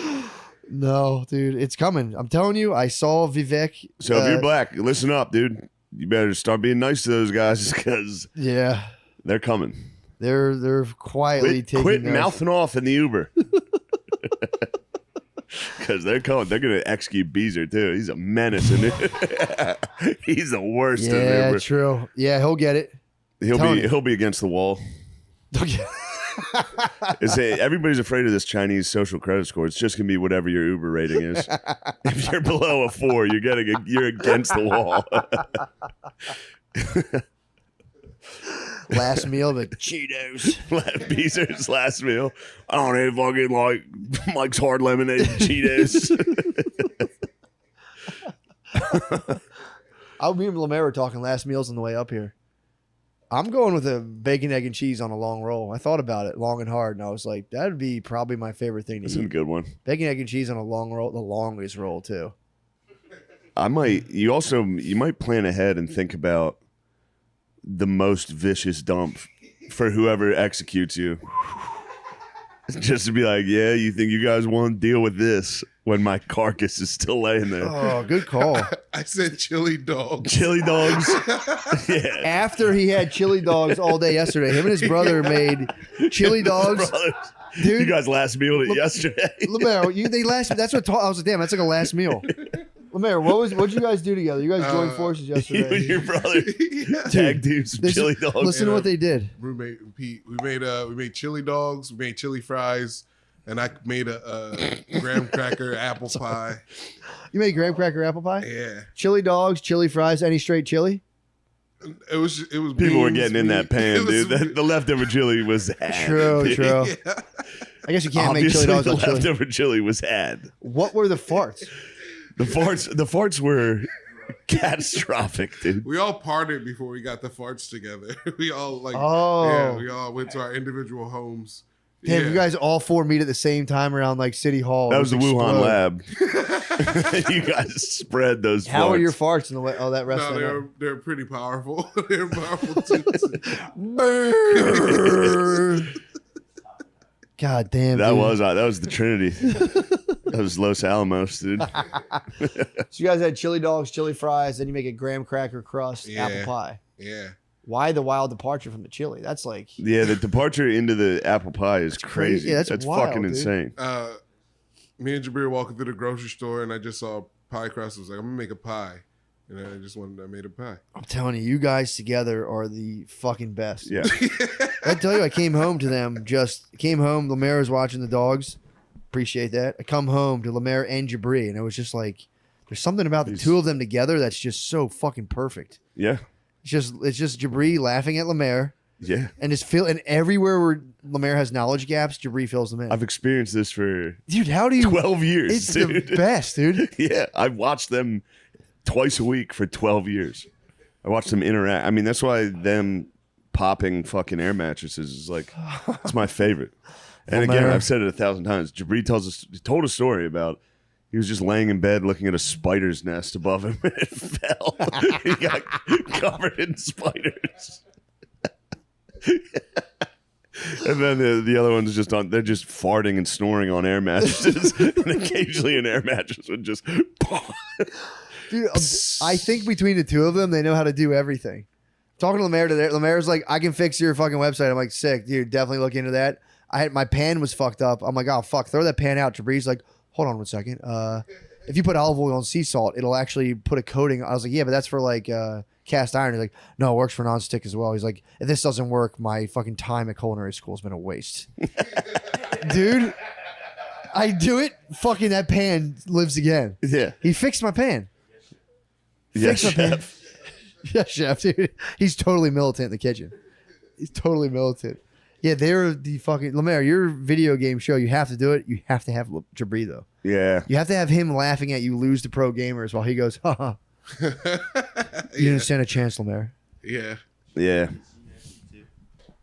No, dude, it's coming. I'm telling you, I saw Vivek. So if you're black, listen up, dude. You better start being nice to those guys because they're coming. They're quietly quit mouthing off in the Uber because they're coming. They're gonna execute Beezer too. He's a menace in it. He's the worst. in the Uber. True. Yeah, he'll get it. He'll be against the wall. Everybody's afraid of this Chinese social credit score. It's just gonna be whatever your Uber rating is. If you're below a 4, you're against the wall. Last meal, the Cheetos. Beezer's last meal. I don't even fucking like Mike's Hard Lemonade and Cheetos. Me and Lemaire were talking last meals on the way up here. I'm going with a bacon, egg, and cheese on a long roll. I thought about it long and hard, and I was like, that would be probably my favorite thing to That's eat. a good one. Bacon, egg, and cheese on a long roll, the longest roll too. You might plan ahead and think about the most vicious dump for whoever executes you. Just to be like, yeah, you think you guys want to deal with this when my carcass is still laying there. Oh, good call. I said chili dogs. Chili dogs. Yeah. After he had chili dogs all day yesterday, him and his brother made chili dogs. Dude, you guys last meal yesterday. Lemaire, they last. That's what I was like. Damn, that's like a last meal. Lemaire, what'd you guys do together? You guys joined forces yesterday. You and your brother tag team some chili dogs. Listen to what they did. Roommate Pete, we made chili dogs, we made chili fries, and I made a graham cracker apple pie. You made graham cracker apple pie? Yeah. Chili dogs, chili fries, any straight chili? It was people were getting in that pan, dude. The leftover chili was had. True. Yeah. I guess you can't make chili dogs the on chili. leftover chili was had. What were the farts? The farts were catastrophic, dude. We all partied before we got the farts together. We all we all went to our individual homes. Damn, you guys all four meet at the same time around like City Hall. That was the Wuhan lab. You guys spread those farts. How are your farts in the way? Oh, that rest. No, they're pretty powerful. They're powerful too. God damn. That dude. was the Trinity. That was Los Alamos, dude. So you guys had chili dogs, chili fries, then you make a graham cracker crust apple pie. Yeah. Why the wild departure from the chili? That's like Yeah, the departure into the apple pie is crazy. Yeah, that's wild, fucking dude. insane. Me and Jabir walking through the grocery store, and I just saw a pie crust. I was like, I'm gonna make a pie, and I made a pie. I'm telling you, you guys together are the fucking best. Yeah. I tell you, I came home to them. Lemaire was watching the dogs. Appreciate that. I come home to Lemaire and Jabri, and it was just like there's something about the two of them together that's just so fucking perfect. Yeah. It's just Jabri laughing at Lemaire. Yeah. And and everywhere where Lemaire has knowledge gaps, Jabri fills them in. I've experienced this for dude, how do you 12 years. It's dude. the best, dude. Yeah. I've watched them twice a week for 12 years. I watched them interact. I mean, that's why them popping fucking air mattresses is like it's my favorite. And again, I've said it 1,000 times. Jabri told a story about he was just laying in bed looking at a spider's nest above him and it fell. He got covered in spiders. And then the other ones they're just farting and snoring on air mattresses. And occasionally an air mattress would just Dude, I think between the two of them, they know how to do everything. Talking to Lemaire today, Lemaire's like, I can fix your fucking website. I'm like, sick, dude, definitely look into that. My pan was fucked up. I'm like, oh fuck, throw that pan out. Jabri's like, hold on 1 second. If you put olive oil and sea salt, it'll actually put a coating. I was like, yeah, but that's for like cast iron. He's like, no, it works for nonstick as well. He's like, if this doesn't work, my fucking time at culinary school has been a waste. Dude, I do it. Fucking that pan lives again. Yeah. He fixed my pan. Yes, Fixed my pan. chef. Yeah, chef, dude. He's totally militant in the kitchen. He's totally militant. Yeah, they're the fucking Lemaire. Your video game show, you have to do it. You have to have Jabri though. Yeah. You have to have him laughing at you lose to pro gamers while he goes, ha ha. You didn't stand a chance, Lemaire. Yeah. Yeah.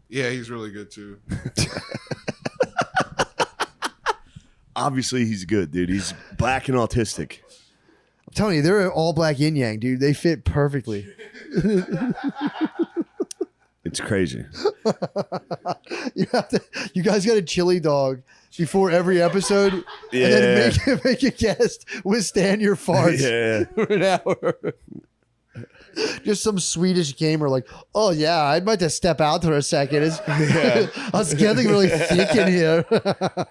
Yeah, he's really good too. Obviously, he's good, dude. He's black and autistic. I'm telling you, they're all black yin yang, dude. They fit perfectly. It's crazy. You guys got a chili dog before every episode, Yeah. and then make a guest withstand your farts for an hour. Just some Swedish gamer like, oh yeah, I'd like to step out for a second. It's getting really thick in here.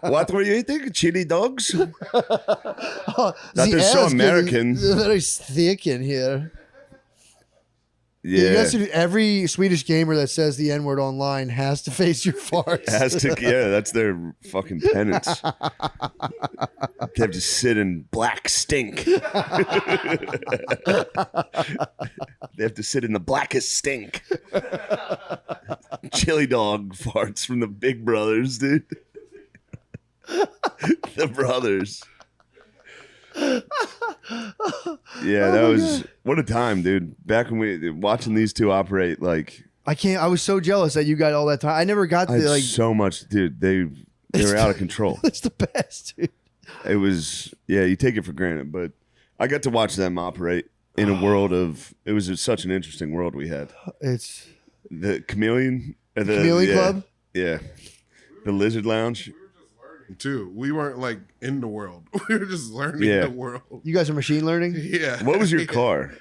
What were you eating? Chili dogs? That is so American. Very thick in here. Yeah. Every Swedish gamer that says the N-word online has to face your farts. That's their fucking penance. They have to sit in black stink. They have to sit in the blackest stink. Chili dog farts from the big brothers, dude. The brothers. Yeah, that was what a time, dude. Back when we watching these two operate, like I was so jealous that you got all that time. I never got I the had like. so much, dude. They were out of control. It's the best, dude. It was, yeah, you take it for granted, but I got to watch them operate in a world of. It was such an interesting world we had. It's The Chameleon, Chameleon Club. Yeah, the Lizard Lounge. Too. We weren't like in the world. We were just learning Yeah. the world. You guys are machine learning. Yeah. What was your car?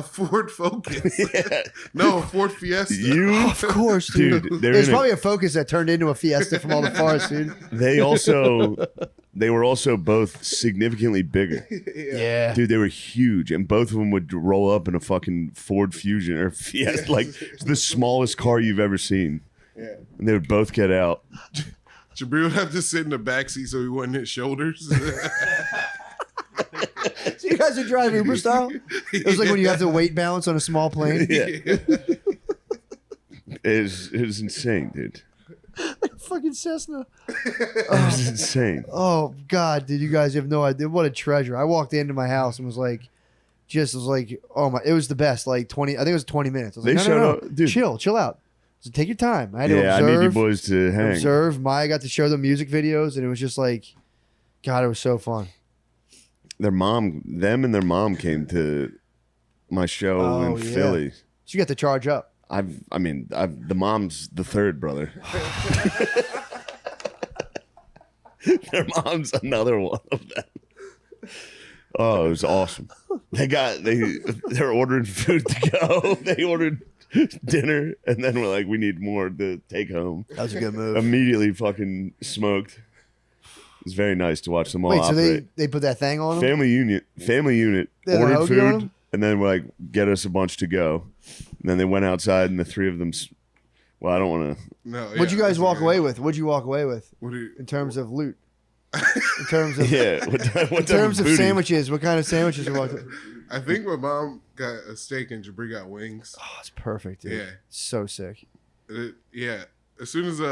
Ford Focus. Yeah. No, Ford Fiesta. You, Of course, dude. dude. There's probably a Focus that turned into a Fiesta from all the farts, dude. They were also both significantly bigger. Yeah. Dude, they were huge, and both of them would roll up in a fucking Ford Fusion or Fiesta, like it's the smallest car you've ever seen. Yeah. And they would both get out. Jabri would have to sit in the back seat so he wouldn't hit shoulders. So you guys are driving Uber style? It was like when you have to weight balance on a small plane. Yeah. It was insane, dude. Fucking Cessna. It was insane. Oh God, dude, you guys have no idea what a treasure. I walked into my house and was like, oh my, it was the best. Like 20, I think it was 20 minutes. I was They like, showed no, up, dude. chill out. So take your time. I had to Yeah, I observe. need you boys to hang. Observe. Maya got to show them music videos, and it was just like, God, it was so fun. Them and their mom came to my show Oh, in yeah. Philly. So you got to charge up. The mom's the third brother. Their mom's another one of them. Oh, it was awesome. They're ordering food to go. They ordered dinner, and then we're like, we need more to take home. That was a good move. Immediately fucking smoked. It was very nice to watch them all Wait, so operate. they put that thing on them? Family unit They had a ordered hoagie on food, 'em? and then we're like, get us a bunch to go. And then they went outside, and the three of them. Well, I don't want to. No. What'd you guys walk away with? What'd you walk away with What do you, in terms of loot? In terms of Yeah. in terms of sandwiches, what kind of sandwiches you walked with? I think my mom got a steak and Jabri got wings. Oh, it's perfect, dude. Yeah. So sick. Yeah. As soon as we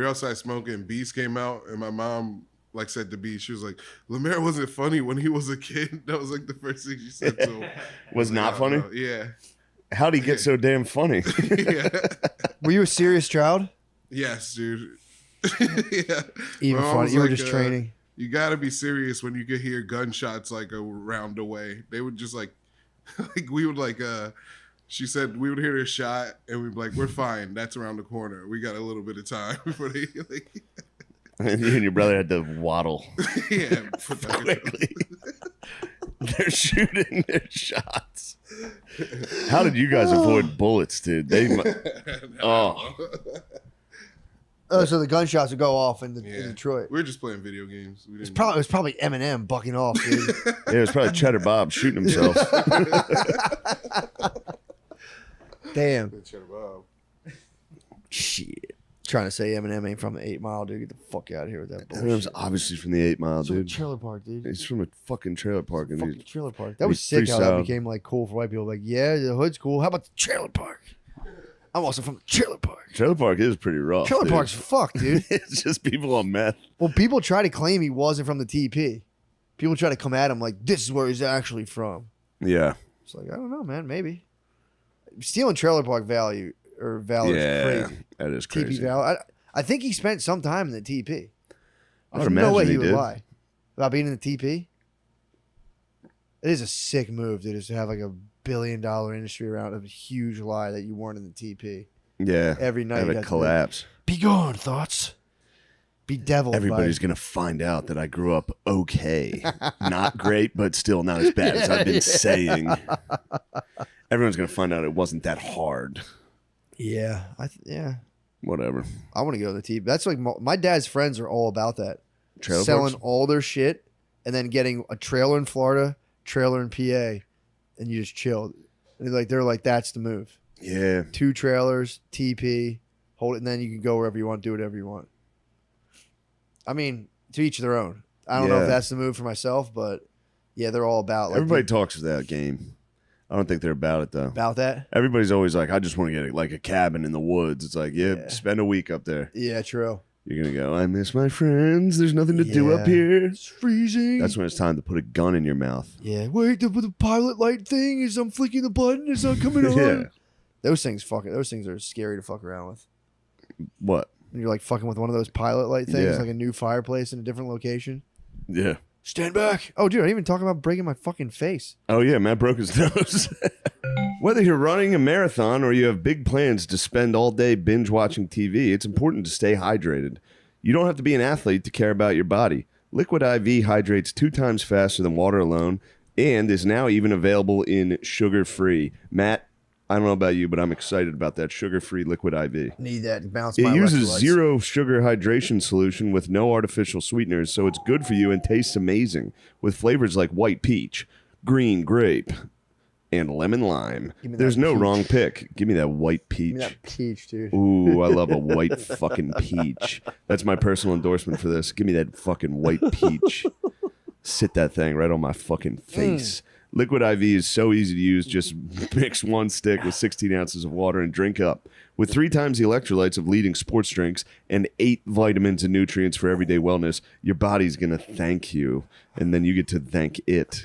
were outside smoking, Beast came out, and my mom like said to Beast, she was like, "Lemaire wasn't funny when he was a kid." That was like the first thing she said to him. Was not funny? Know. Yeah. How'd he get so damn funny? Yeah. Were you a serious child? Yes, dude. Yeah. Even My mom funny. was You were like, just training. You gotta be serious when you could hear gunshots like a round away. They would just like we would like she said we would hear a shot and we'd be like, we're fine. That's around the corner. We got a little bit of time before they like And you and your brother had to waddle yeah, put that quickly. They're shooting their shots. How did you guys avoid bullets, dude? Oh, Oh, so the gunshots would go off in Detroit. We were just playing video games. We It didn't was probably Eminem bucking off, dude. yeah, it was probably Cheddar Bob shooting himself. Damn. Cheddar Bob. Shit. Trying to say Eminem ain't from the 8 Mile, dude. Get the fuck out of here with that Eminem's bullshit. obviously from the 8 Mile, It's from a dude. trailer park, dude. He's from a fucking trailer park. And Fucking he's, trailer park. That was sick he's how that freestyle. became like cool for white people. Like, yeah, the hood's cool. How about the trailer park? I'm also from the trailer park. trailer park is pretty rough. Trailer dude. park's fucked, dude. It's just people on meth. Well, people try to claim he wasn't from the TP. People try to come at him like, this is where he's actually from. Yeah. It's like, I don't know, man. Maybe. Stealing trailer park value is crazy. That is TP crazy. Valley. I think he spent some time in the TP. I would There's no way imagine he he would did. lie about being in the TP. It is a sick move, dude, is to have like $1 billion industry around a huge lie that you weren't in the TP. Yeah. Every night Have you it got to collapse. Be gone, thoughts. Be deviled. Everybody's by... going to find out that I grew up okay. Not great, but still not as bad as I've been saying. Everyone's going to find out it wasn't that hard. Yeah. Whatever. I want to go to the TP. That's like my dad's friends are all about that. Trailer Selling parks? all their shit and then getting a trailer in Florida, trailer in PA, and you just chill. And they're like, that's the move. Yeah. 2 trailers, TP, hold it, and then you can go wherever you want, do whatever you want. I mean, to each their own. I don't know if that's the move for myself, but yeah, they're all about. Like, Everybody talks of that game. I don't think they're about it though. About that? Everybody's always like, I just want to get like a cabin in the woods. It's like, yeah, spend a week up there. Yeah, true. You're gonna go, I miss my friends. There's nothing to do up here. It's freezing. That's when it's time to put a gun in your mouth. Yeah. Wait, the pilot light thing is I'm flicking the button. It's not coming on. Yeah. Those things are scary to fuck around with. What? When you're like fucking with one of those pilot light things, like a new fireplace in a different location. Yeah. Stand back. Oh, dude, I didn't even talk about breaking my fucking face. Oh, yeah, Matt broke his nose. Whether you're running a marathon or you have big plans to spend all day binge watching TV, it's important to stay hydrated. You don't have to be an athlete to care about your body. Liquid IV hydrates 2 times faster than water alone and is now even available in sugar-free. Matt, I don't know about you, but I'm excited about that sugar-free Liquid IV. Need that to bounce It my uses electrolytes. 0 sugar hydration solution with no artificial sweeteners, so it's good for you and tastes amazing with flavors like white peach, green grape, and lemon lime. There's no wrong pick. Give me that white peach. Give me that peach, dude. Ooh, I love a white fucking peach. That's my personal endorsement for this. Give me that fucking white peach. Sit that thing right on my fucking face. Liquid IV is so easy to use. Just mix 1 stick with 16 ounces of water and drink up. With 3 times the electrolytes of leading sports drinks and 8 vitamins and nutrients for everyday wellness, your body's going to thank you. And then you get to thank it.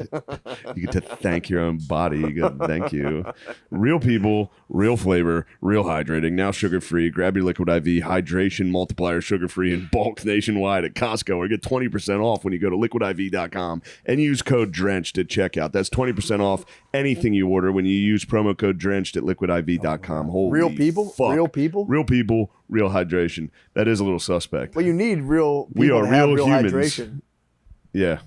You get to thank your own body. You get to thank you. Real people, real flavor, real hydrating. Now sugar-free. Grab your Liquid IV hydration multiplier sugar-free in bulk nationwide at Costco or get 20% off when you go to liquidiv.com and use code DRENCHED at checkout. That's 20% off anything you order when you use promo code DRENCHED at liquidiv.com. Holy Real people? fuck. Real people? Real people, real hydration. That is a little suspect. Well, you need real people We are to have real humans. hydration. Yeah.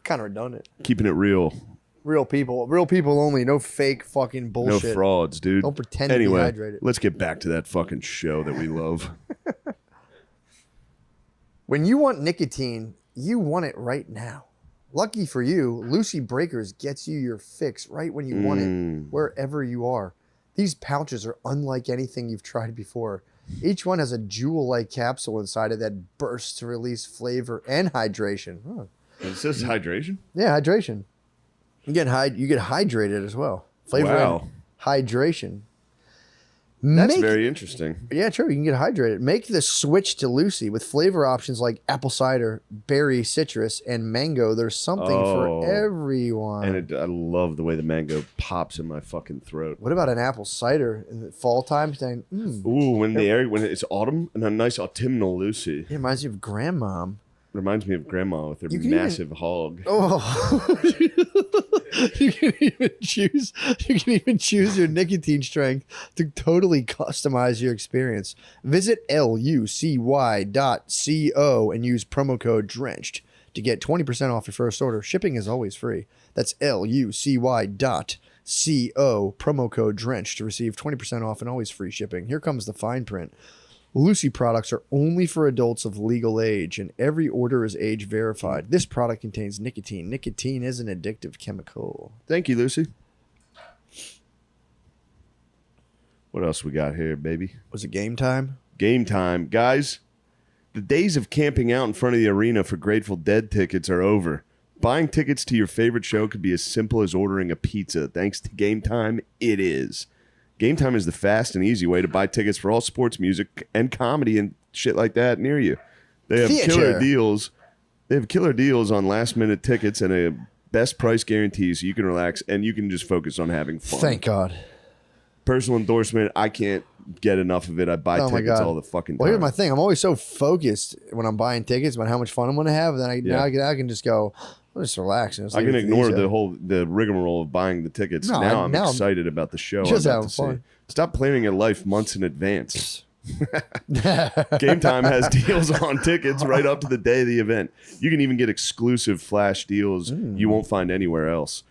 Kind of redundant. Keeping it real. Real people only. No fake fucking bullshit. No frauds, dude. Don't pretend anyway, to be hydrated. Let's get back to that fucking show that we love. When you want nicotine, you want it right now. Lucky for you, Lucy Breakers gets you your fix right when you want it, wherever you are. These pouches are unlike anything you've tried before. Each one has a jewel-like capsule inside it that bursts to release flavor and hydration. Oh. Is this hydration? Yeah, hydration. You get hydrated as well. Flavor and hydration. That's very interesting. Yeah, true. You can get hydrated. Make the switch to Lucy with flavor options like apple cider, berry, citrus, and mango. There's something for everyone. And I love the way the mango pops in my fucking throat. What about an apple cider in the fall time? Saying, Ooh, when it's autumn and a nice autumnal Lucy. It reminds you of grandmom. Reminds me of grandma with her massive hog. Oh, you can even choose your nicotine strength to totally customize your experience. Visit lucy.co and use promo code DRENCHED to get 20% off your first order. Shipping is always free. That's lucy.co, promo code DRENCHED to receive 20% off and always free shipping. Here comes the fine print. Lucy products are only for adults of legal age, and every order is age verified. This product contains nicotine. Nicotine is an addictive chemical. Thank you, Lucy. What else we got here, baby? Was it game time? Game time. Guys, the days of camping out in front of the arena for Grateful Dead tickets are over. Buying tickets to your favorite show could be as simple as ordering a pizza. Thanks to Game Time, it is. Game Time is the fast and easy way to buy tickets for all sports, music, and comedy and shit like that near you. They have killer deals. They have killer deals on last-minute tickets and a best price guarantee, so you can relax and you can just focus on having fun. Thank God. Personal endorsement. I can't get enough of it. I buy tickets all the fucking time. Well, here's my thing. I'm always so focused when I'm buying tickets about how much fun I'm going to have. And then now I can just go, I'll just relax. And I can ignore the rigmarole of buying the tickets. Now I'm excited about the show. Just having fun. Stop planning your life months in advance. Game Time has deals on tickets right up to the day of the event. You can even get exclusive flash deals you won't find anywhere else.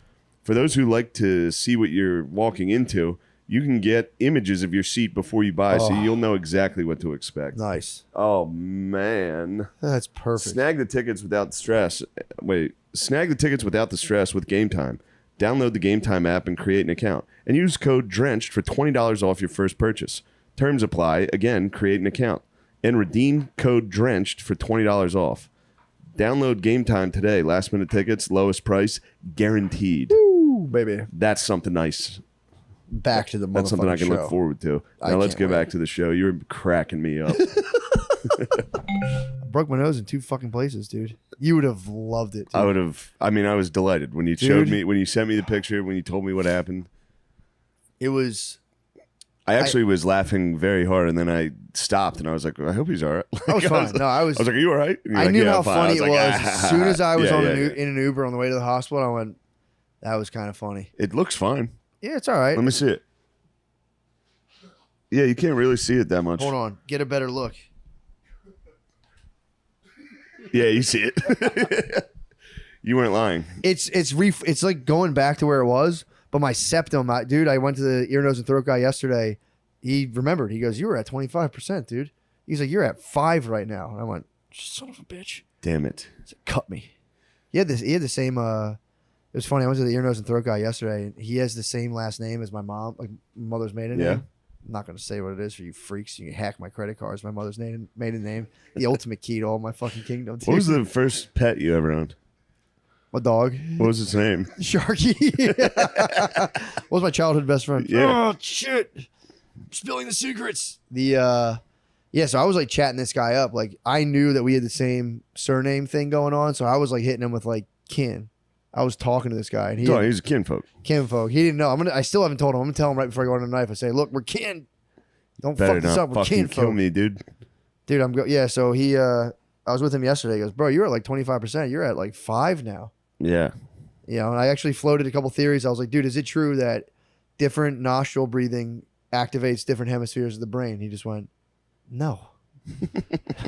For those who like to see what you're walking into, you can get images of your seat before you buy, so you'll know exactly what to expect. Nice. Oh, man. That's perfect. Snag the tickets without stress. Snag the tickets without the stress with Game Time. Download the Game Time app and create an account. And use code DRENCHED for $20 off your first purchase. Terms apply. Again, create an account. And redeem code DRENCHED for $20 off. Download Game Time today. Last minute tickets, lowest price, guaranteed. Ooh, baby. That's something nice. Back to the motherfucking That's something I can show. look forward to. I Now let's can't get back to the show. You're cracking me up. I broke my nose in 2 fucking places, dude. You would have loved it. Dude. I would have. I mean, I was delighted when you showed me, when you sent me the picture, when you told me what happened. It was. I actually was laughing very hard, and then I stopped, and I was like, I hope he's all right. I was fine. No, I was. I was like, are you all right? And you're I like, knew "Yeah, how I'm fine." funny it like, was. As soon as I was Yeah, in an Uber on the way to the hospital, I went, that was kind of funny. It looks fine. Yeah, it's all right. Let me see it. Yeah, you can't really see it that much. Hold on. Get a better look. Yeah, you see it. You weren't lying. It's like going back to where it was, but my septum, dude, I went to the ear, nose, and throat guy yesterday. He remembered. He goes, you were at 25%, dude. He's like, you're at 5 right now. And I went, son of a bitch. Damn it. He said, cut me. He had the same, it was funny. I went to the ear, nose, and throat guy yesterday, and he has the same last name as my mom, like my mother's maiden name. I'm not going to say what it is for you freaks. You can hack my credit cards. My mother's maiden name. The ultimate key to all my fucking kingdom. Dude. What was the first pet you ever owned? My dog. What was its name? Sharky. What was my childhood best friend? Yeah. Oh, shit. Spilling the secrets. So I was like chatting this guy up. Like I knew that we had the same surname thing going on. So I was like hitting him with like kin. I was talking to this guy, and he's a kinfolk. Kinfolk. He didn't know. I still haven't told him. I'm gonna tell him right before I go on the knife. I say, look, we're kin. Don't Better fuck this not up. We're fucking kinfolk. kill me, dude. Dude, yeah. So I was with him yesterday. He goes, bro, you're at like 25%. You're at like 5 now. Yeah. You know, and I actually floated a couple theories. I was like, dude, is it true that different nostril breathing activates different hemispheres of the brain? He just went, no.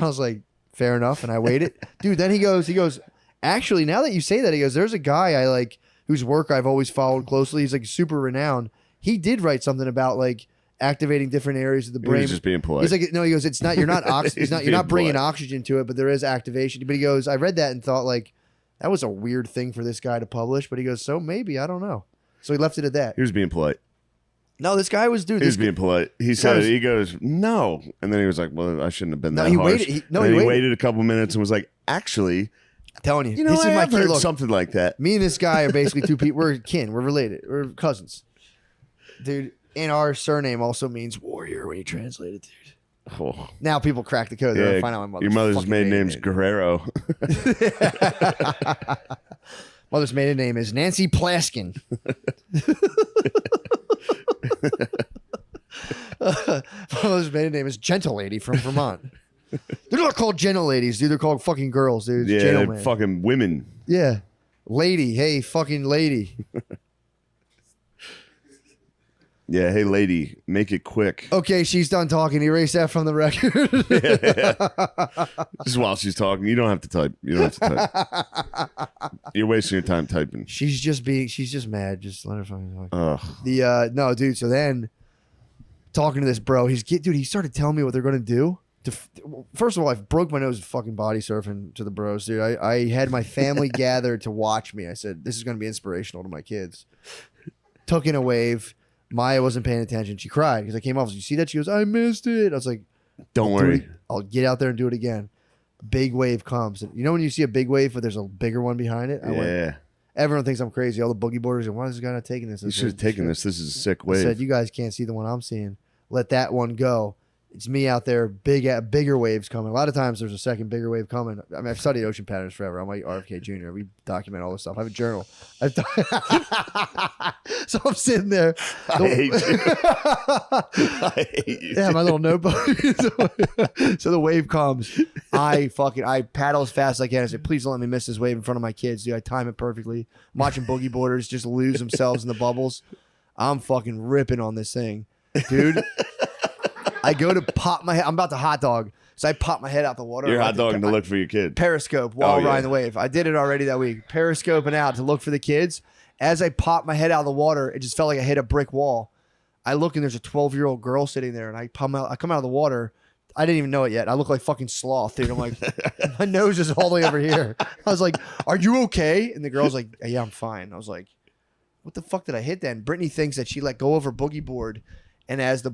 I was like, fair enough. And I waited. Dude, then he goes, actually, now that you say that, he goes, there's a guy I like whose work I've always followed closely. He's like super renowned. He did write something about like activating different areas of the brain. He was just being polite. He's like, no, he goes, it's not, you're not, you're not bringing polite. oxygen to it, but there is activation. But he goes, I read that and thought like, that was a weird thing for this guy to publish. But he goes, so maybe, I don't know. So he left it at that. He was being polite. No, this guy was, dude. He was being polite. He said, he goes, no. And then he was like, well, I shouldn't have been that he harsh. waited. He waited a couple minutes and was like, actually, I'm telling you, you know, this is my I've kid. heard Look, something like that. me and this guy are basically two people. We're kin. We're related. We're cousins. Dude, and our surname also means warrior when you translate it, dude. Oh. Now people crack the code. They're gonna find out my your mother's maiden name's Guerrero. Mother's maiden name is Nancy Plaskin. Mother's maiden name is Gentle Lady from Vermont. They're not called gentle ladies, dude. They're called fucking girls, dude. Yeah, Gentle they're man. fucking women. Yeah. Lady. Hey, fucking lady. Yeah, hey lady, make it quick. Okay, she's done talking. Erase that from the record. Just while she's talking, you don't have to type. You don't have to type. You're wasting your time typing. She's just mad. Just let her fucking talk. Ugh. No, dude. So then, talking to this bro, he started telling me what they're gonna do. First of all, I broke my nose fucking body surfing to the bros, dude. I had my family gathered to watch me. I said, this is gonna be inspirational to my kids. Took in a wave. Maya wasn't paying attention. She cried because I came off. You see that? She goes, I missed it. I was like, don't worry. I'll get out there and do it again. Big wave comes. And you know when you see a big wave, but there's a bigger one behind it? Everyone thinks I'm crazy. All the boogie boarders and why is this guy not taking this? You should have taken this. This is a sick wave. I said, you guys can't see the one I'm seeing. Let that one go. It's me out there, bigger waves coming. A lot of times there's a second bigger wave coming. I mean, I've studied ocean patterns forever. I'm like RFK Jr. We document all this stuff. I have a journal. So I'm sitting there. I hate you. I hate you. Yeah, my little notebook. So the wave comes. I paddle as fast as I can. I say, please don't let me miss this wave in front of my kids. Dude, I time it perfectly. I'm watching boogie boarders just lose themselves in the bubbles. I'm fucking ripping on this thing. Dude. I go to pop my head. I'm about to hot dog. So I pop my head out the water. You're hot dogging to look for your kid. Periscope while riding the wave. I did it already that week. Periscoping out to look for the kids. As I pop my head out of the water, it just felt like I hit a brick wall. I look and there's a 12-year-old girl sitting there, and I come out of the water. I didn't even know it yet. I look like fucking sloth, dude. I'm like, my nose is all the way over here. I was like, are you okay? And the girl's like, yeah, I'm fine. I was like, what the fuck did I hit then? Brittany thinks that she let go of her boogie board, and as the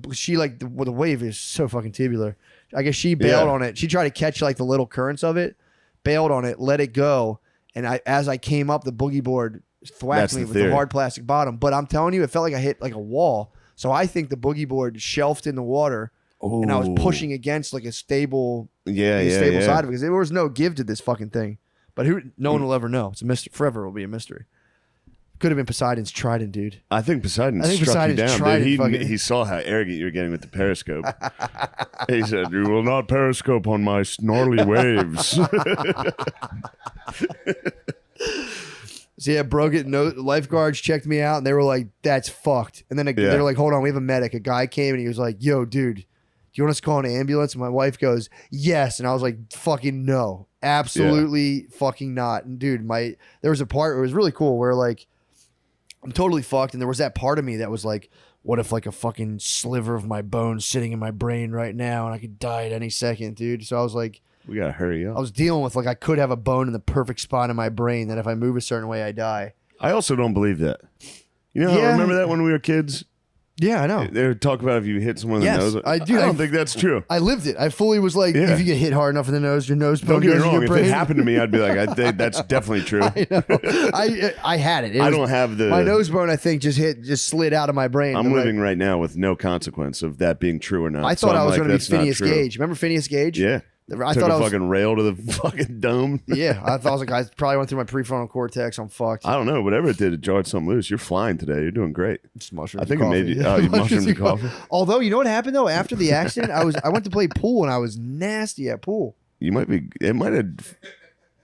wave is so fucking tubular. I guess she bailed on it. She tried to catch like the little currents of it, bailed on it, let it go, and as I came up, the boogie board thwacked me with the hard plastic bottom. But I'm telling you, it felt like I hit like a wall. So I think the boogie board shelved in the water, and I was pushing against like a stable, side of it because there was no give to this fucking thing. But no one will ever know. It's a mystery. Forever will be a mystery. Could have been Poseidon's trident, dude. I think Poseidon struck you down, dude. He saw how arrogant you were getting with the periscope. He said, "You will not periscope on my snarly waves." So yeah, broke it. No lifeguards checked me out, and they were like, "That's fucked." And then they were like, "Hold on, we have a medic." A guy came and he was like, "Yo, dude, do you want us to call an ambulance?" And my wife goes, "Yes." And I was like, "Fucking no, absolutely fucking not." And dude, there was a part where it was really cool where like I'm totally fucked, and there was that part of me that was like, what if like a fucking sliver of my bone sitting in my brain right now, and I could die at any second, dude. So I was like, we gotta hurry up. I was dealing with like I could have a bone in the perfect spot in my brain that if I move a certain way, I die. I also don't believe that. You know, remember that when we were kids? Yeah, I know. They would talk about if you hit someone in the nose. I don't think that's true. I lived it. I fully was like, if you get hit hard enough in the nose, your nose bone Don't get me goes in wrong. your If brain. it happened to me, I'd be like, I think that's definitely true. I know. I had it. I don't have the... My nose bone, I think, just slid out of my brain. I'm living right now with no consequence of that being true or not. I thought I was going to be that's not Phineas true. Gage. Remember Phineas Gage? Yeah. I Took thought a I was fucking rail to the fucking dome. Yeah, I thought I was like, I probably went through my prefrontal cortex. I'm fucked. I don't know. Whatever it did, it jarred something loose. You're flying today. You're doing great. Just mushrooms. I think and it made coffee. you. You mushroomed and coffee. Although, you know what happened though? After the accident, I went to play pool and I was nasty at pool. You might be. It might have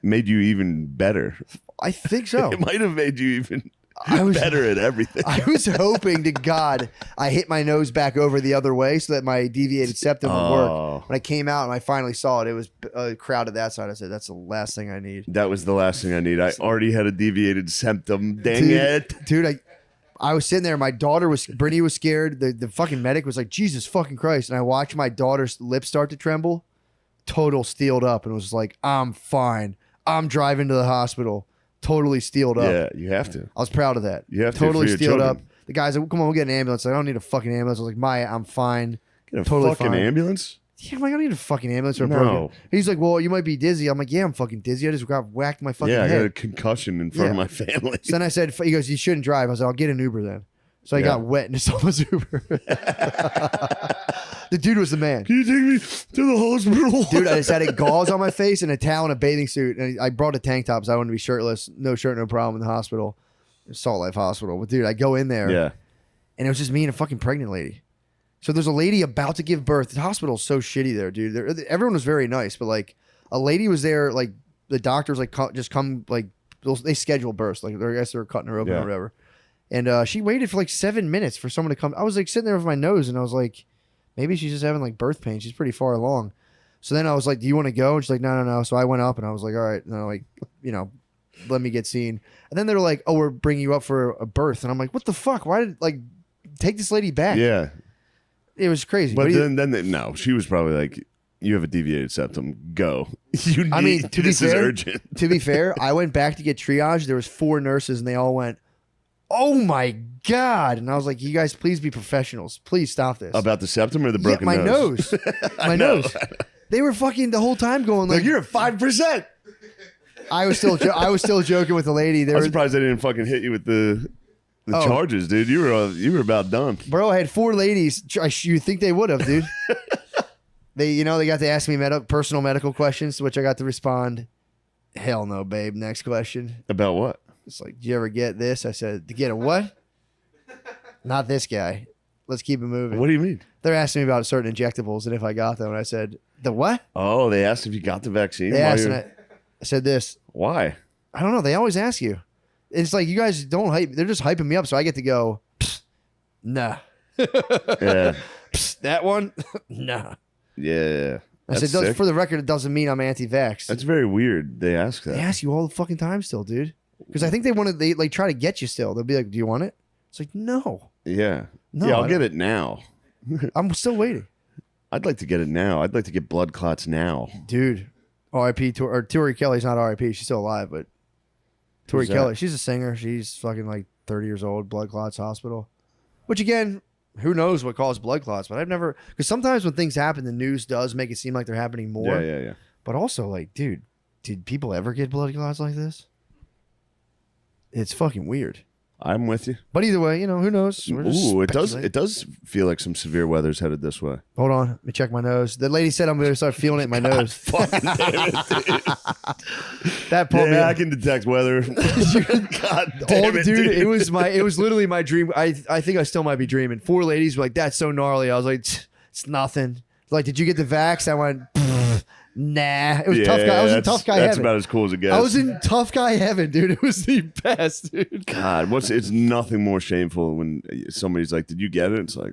made you even better. I think so. It might have made you even better at everything. I was hoping to God I hit my nose back over the other way so that my deviated septum would work. When I came out and I finally saw it, it was crowded that side. I said, that's the last thing I need. That was the last thing I need. I already had a deviated septum. Dang it. Dude, I was sitting there. My daughter Brittany was scared. The fucking medic was like, Jesus fucking Christ. And I watched my daughter's lips start to tremble. Total steeled up and was like, I'm fine. I'm driving to the hospital. Totally steeled up. Yeah, you have to. I was proud of that. You have to totally for your steeled up. children. The guy's like, come on, we'll get an ambulance. I don't need a fucking ambulance. I was like, Maya, I'm fine. Get a totally fucking fine. ambulance? Yeah, I'm like, I don't need a fucking ambulance or a No. broken. He's like, well, you might be dizzy. I'm like, yeah, I'm fucking dizzy. I just got whacked in my fucking Yeah, I head. got a concussion in front of my family. So then I said, he goes, you shouldn't drive. I was like, I'll get an Uber then. So I got wet and saw his Uber. The dude was the man. Can you take me to the hospital? Dude, I just had gauze on my face and a towel and a bathing suit. And I brought a tank top because I wanted to be shirtless. No shirt, no problem in the hospital. Salt Life Hospital. But dude, I go in there. Yeah. And it was just me and a fucking pregnant lady. So there's a lady about to give birth. The hospital's so shitty there, dude. Everyone was very nice, but like a lady was there, like the doctors like just come, like they schedule births. Like I guess they're cutting her open or whatever. And she waited for like 7 minutes for someone to come. I was like sitting there with my nose and I was like, maybe she's just having like birth pain. She's pretty far along. So then I was like, do you want to go? And she's like, no. So I went up and I was like, all right. And I'm like, let me get seen. And then they're like, oh, we're bringing you up for a birth. And I'm like, what the fuck? Why did take this lady back? Yeah. It was crazy. But no, she was probably like, you have a deviated septum. Go. To be fair, urgent. To be fair, I went back to get triage. There was 4 nurses and they all went, oh my God. And I was like, you guys, please be professionals. Please stop this. About the septum or the broken my nose? My nose. They were fucking the whole time going like you're at 5%. I was still joking with the lady. I'm surprised they didn't fucking hit you with the charges, dude. You were about done. Bro, I had 4 ladies. You think they would have, dude. They got to ask me personal medical questions, to which I got to respond, hell no, babe. Next question. About what? It's like, do you ever get this? I said, to get a what? Not this guy. Let's keep it moving. What do you mean? They're asking me about certain injectables and if I got them. And I said, the what? Oh, they asked if you got the vaccine? They asked, and I said this. Why? I don't know. They always ask you. It's like, you guys don't hype. They're just hyping me up. So I get to go, nah. Yeah. That one? Nah. Yeah. I said, for the record, it doesn't mean I'm anti-vax. That's very weird. They ask that. They ask you all the fucking time still, dude. Because I think they like try to get you still. They'll be like, do you want it? It's like, no. Yeah. No, yeah, I'll get it now. I'm still waiting. I'd like to get it now. I'd like to get blood clots now. Dude. R.I.P. Tori Kelly's not R.I.P. She's still alive, but Tori Kelly, she's a singer. She's fucking like 30 years old, blood clots hospital. Which again, who knows what caused blood clots? But I've never, because sometimes when things happen, the news does make it seem like they're happening more. Yeah. But also, like, dude, did people ever get blood clots like this? It's fucking weird. I'm with you. But either way, who knows? We're just Ooh, it speculating. does feel like some severe weather's headed this way. Hold on, let me check my nose. The lady said I'm going to start feeling it in my nose. Fucking damn it, dude. That pulled me. Yeah, I can detect weather. God damn it, dude. It was literally my dream. I think I still might be dreaming. 4 ladies were like, "That's so gnarly." I was like, "It's nothing." Like, did you get the vax? I went, nah. It was tough guy. I was in tough guy That's heaven. about as cool as it gets. I was in tough guy heaven, dude. It was the best, dude. God, it's nothing more shameful when somebody's like, "Did you get it?" It's like,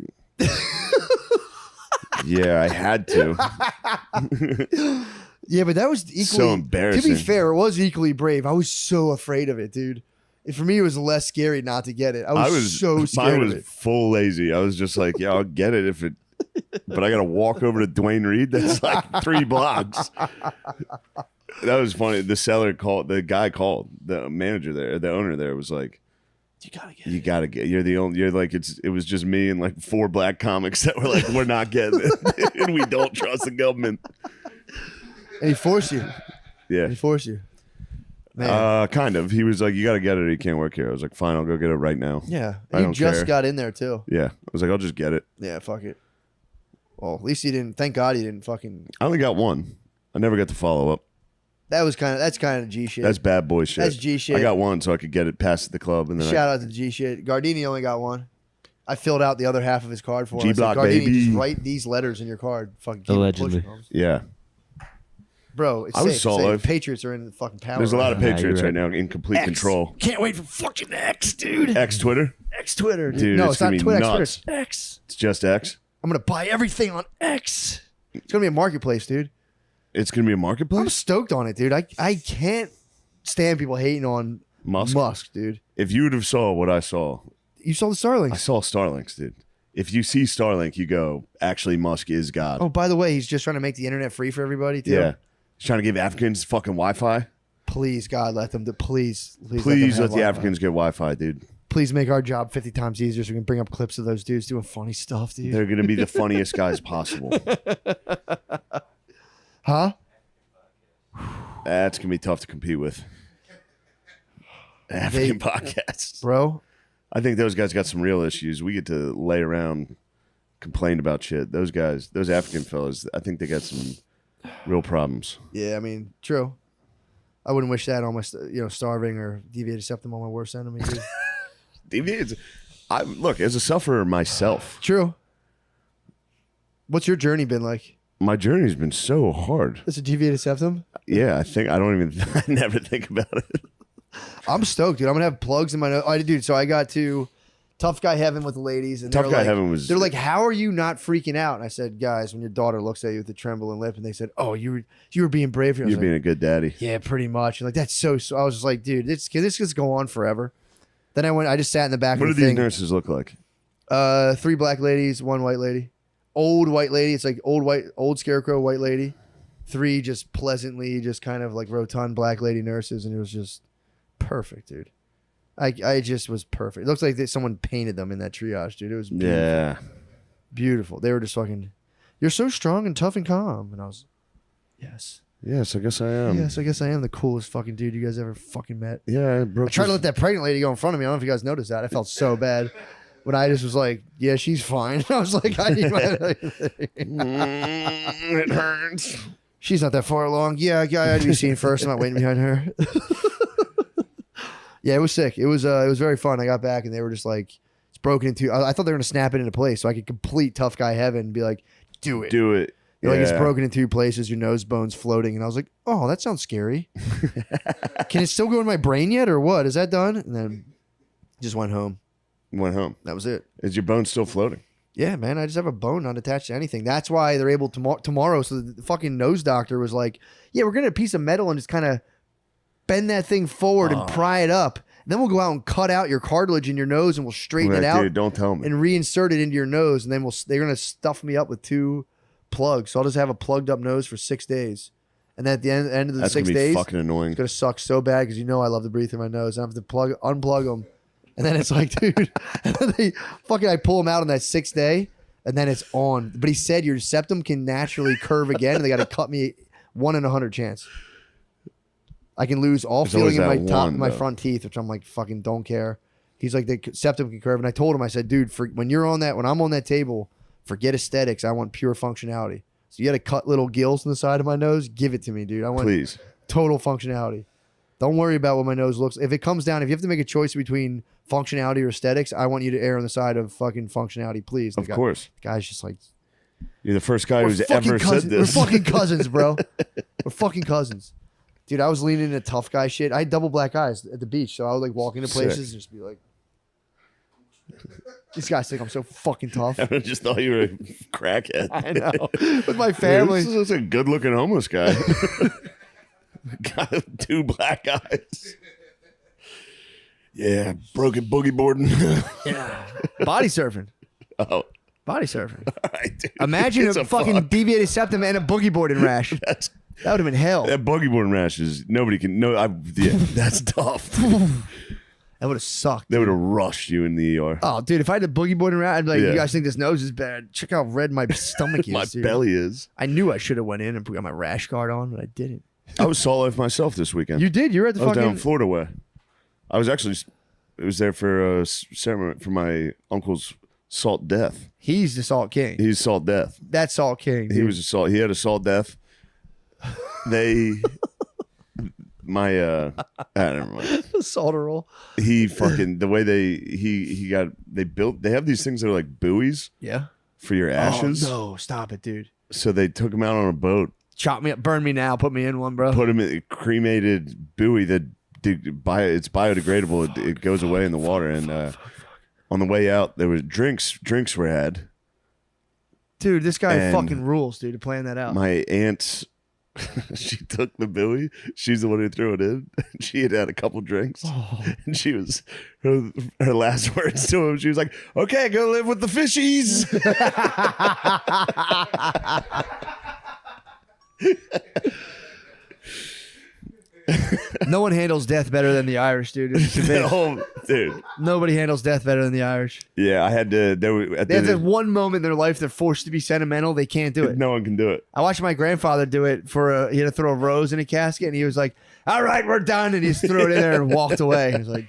yeah, I had to. Yeah, but that was equally So embarrassing. To be fair, it was equally brave. I was so afraid of it, dude. And for me, it was less scary not to get it. I was so scared Mine was of it. full lazy. I was just like, yeah, I'll get it if it. But I got to walk over to Dwayne Reed. That's like 3 blocks. That was funny. The guy called, the manager there, the owner there was like, you gotta get. You're the only. You're like it was just me and like 4 black comics that were like, we're not getting it, and we don't trust the government. And he forced you. Yeah, He forced you. Man. Kind of. He was like, you got to get it. Or you can't work here. I was like, fine, I'll go get it right now. Yeah. I You don't just care. got in there too. Yeah, I was like, I'll just get it. Yeah, fuck it. Well, at least you didn't. Thank God you didn't fucking. I only got one. I never got to follow up. That's kind of G shit. That's bad boy shit. That's G shit. I got one so I could get it past the club, and then Shout out to G shit. Gardini only got one. I filled out the other half of his card for him. I said, G-Block, Gardini, baby. just write these letters in your card. Fucking keep it Allegedly. pushing, Holmes. yeah. Bro, it's I was safe. solo. Safe. Patriots are in the fucking power. There's a lot of Yeah, you're Patriots right. right now in complete X. control. Can't wait for fucking X, dude. X Twitter. X Twitter, dude. Dude, No, it's it's not gonna be Twitter. nuts. It's X. It's just X. I'm gonna buy everything on X. It's gonna be a marketplace, dude. It's gonna be a I'm marketplace. stoked on it, dude. I can't stand people hating on Musk. dude. If you would have saw what I saw, You saw the I Starlinks. saw Starlinks, dude. If you see Starlink, you go, actually, Musk is God. Oh, by the way, he's just trying to make the internet free for everybody, too. yeah. He's trying to give Africans fucking Wi-Fi. Please, God, let them. Please Please them let have the Wi-Fi. Africans get Wi-Fi, dude. Please make our job 50 times easier so we can bring up clips of those dudes doing funny stuff, dude. They're gonna be the funniest guys possible. Huh? That's gonna be tough to compete with. African podcasts. Bro, I think those guys got some real issues. We get to lay around, complain about shit. Those guys, those African fellas, I think they got some real problems. yeah, I mean, true. I wouldn't wish that on my, starving or deviated septum on my worst enemy, dude. Deviates. Look, as a sufferer myself, True. What's your journey been like? my journey's been so hard. It's a deviated septum? Yeah, I never think about it. I'm stoked, dude. I'm gonna have plugs in my nose. Dude, so I got to Tough Guy Heaven with the ladies, and Tough they're Guy like, Heaven was- They're like, "How are you not freaking out?" And I said, "Guys, when your daughter looks at you with a trembling lip," and they said, "Oh, you were being brave." I was You're like, being a good daddy. yeah, pretty much. And like that's so. I was just like, dude, this could go on forever. Then I just sat in the back What do of the these thing. nurses look like? 3 black ladies, 1 white lady. Old white lady. It's like old scarecrow white lady. 3 just pleasantly, just kind of like rotund black lady nurses, and it was just perfect, dude. I just was perfect. It looks like someone painted them in that triage, dude. It was beautiful. Yeah. Beautiful. They were just fucking, "You're so strong and tough and calm," and I was, yes, Yes, I guess I am. yes. I guess I am the coolest fucking dude you guys ever fucking met. Yeah, I broke I tried to let that pregnant lady go in front of me. I don't know if you guys noticed that. I felt so bad. When I just was like, "Yeah, she's fine." I was like, "I need my." It hurts. She's not that far along. Yeah, I had to be seen first. I'm not waiting behind her. Yeah, it was sick. It was very fun. I got back and they were just like, it's broken into. I thought they were gonna snap it into place so I could complete Tough Guy Heaven and be like, do it. Do it. You're like, it's Yeah. broken in 2 places. Your nose bone's floating, and I was like, oh, that sounds scary. Can it still go in my brain yet, or what? Is that done? And then just went home. Went home. That was it. Is your bone still floating? Yeah, man, I just have a bone not attached to anything. That's why they're able tomorrow. So the fucking nose doctor was like, yeah, we're going to a piece of metal and just kind of bend that thing forward and pry it up. Then we'll go out and cut out your cartilage in your nose and we'll straighten it out Dude, don't tell me. and reinsert it into your nose. And then they're going to stuff me up with 2 plugs. So I'll just have a plugged up nose for 6 days. And then at the end of the That's 6 gonna be days, fucking annoying. it's going to suck so bad because I love to breathe through my nose. I have to unplug them. And then it's like, dude, and then I pull him out on that 6th day, and then it's on. But he said your septum can naturally curve again, and they got to cut me 1 in 100 chance. I can lose all There's feeling in my always that top, one, my though. front teeth, which I'm like, fucking don't care. He's like, the septum can curve. And I told him, I said, dude, when I'm on that table, forget aesthetics. I want pure functionality. So you got to cut little gills on the side of my nose. Give it to me, dude. I want Please. total functionality. Don't worry about what my nose looks. If it comes down, if you have to make a choice between functionality or aesthetics, I want you to err on the side of fucking functionality, please. Of course. The guy's just like, You're the first guy who's fucking ever cousins. said this. We're fucking cousins, bro. We're fucking cousins. Dude, I was leaning into tough guy shit. I had double black eyes at the beach, so I would like walk into places and just be like, these guys think I'm so fucking tough. I just thought you were a crackhead. I know. With my family. This is a good-looking homeless guy. Got 2 black eyes. Yeah, broken boogie boarding. Yeah. Body surfing. Oh, Body surfing. all right, dude. Imagine It's a fucking fuck. deviated septum and a boogie boarding rash. That would have been hell. That boogie boarding rash is nobody can. No, yeah, that's tough. That would have sucked. They would have rushed you in the ER. Oh, dude, if I had a boogie boarding rash, I'd be like, Yeah. you guys think this nose is bad? Check how red my stomach is. My dude. belly is. I knew I should have went in and got my rash guard on, but I didn't. I was Salt Life myself this weekend. You did. You were at the I was fucking. down Florida way. I was actually. It was there for a ceremony for my uncle's salt death. He's the salt king. He's salt death. That's salt king. He dude. was a salt. He had a salt death. Never mind. salt roll. He fucking the way they built. They have these things that are like buoys Yeah. for your ashes. Oh, no, stop it, dude. So they took him out on a boat, Chop me up, burn me now, put me in one, bro. put him in a cremated buoy that it's biodegradable. It goes away in the water. And on the way out, there was drinks. Drinks were had. Dude, this guy And fucking rules, dude, to plan that out. My aunt, she took the buoy. She's the one who threw it in. She had a couple drinks, and she was her last words to him. She was like, "Okay, go live with the fishies." No one handles death better than the Irish, dude. It's a bit- Oh, dude. Nobody handles death better than the Irish. Yeah, I had to. They have that one moment in their life they're forced to be sentimental. They can't do it. No one can do it. I watched my grandfather do it he had to throw a rose in a casket, and he was like, "All right, we're done," and he just threw it in there and walked away. He was like,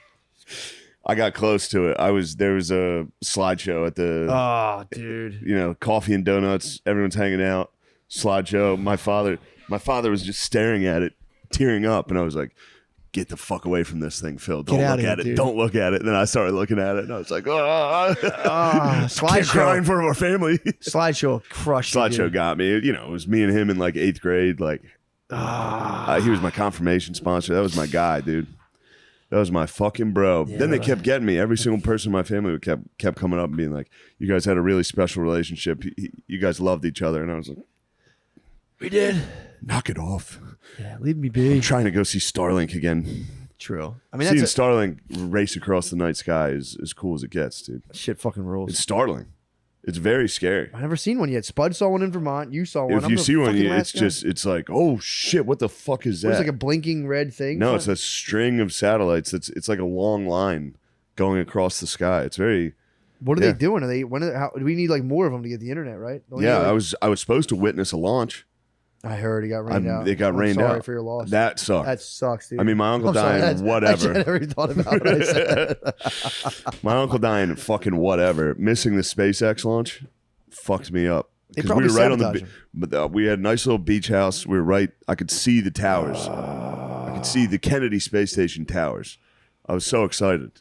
I got close to it. There was a slideshow at the, "Oh, dude." coffee and donuts. Everyone's hanging out. Slideshow. My father was just staring at it, tearing up, and I was like, "Get the fuck away from this thing, Phil. Don't Get out look of at here, it. dude." Don't look at it." And then I started looking at it, and I was like, "Oh, Slideshow. crying in front of our family." Slideshow crushed. you, Slideshow dude. got me. It was me and him in like 8th grade. Like, he was my confirmation sponsor. That was my guy, dude. That was my fucking bro. Then they kept getting me. Every single person in my family kept coming up and being like, "You guys had a really special relationship. You guys loved each other." And I was like, We did. "Knock it off. Yeah, leave me be. I'm trying to go see Starlink again." True. I mean, Seeing that's Starlink race across the night sky is as cool as it gets, dude. shit. Fucking rules. It's startling. It's very scary. I've never seen one yet. Spud saw one in Vermont. You saw one. If I'm you the see one, fucking it's last guy. it's like, oh shit, what the fuck is that? It's like a blinking red thing. No, it's a string of satellites. It's like a long line going across the sky. It's very What are yeah. they doing? How do we need like more of them to get the internet right? Don't we yeah. need, like- I was supposed to witness a launch. I heard it got rained out. It got I'm rained sorry out. for your loss. That sucked. That sucks, dude. I mean, my uncle I'm sorry, dying, that's- whatever. I never even thought about what I said. My uncle dying, fucking whatever. Missing the SpaceX launch fucked me up. They 'Cause probably we were right on the, sabotaged but we had a nice little beach house. We were right. I could see the towers. I could see the Kennedy Space Station towers. I was so excited.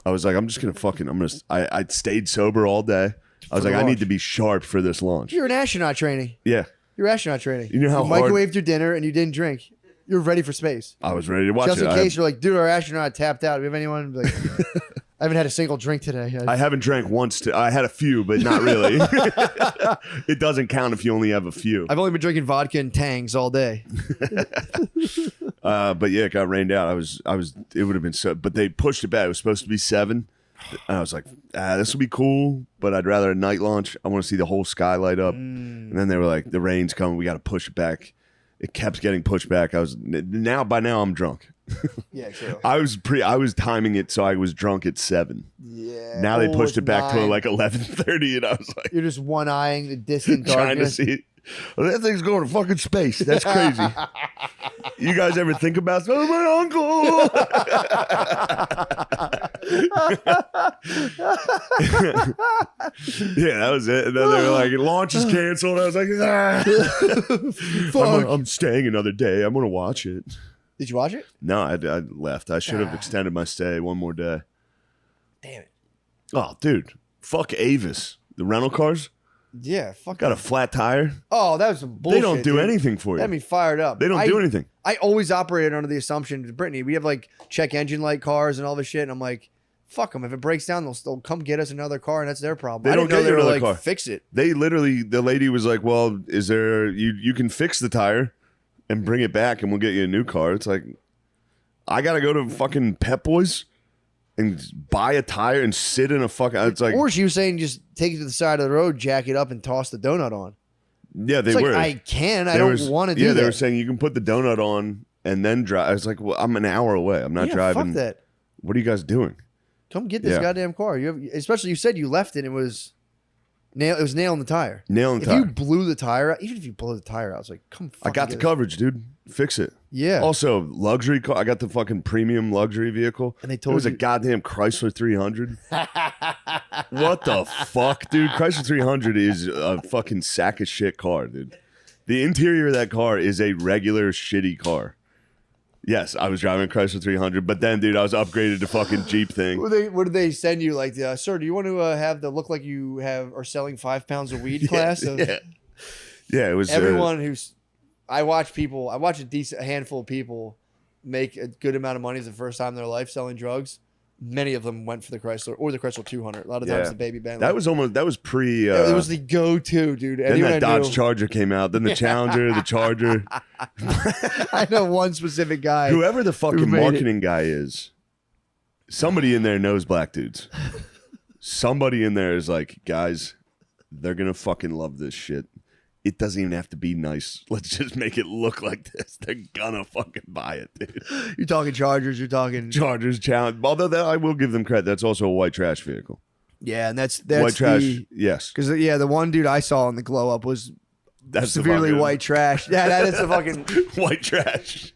I was like, I'm just gonna. I stayed sober all day. I was For like, the I need launch. to be sharp for this launch. You're an astronaut training. Yeah, You're astronaut training. You know how hard- microwaved your dinner and you didn't drink. You're ready for space. I was ready to watch Just it. in case you're like, dude, our astronaut tapped out. Do we have anyone? Like, I haven't had a single drink today. I haven't drank once. I had a few, but not really. It doesn't count if you only have a few. I've only been drinking vodka and Tangs all day. But yeah, it got rained out. It would have been so, but they pushed it back. It was supposed to be 7. And I was like, this will be cool, but I'd rather a night launch. I want to see the whole sky light up. And then they were like, the rain's coming. We got to push it back. It kept getting pushed back. By now I'm drunk. Yeah, true. I was timing it so I was drunk at 7. Yeah. Now they pushed it's it back to 9. like 11:30, and I was like You're just one-eyeing the distant trying to darkness. see it. Well, that thing's going to fucking space. That's crazy. You guys ever think about, oh, my uncle? Yeah, that was it. And then they were like, launch is canceled. I was like, I'm staying another day. I'm going to watch it. Did you watch it? No, I left. I should have extended my stay one more day. Damn it. Oh, dude. Fuck Avis. The rental cars Yeah, fuck. got a flat tire. Oh, that was some bullshit. They don't do dude. anything for That had you. me fired up. They don't do anything. I always operated under the assumption, Brittany, we have like check engine light cars and all this shit, and I'm like, fuck them. If it breaks down, they'll come get us another car, and that's their problem. They I don't didn't know get they you were another like, car. fix it. They literally, the lady was like, well, is there, you can fix the tire and bring it back and we'll get you a new car. It's like, I got to go to fucking Pep Boys and buy a tire and sit in a fucking, it's like, Or she was saying just take it to the side of the road, jack it up, and toss the donut on. yeah, they It's like, were. I can. I They don't was- want to do Yeah, that. they were saying you can put the donut on and then drive. I was like, well, I'm an hour away. I'm not Yeah, driving. Fuck that. What are you guys doing? Come get this Yeah. goddamn car. Especially you said you left it. It was nail. It was nail in the tire. Nail in the If tire. you blew the tire out, even if you blew the tire out, I was like, come. I got the fucking get coverage, dude. Fix it. it. Yeah. Also, luxury car. I got the fucking premium luxury vehicle. And they It told was a you- goddamn Chrysler 300. What the fuck, dude? Chrysler 300 is a fucking sack of shit car, dude. The interior of that car is a regular shitty car. Yes, I was driving a Chrysler 300, but then, dude, I was upgraded to fucking Jeep thing. What did they send you? Like, sir, do you want to have the look like you are selling 5 pounds of weed class? Of Yeah, it was everyone who's. I watch a handful of people make a good amount of money the first time in their life selling drugs. Many of them went for the Chrysler or the Chrysler 200. A lot of times Yeah. the baby Bentley. that was pre. it was the go-to, dude. then Anyone that I knew- Dodge Charger came out. Then the Challenger, the Charger. I know one specific guy. Whoever the fucking made it. marketing guy is, somebody in there knows black dudes. Somebody in there is like, guys, they're gonna fucking love this shit. It doesn't even have to be nice. Let's just make it look like this. They're gonna fucking buy it, dude. You're talking Chargers. You're talking. Chargers Challenge. Although that I will give them credit. That's also a white trash vehicle. Yeah, and that's White trash. Yes, Because the one dude I saw in the glow up was that's the severely fucking- white trash. Yeah, that is the fucking. white trash.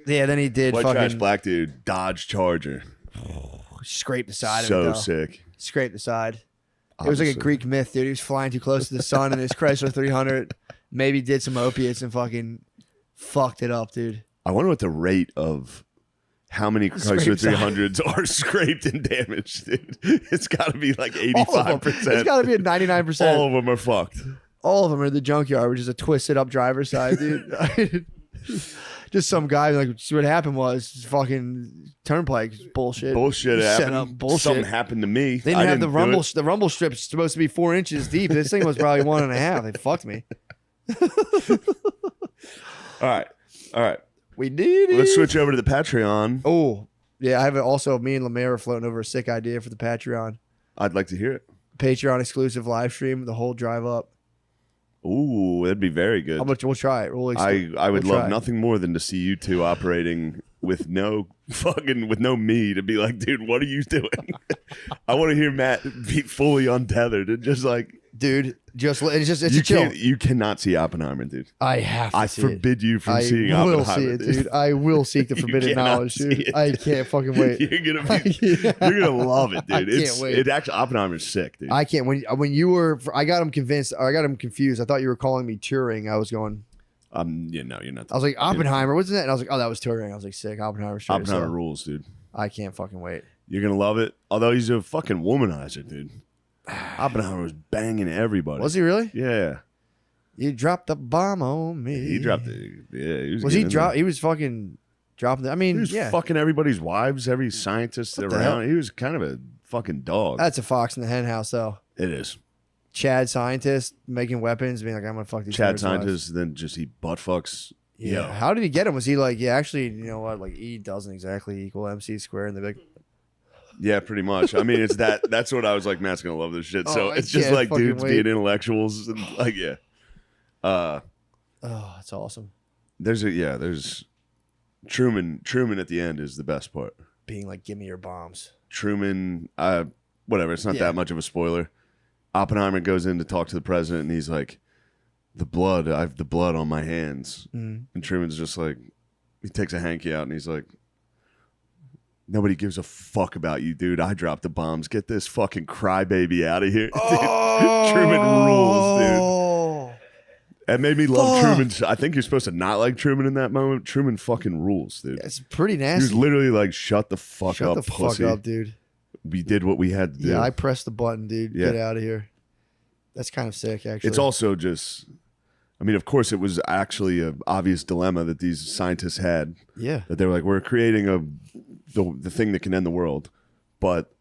Yeah, then he did White fucking trash black dude. Dodge Charger. scrape the side of it. So Though. sick. Scrape the side. It was like a Obviously. Greek myth, dude. He was flying too close to the sun in his Chrysler 300. Maybe did some opiates and fucking fucked it up, dude. I wonder what the rate of how many Chrysler Scraped side. 300s are scraped and damaged, dude. It's got to be like All of them. 85%. It's got to be at 99%. All of them are fucked. All of them are in the junkyard, which is a twisted up driver's side, dude. Just some guy like, see what happened was fucking turnpike bullshit. Bullshit Set happened. up bullshit. Something happened to me. They I didn't have the do rumble. it. The rumble strip's supposed to be 4 inches deep. This thing was probably 1.5. They fucked me. All right. We did it. Let's switch over to the Patreon. Oh, yeah. I have also me and Lemaire are floating over a sick idea for the Patreon. I'd like to hear it. Patreon exclusive live stream, the whole drive up. Ooh, that'd be very good. We'll try it. I would we'll love try. nothing more than to see you two operating with no me to be like, dude, what are you doing? I want to hear Matt be fully untethered and just like, Dude, it's a chill. you cannot see Oppenheimer, dude. I have to I see it. forbid you from I seeing will Oppenheimer, see it, dude. I will seek the You forbidden cannot knowledge, see dude. it. I can't fucking wait. You're gonna love it, dude. I can't wait. It actually Oppenheimer's sick, dude. I can't. When you were, I got him convinced. Or I got him confused. I thought you were calling me Turing. I was going. Yeah, no, you're not. I was like Oppenheimer. What's that? And I was like, oh, that was Turing. I was like, sick. Oppenheimer. Straight as Oppenheimer hell. rules, dude. I can't fucking wait. You're gonna love it. Although he's a fucking womanizer, dude. Oppenheimer was banging everybody. Was he really? Yeah. You dropped the bomb on me. He dropped it. Yeah, he was. Was he getting in drop? there. He was fucking dropping. I He mean, was yeah. fucking everybody's wives, every scientist What the around. hell? He was kind of a fucking dog. That's a fox in the hen house, though. It is. Chad scientist making weapons, being like, I'm gonna fuck these. Chad niggas' wives. scientist, then just he butt fucks. Yeah. Yo. How did he get him? Was he like, yeah, actually, you know what? Like, E doesn't exactly equal MC squared, and they're like, Yeah, pretty much. I mean, it's that. That's what I was like. Matt's gonna love this shit. So Oh, I it's just can't like fucking dudes wait. being intellectuals and like, yeah. oh, that's awesome. There's Truman at the end is the best part. Being like, give me your bombs. Truman, whatever. It's not that much of a spoiler. Oppenheimer goes in to talk to the president, and he's like, I have the blood on my hands. And Truman's just like, he takes a hanky out, and he's like, nobody gives a fuck about you, dude. I dropped the bombs. Get this fucking crybaby out of here. Oh. Truman rules, dude. That made me love Truman. I think you're supposed to not like Truman in that moment. Truman fucking rules, dude. It's pretty nasty. He was literally like, shut the fuck up, Shut the pussy. fuck up, dude. We did what we had to do. Yeah, I pressed the button, dude. Yeah. Get out of here. That's kind of sick, actually. It's also just, I mean, of course, it was actually an obvious dilemma that these scientists had. Yeah. That they were like, we're creating the thing that can end the world, but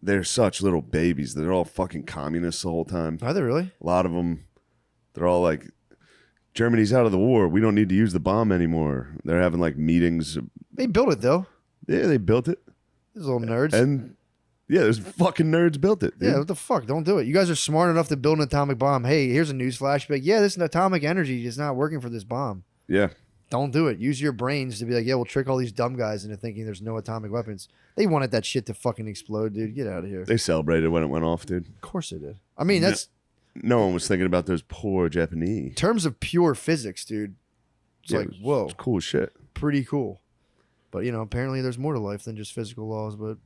they're such little babies. They're all fucking communists the whole time. Are they really? A lot of them, they're all like, Germany's out of the war. We don't need to use the bomb anymore. They're having like meetings. They built it, though. Yeah, they built it. Those little nerds. And yeah, those fucking nerds built it. Dude. Yeah, what the fuck? Don't do it. You guys are smart enough to build an atomic bomb. Hey, here's a news flash. Be like, yeah, this atomic energy is not working for this bomb. Yeah. Don't do it. Use your brains to be like, yeah, we'll trick all these dumb guys into thinking there's no atomic weapons. They wanted that shit to fucking explode, dude. Get out of here. They celebrated when it went off, dude. Of course they did. I mean, that's... No one was thinking about those poor Japanese. In terms of pure physics, dude, it's like, whoa. It's cool shit. Pretty cool. But, apparently there's more to life than just physical laws, but...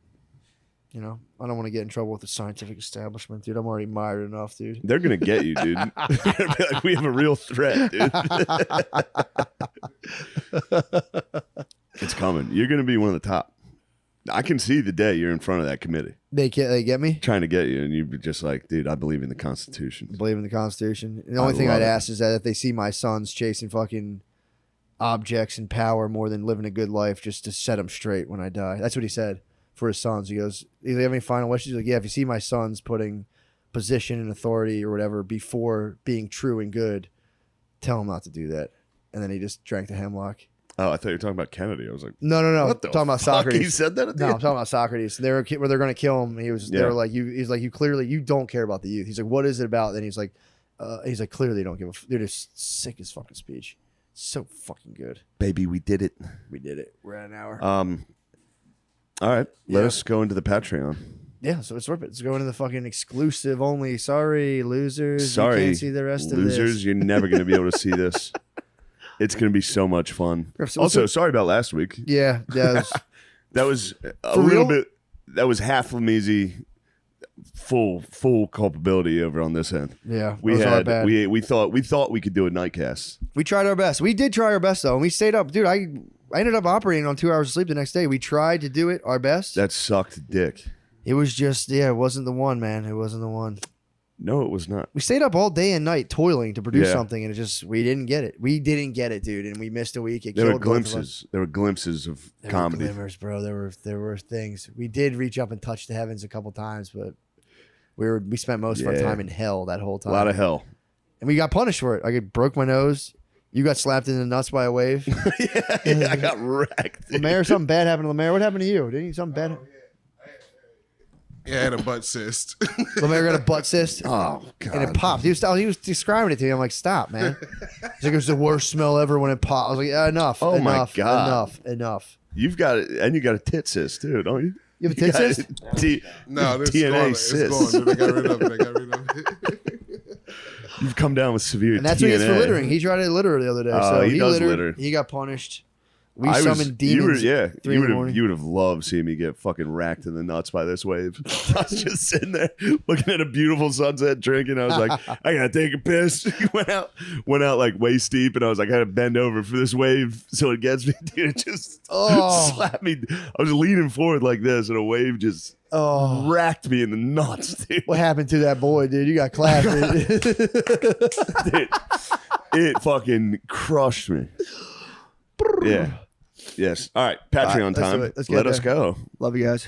I don't want to get in trouble with the scientific establishment, dude. I'm already mired enough, dude. They're going to get you, dude. They're going to be like, we have a real threat, dude. It's coming. You're going to be one of the top. I can see the day you're in front of that committee. They get me? Trying to get you, and you'd be just like, dude, I believe in the Constitution. Believe in the Constitution. The only thing I'd ask is that if they see my sons chasing fucking objects and power more than living a good life, just to set them straight when I die. That's what he said. For his sons, he goes, do you have any final wishes? He's like, yeah, if you see my sons putting position and authority or whatever before being true and good, tell him not to do that. And then he just drank the hemlock. Oh, I thought you were talking about Kennedy. I was like, no. What the I'm talking about fuck? Socrates. He said that? No, I'm talking about Socrates. They're going to kill him. They were like, he's like, you clearly, you don't care about the youth. He's like, what is it about? Then he's like, clearly don't give a dude, it's sick as fucking speech. So fucking good. Baby, we did it. We did it. We're at an hour. All right, let us go into the Patreon. Yeah, so let's rip it. Let's go into the fucking exclusive only. Sorry, losers. Sorry, you can't see the rest of losers. this. You're never going to be able to see this. It's going to be so much fun. Also, sorry about last week. Yeah, that was a little bit. That was half Lamizi, full culpability over on this end. Yeah, we thought we could do a nightcast. We tried our best. We did try our best though, and we stayed up, dude. I ended up operating on 2 hours of sleep the next day. We tried to do it our best. That sucked dick. It was just, it wasn't the one, man. It wasn't the one. No, it was not. We stayed up all day and night toiling to produce something, and we didn't get it. We didn't get it, dude, and we missed a week. There were glimpses. There were glimpses of comedy. Were glimmers, bro. There were things. We did reach up and touch the heavens a couple times, but we spent most of our time in hell that whole time. A lot of hell. And we got punished for it. I broke my nose. You got slapped in the nuts by a wave. yeah, I got wrecked. Lemaire, something bad happened to Lemaire. What happened to you? Didn't you something bad? Yeah, I had a butt cyst. Lemaire got a butt cyst. Oh god! And it popped. He was describing it to me. I'm like, stop, man. He's like, it was the worst smell ever when it popped. I was like, enough. Oh enough, my god! Enough. You've got it, and you got a tit cyst too, don't you? You have a tit cyst? No, this TNA is gone. Dude, I got rid of it. You've come down with severe. And that's TNA. what he gets for littering. He tried to litter the other day. So he does littered. litter. He got punished. We summoned demons. You would morning. have loved seeing me get fucking racked in the nuts by this wave. I was just sitting there looking at a beautiful sunset, drinking. I was like, I gotta take a piss. went out like waist deep, and I was like, I gotta bend over for this wave so it gets me. Dude, it just slapped me. I was leaning forward like this, and a wave just racked me in the nuts, dude. What happened to that boy, dude? You got clapped. Dude, it fucking crushed me. Yeah. Yes. All right. Patreon time. Let's Let us go. Love you guys.